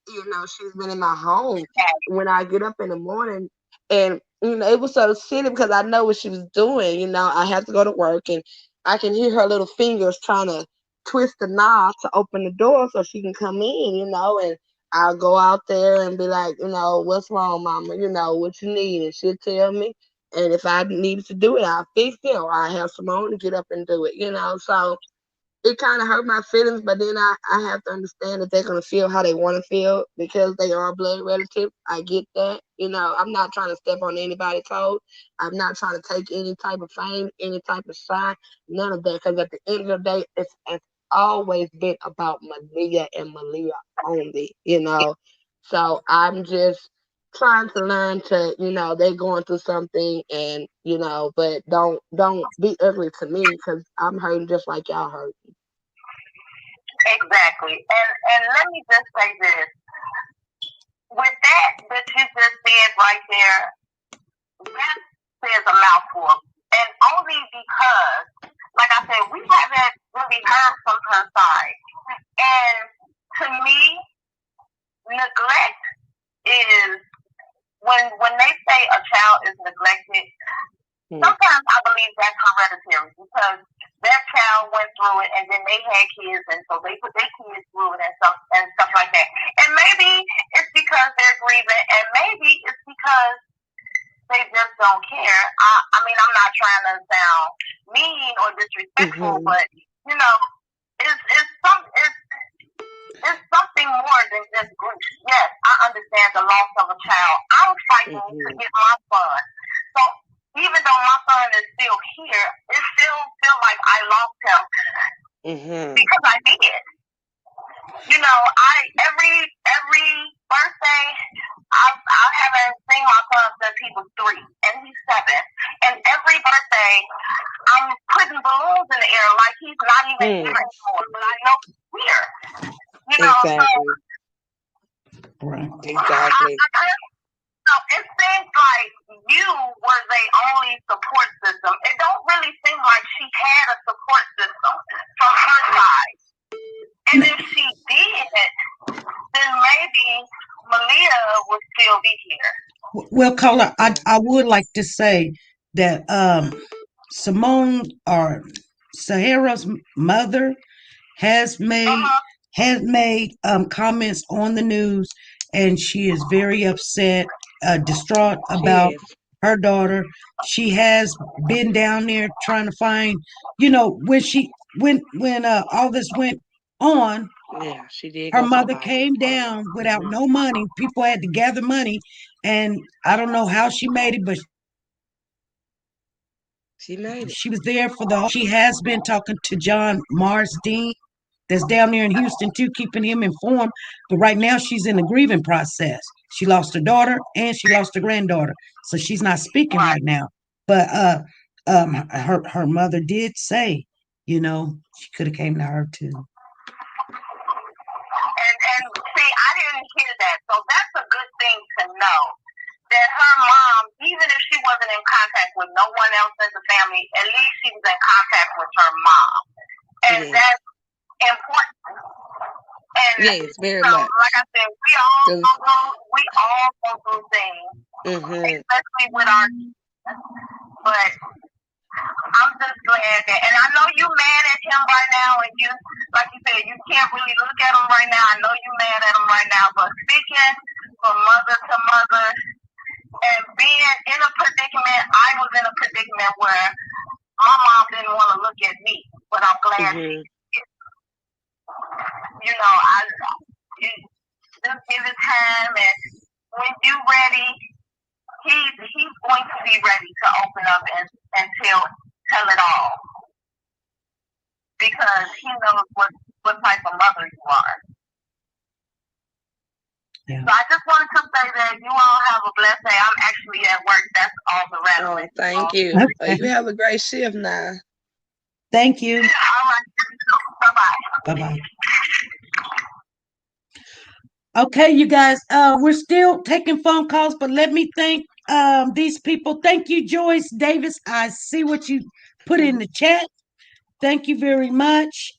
She's been in my home when I get up in the morning, and it was so silly because I know what she was doing. I have to go to work and I can hear her little fingers trying to twist the knob to open the door so she can come in, and I'll go out there and be like, what's wrong, mama? What you need? And she'll tell me. And if I needed to do it, I'll fix it, or I have Simone to get up and do it, so it kind of hurt my feelings, but then I have to understand that they're going to feel how they want to feel because they are blood relatives. I get that. I'm not trying to step on anybody's toes. I'm not trying to take any type of fame, any type of shine, none of that. Because at the end of the day, it's always been about Maliyah and Maliyah only, So I'm just trying to learn to, they're going through something, and but don't be ugly to me, because I'm hurting just like y'all hurt. Exactly. And let me just say this. With that you just said right there, that says a mouthful. And only because, like I said, we haven't really heard from her side. And to me, neglect is when they say a child is neglected, sometimes I believe that's hereditary, because that child went through it, and then they had kids, and so they put their kids through it and stuff like that. And maybe it's because they're grieving, and maybe it's because they just don't care. I mean, I'm not trying to sound mean or disrespectful, but it's something more than just grief. Yes, I understand the loss of a child. I'm fighting to get my son. So even though my son is still here, it still feels like I lost him because I did. Every birthday, I haven't seen my son since he was 3, and he's 7. And every birthday, I'm putting balloons in the air like he's not even here anymore, but I know he's here. Exactly. Right. Exactly. So it seems like you were the only support system. It don't really seem like she had a support system from her side. And if she did, then maybe Maliyah would still be here. Well, caller, I would like to say that Simone, or Sahara's mother, has made comments on the news, and she is very upset, distraught about her daughter. She has been down there trying to find, when all this went on. Yeah, she did. Her mother came down without no money. People had to gather money, and I don't know how she made it, but she made it. She was there for the. She has been talking to John Marsden, that's down there in Houston too, keeping him informed. But right now, she's in the grieving process. She lost her daughter and she lost her granddaughter, so she's not speaking right now. But her mother did say, she could have came to her too. And see, I didn't hear that, so that's a good thing to know. That her mom, even if she wasn't in contact with no one else in the family, at least she was in contact with her mom, and that's important. And yes, very so, much. like I said, we all go through things, especially with our kids. But I'm just glad that, and I know you mad at him right now, and you, like you said, you can't really look at him right now. I know you mad at him right now, but speaking from mother to mother, and being in a predicament, I was in a predicament where my mom didn't want to look at me, but I'm glad she did. You just give it time, and when you're ready, he's going to be ready to open up and tell it all, because he knows what type of mother you are. Yeah. So I just wanted to say that you all have a blessed day. I'm actually at work. That's all the rest. Oh, thank you. Okay. You have a great shift now. Thank you. All right. Bye-bye. Bye-bye. Okay, you guys, we're still taking phone calls, but let me thank these people. Thank you, Joyce Davis. I see what you put in the chat. Thank you very much.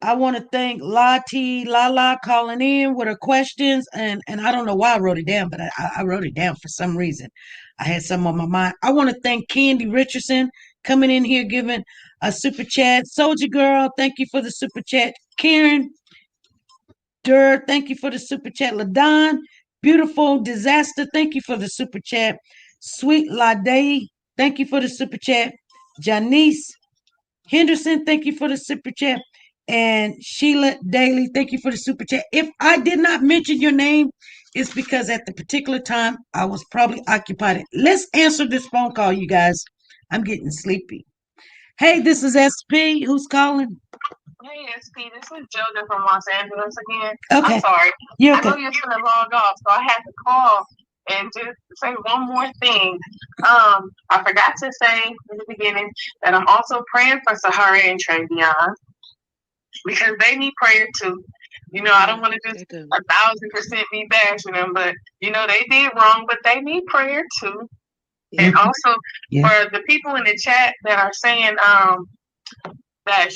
I want to thank Lala calling in with her questions, and I don't know why I wrote it down, but I wrote it down for some reason. I had some on my mind. I want to thank Candy Richardson coming in here giving a super chat. Soldier Girl, thank you for the super chat. Karen Durr, thank you for the super chat. LaDon, Beautiful Disaster, thank you for the super chat. Sweet Lade, thank you for the super chat. Janice Henderson, thank you for the super chat. And Sheila Daly, thank you for the super chat. If I did not mention your name, it's because at the particular time I was probably occupied. Let's answer this phone call, you guys. I'm getting sleepy. Hey, this is SP. Who's calling? Hey, SP, this is JoJo from Los Angeles again. Okay. I'm sorry. You're I okay. know you're going to log off, so I had to call and just say one more thing. I forgot to say in the beginning that I'm also praying for Sahara and Travion because they need prayer too. You know, I don't want to just 1,000% be bashing them, but you know they did wrong, but they need prayer too. And also for the people in the chat that are saying that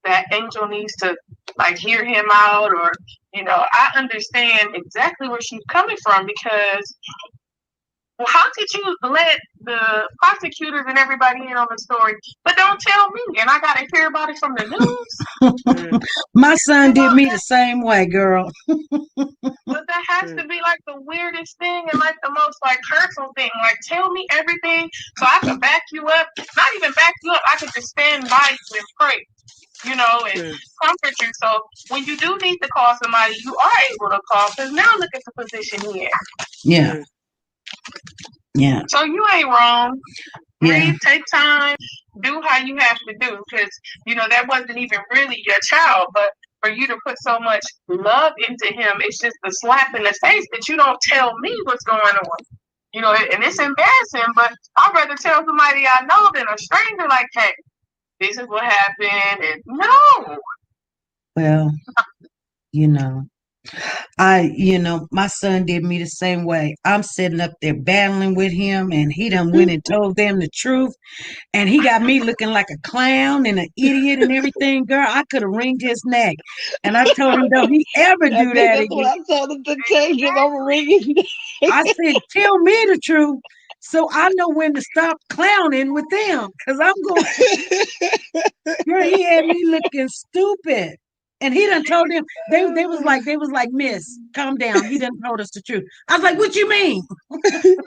that Angel needs to like hear him out, or you know, I understand exactly where she's coming from because well, how could you let the prosecutors and everybody in on the story, but don't tell me, and I gotta hear about it from the news? My son did me the same way, girl. But that has to be like the weirdest thing and like the most like hurtful thing. Like tell me everything so I can back you up. Not even back you up, I could just stand by you and pray, you know, and comfort you. So when you do need to call somebody, you are able to call because now look at the position he in. Yeah. Yeah. So you ain't wrong. Breathe, take time, do how you have to do because, you know, that wasn't even really your child, but for you to put so much love into him, it's just a slap in the face that you don't tell me what's going on. You know, and it's embarrassing, but I'd rather tell somebody I know than a stranger like, hey, this is what happened. And no. Well, you know, my son did me the same way. I'm sitting up there battling with him, and he done went and told them the truth. And he got me looking like a clown and an idiot and everything. Girl, I could have wringed his neck. And I told him, don't he ever do that again. What I told him to tell you, I'm ringing. I said, tell me the truth so I know when to stop clowning with them. Because I'm going, girl, he had me looking stupid. And he done told them, they was like, Miss, calm down. He done told us the truth. I was like, what you mean? And you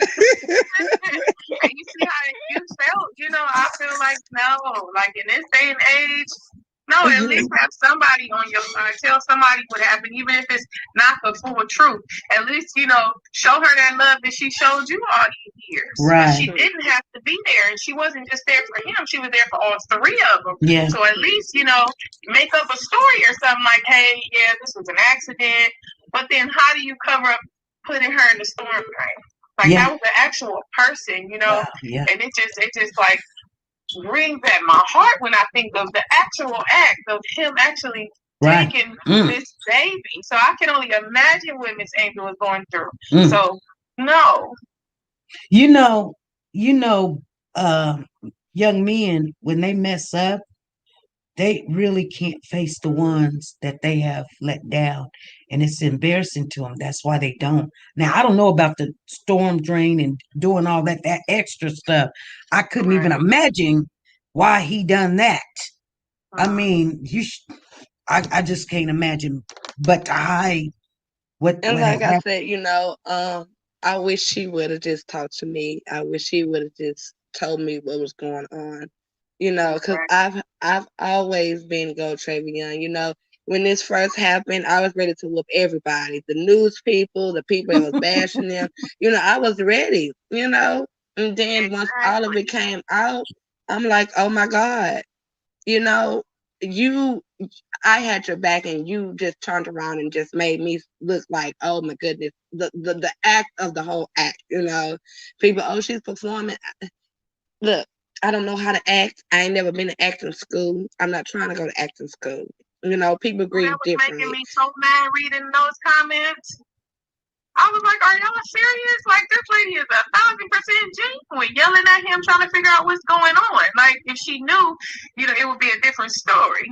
see how you felt, you know, I feel like no, like in this day and age, no, at least have somebody on your side. Tell somebody what happened, even if it's not the full truth. At least, you know, show her that love that she showed you all these years. Right. She didn't have to be there, and she wasn't just there for him. She was there for all three of them. Yeah. So at least, you know, make up a story or something like, hey, yeah, this was an accident. But then how do you cover up putting her in the storm drain? Like that was an actual person, you know, and it just like rings at my heart when I think of the actual act of him actually taking this baby. So I can only imagine what Miss Angel is going through. So no. You know, young men, when they mess up, they really can't face the ones that they have let down. And it's embarrassing to them. That's why they don't. Now, I don't know about the storm drain and doing all that extra stuff. I couldn't even imagine why he done that. I mean, I just can't imagine. But to hide what I said, you know, I wish she would have just talked to me. I wish she would have just told me what was going on. You know, because I've always been go Trevian. You know, when this first happened, I was ready to whoop everybody. The news people, the people that was bashing them. You know, I was ready, you know. And then once all of it came out, I'm like, oh my God. You know, I had your back and you just turned around and just made me look like, oh my goodness, the act of the whole act, you know. People, oh, she's performing. Look, I don't know how to act. I ain't never been to acting school. I'm not trying to go to acting school. You know, people grieve differently. Making me so mad reading those comments. I was like, are y'all serious? Like, this lady is 1,000% genuine, yelling at him, trying to figure out what's going on. Like, if she knew, you know, it would be a different story.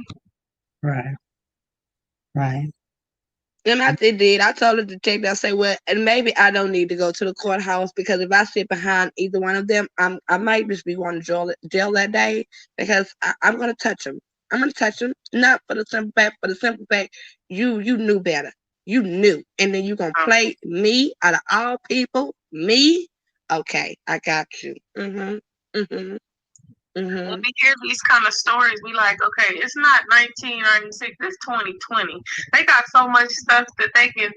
Right. Right. And I did. I told the detective, I said, well, and maybe I don't need to go to the courthouse because if I sit behind either one of them, I might just be going to jail that day because I'm going to touch them. I'm going to touch them, not for the simple fact, you knew better. You knew. And then you're going to play me out of all people, me? Okay, I got you. When we hear these kind of stories, we like, okay, it's not 1996, it's 2020. They got so much stuff that they can,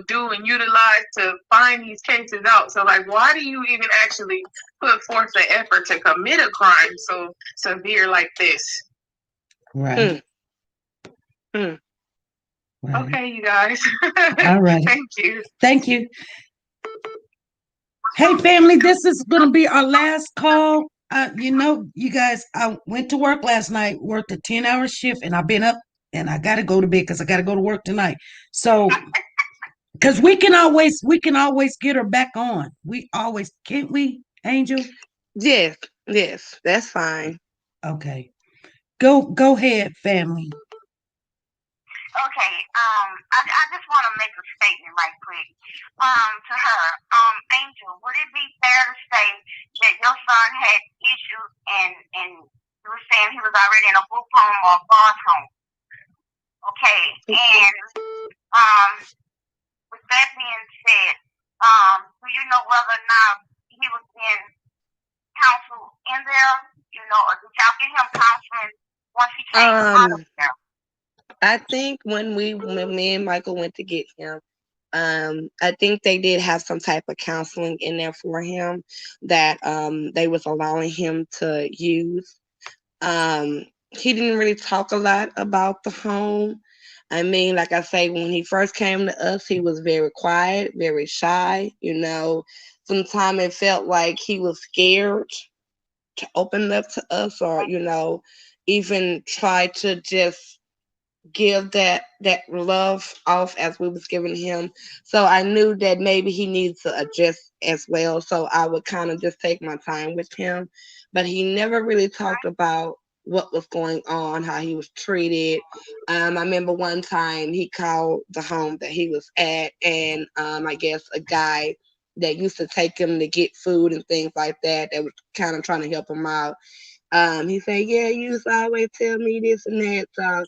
do and utilize to find these cases out. So, like, why do you even actually put forth the effort to commit a crime so severe like this? Right. Right. Okay, you guys. All right. Thank you. Thank you. Hey, family, this is going to be our last call. You guys, I went to work last night, worked a 10-hour shift, and I've been up and I got to go to bed because I got to go to work tonight. So, because we can always get her back on. We always, can't we, Angel? Yes, that's fine. Okay. Go ahead, family. Okay, I just want to make a statement right quick. To her, Angel, would it be fair to say that your son had issues and you were saying he was already in a group home or a foster home? Okay, and with that being said, do you know whether or not he was in counsel in there? Or did y'all get him counseling once he came out of there? I think when me and Michael went to get him, I think they did have some type of counseling in there for him that they was allowing him to use. He didn't really talk a lot about the home. I mean, like I say, when he first came to us, he was very quiet, very shy. Sometimes it felt like he was scared to open up to us, or even try to just give that love off as we was giving him. So I knew that maybe he needs to adjust as well. So I would kind of just take my time with him. But he never really talked about what was going on, how he was treated. I remember one time he called the home that he was at, and I guess a guy that used to take him to get food and things like that was kind of trying to help him out. He said, yeah, you used to always tell me this and that. So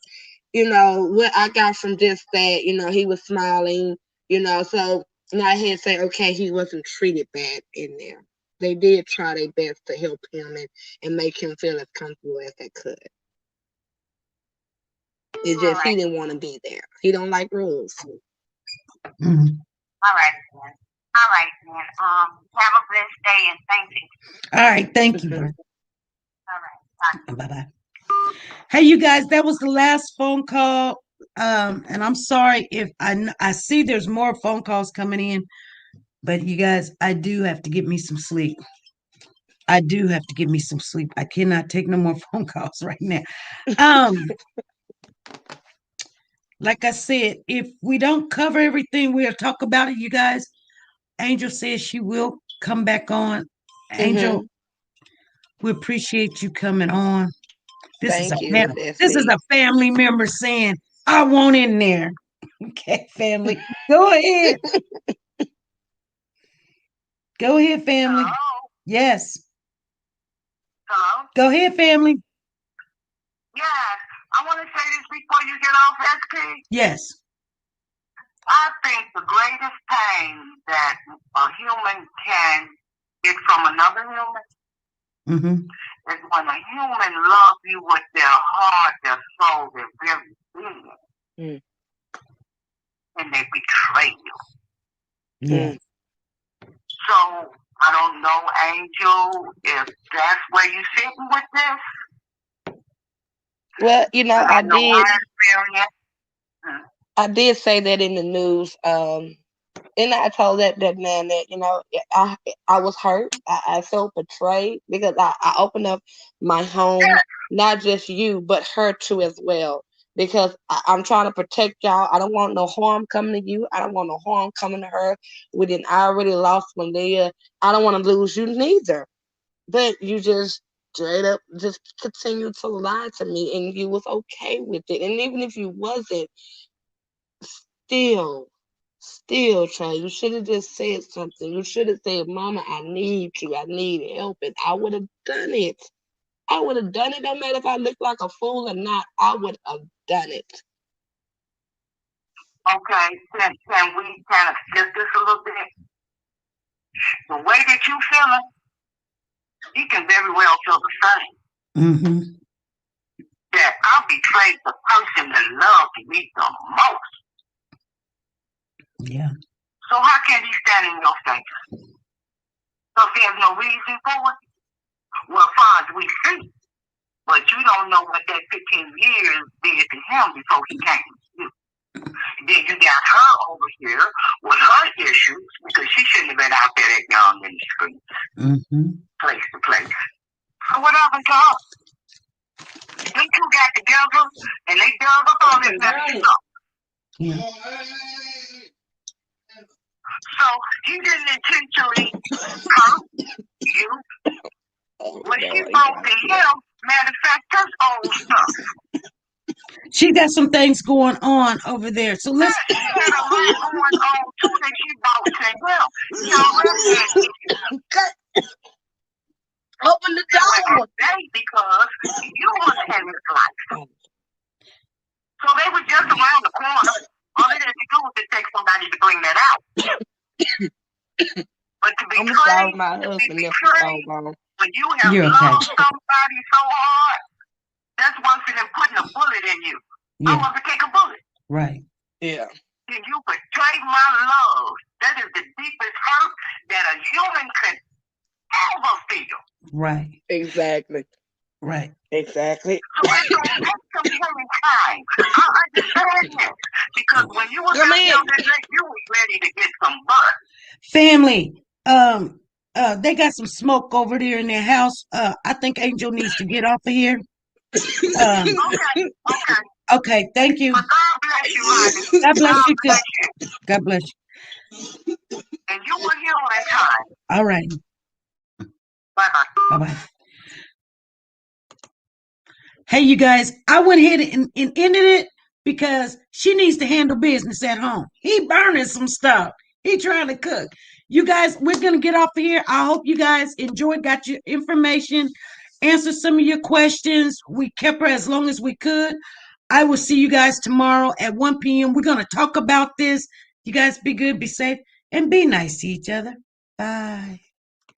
what I got from just that, he was smiling, so now I had to say, okay, he wasn't treated bad in there. They did try their best to help him and make him feel as comfortable as they could. It's just he didn't want to be there. He don't like rules. Mm-hmm. All right, then. Have a blessed day and thank you. All right, thank you. All right, bye. Hey, you guys, that was the last phone call. And I'm sorry if I see there's more phone calls coming in, but you guys, I do have to get me some sleep. I cannot take no more phone calls right now. Like I said, if we don't cover everything, we'll talk about it, you guys. Angel says she will come back on. Angel, we appreciate you coming on. This is a family member saying, I want in there. Okay, family. Go ahead. Go ahead, family. Hello? Yes. Hello? Go ahead, family. Yes. I want to say this before you get off, SK. Yes. I think the greatest pain that a human can get from another human is when a human loves you with their heart, their soul, their very being, and they betray you. Yeah. So I don't know, Angel, if that's where you're sitting with this. Well, I did say that in the news. And I told that man that, I was hurt. I felt betrayed because I opened up my home, not just you, but her too as well. Because I'm trying to protect y'all. I don't want no harm coming to you. I don't want no harm coming to her. I already lost Maliyah. I don't want to lose you neither. But you just straight up just continue to lie to me, and you was okay with it. And even if you wasn't, still, Trey, you should have just said something. You should have said, Mama, I need you. I need help. And I would have done it. No matter if I look like a fool or not, I would have done it. Okay, can we kind of shift this a little bit? The way that you feeling, he can very well feel the same. Mm-hmm. That I betrayed the person that loved me the most. Yeah. So how can he stand in your face? So there's no reason for it? Well, as far as we see. But you don't know what that 15 years did to him before he came to you. Then you got her over here with her issues because she shouldn't have been out there that young in the streets, place to place. So what happened to her? They two got together and they dug up all this messy stuff. Yeah. So he didn't intentionally hurt you. When she spoke to him, matter of fact, that's old stuff. She got some things going on over there. So let's. She had a lot going on too that she brought to him. He already had issues. Open the door. Because you was in his life. So they were just around the corner. All they had to do was to take somebody to bring that out. But to be betrayed, when you have loved somebody so hard, that's worse than putting a bullet in you. Yeah. I want to take a bullet. Right. Yeah. And you betray my love. That is the deepest hurt that a human could ever feel. Right. Exactly. Right. Exactly. So it's going to take some human time. I understand that. Because when you was out there, you was ready to get some butt. Family, they got some smoke over there in their house. I think Angel needs to get off of here. Okay, thank you. But God bless you, honey. God bless you too. God bless you. And you will heal in time. All right. Bye-bye. Bye-bye. Hey, you guys, I went ahead and ended it because she needs to handle business at home. He burning some stuff. He trying to cook. You guys, we're going to get off of here. I hope you guys enjoyed, got your information, answered some of your questions. We kept her as long as we could. I will see you guys tomorrow at 1 p.m. We're going to talk about this. You guys be good, be safe, and be nice to each other. Bye.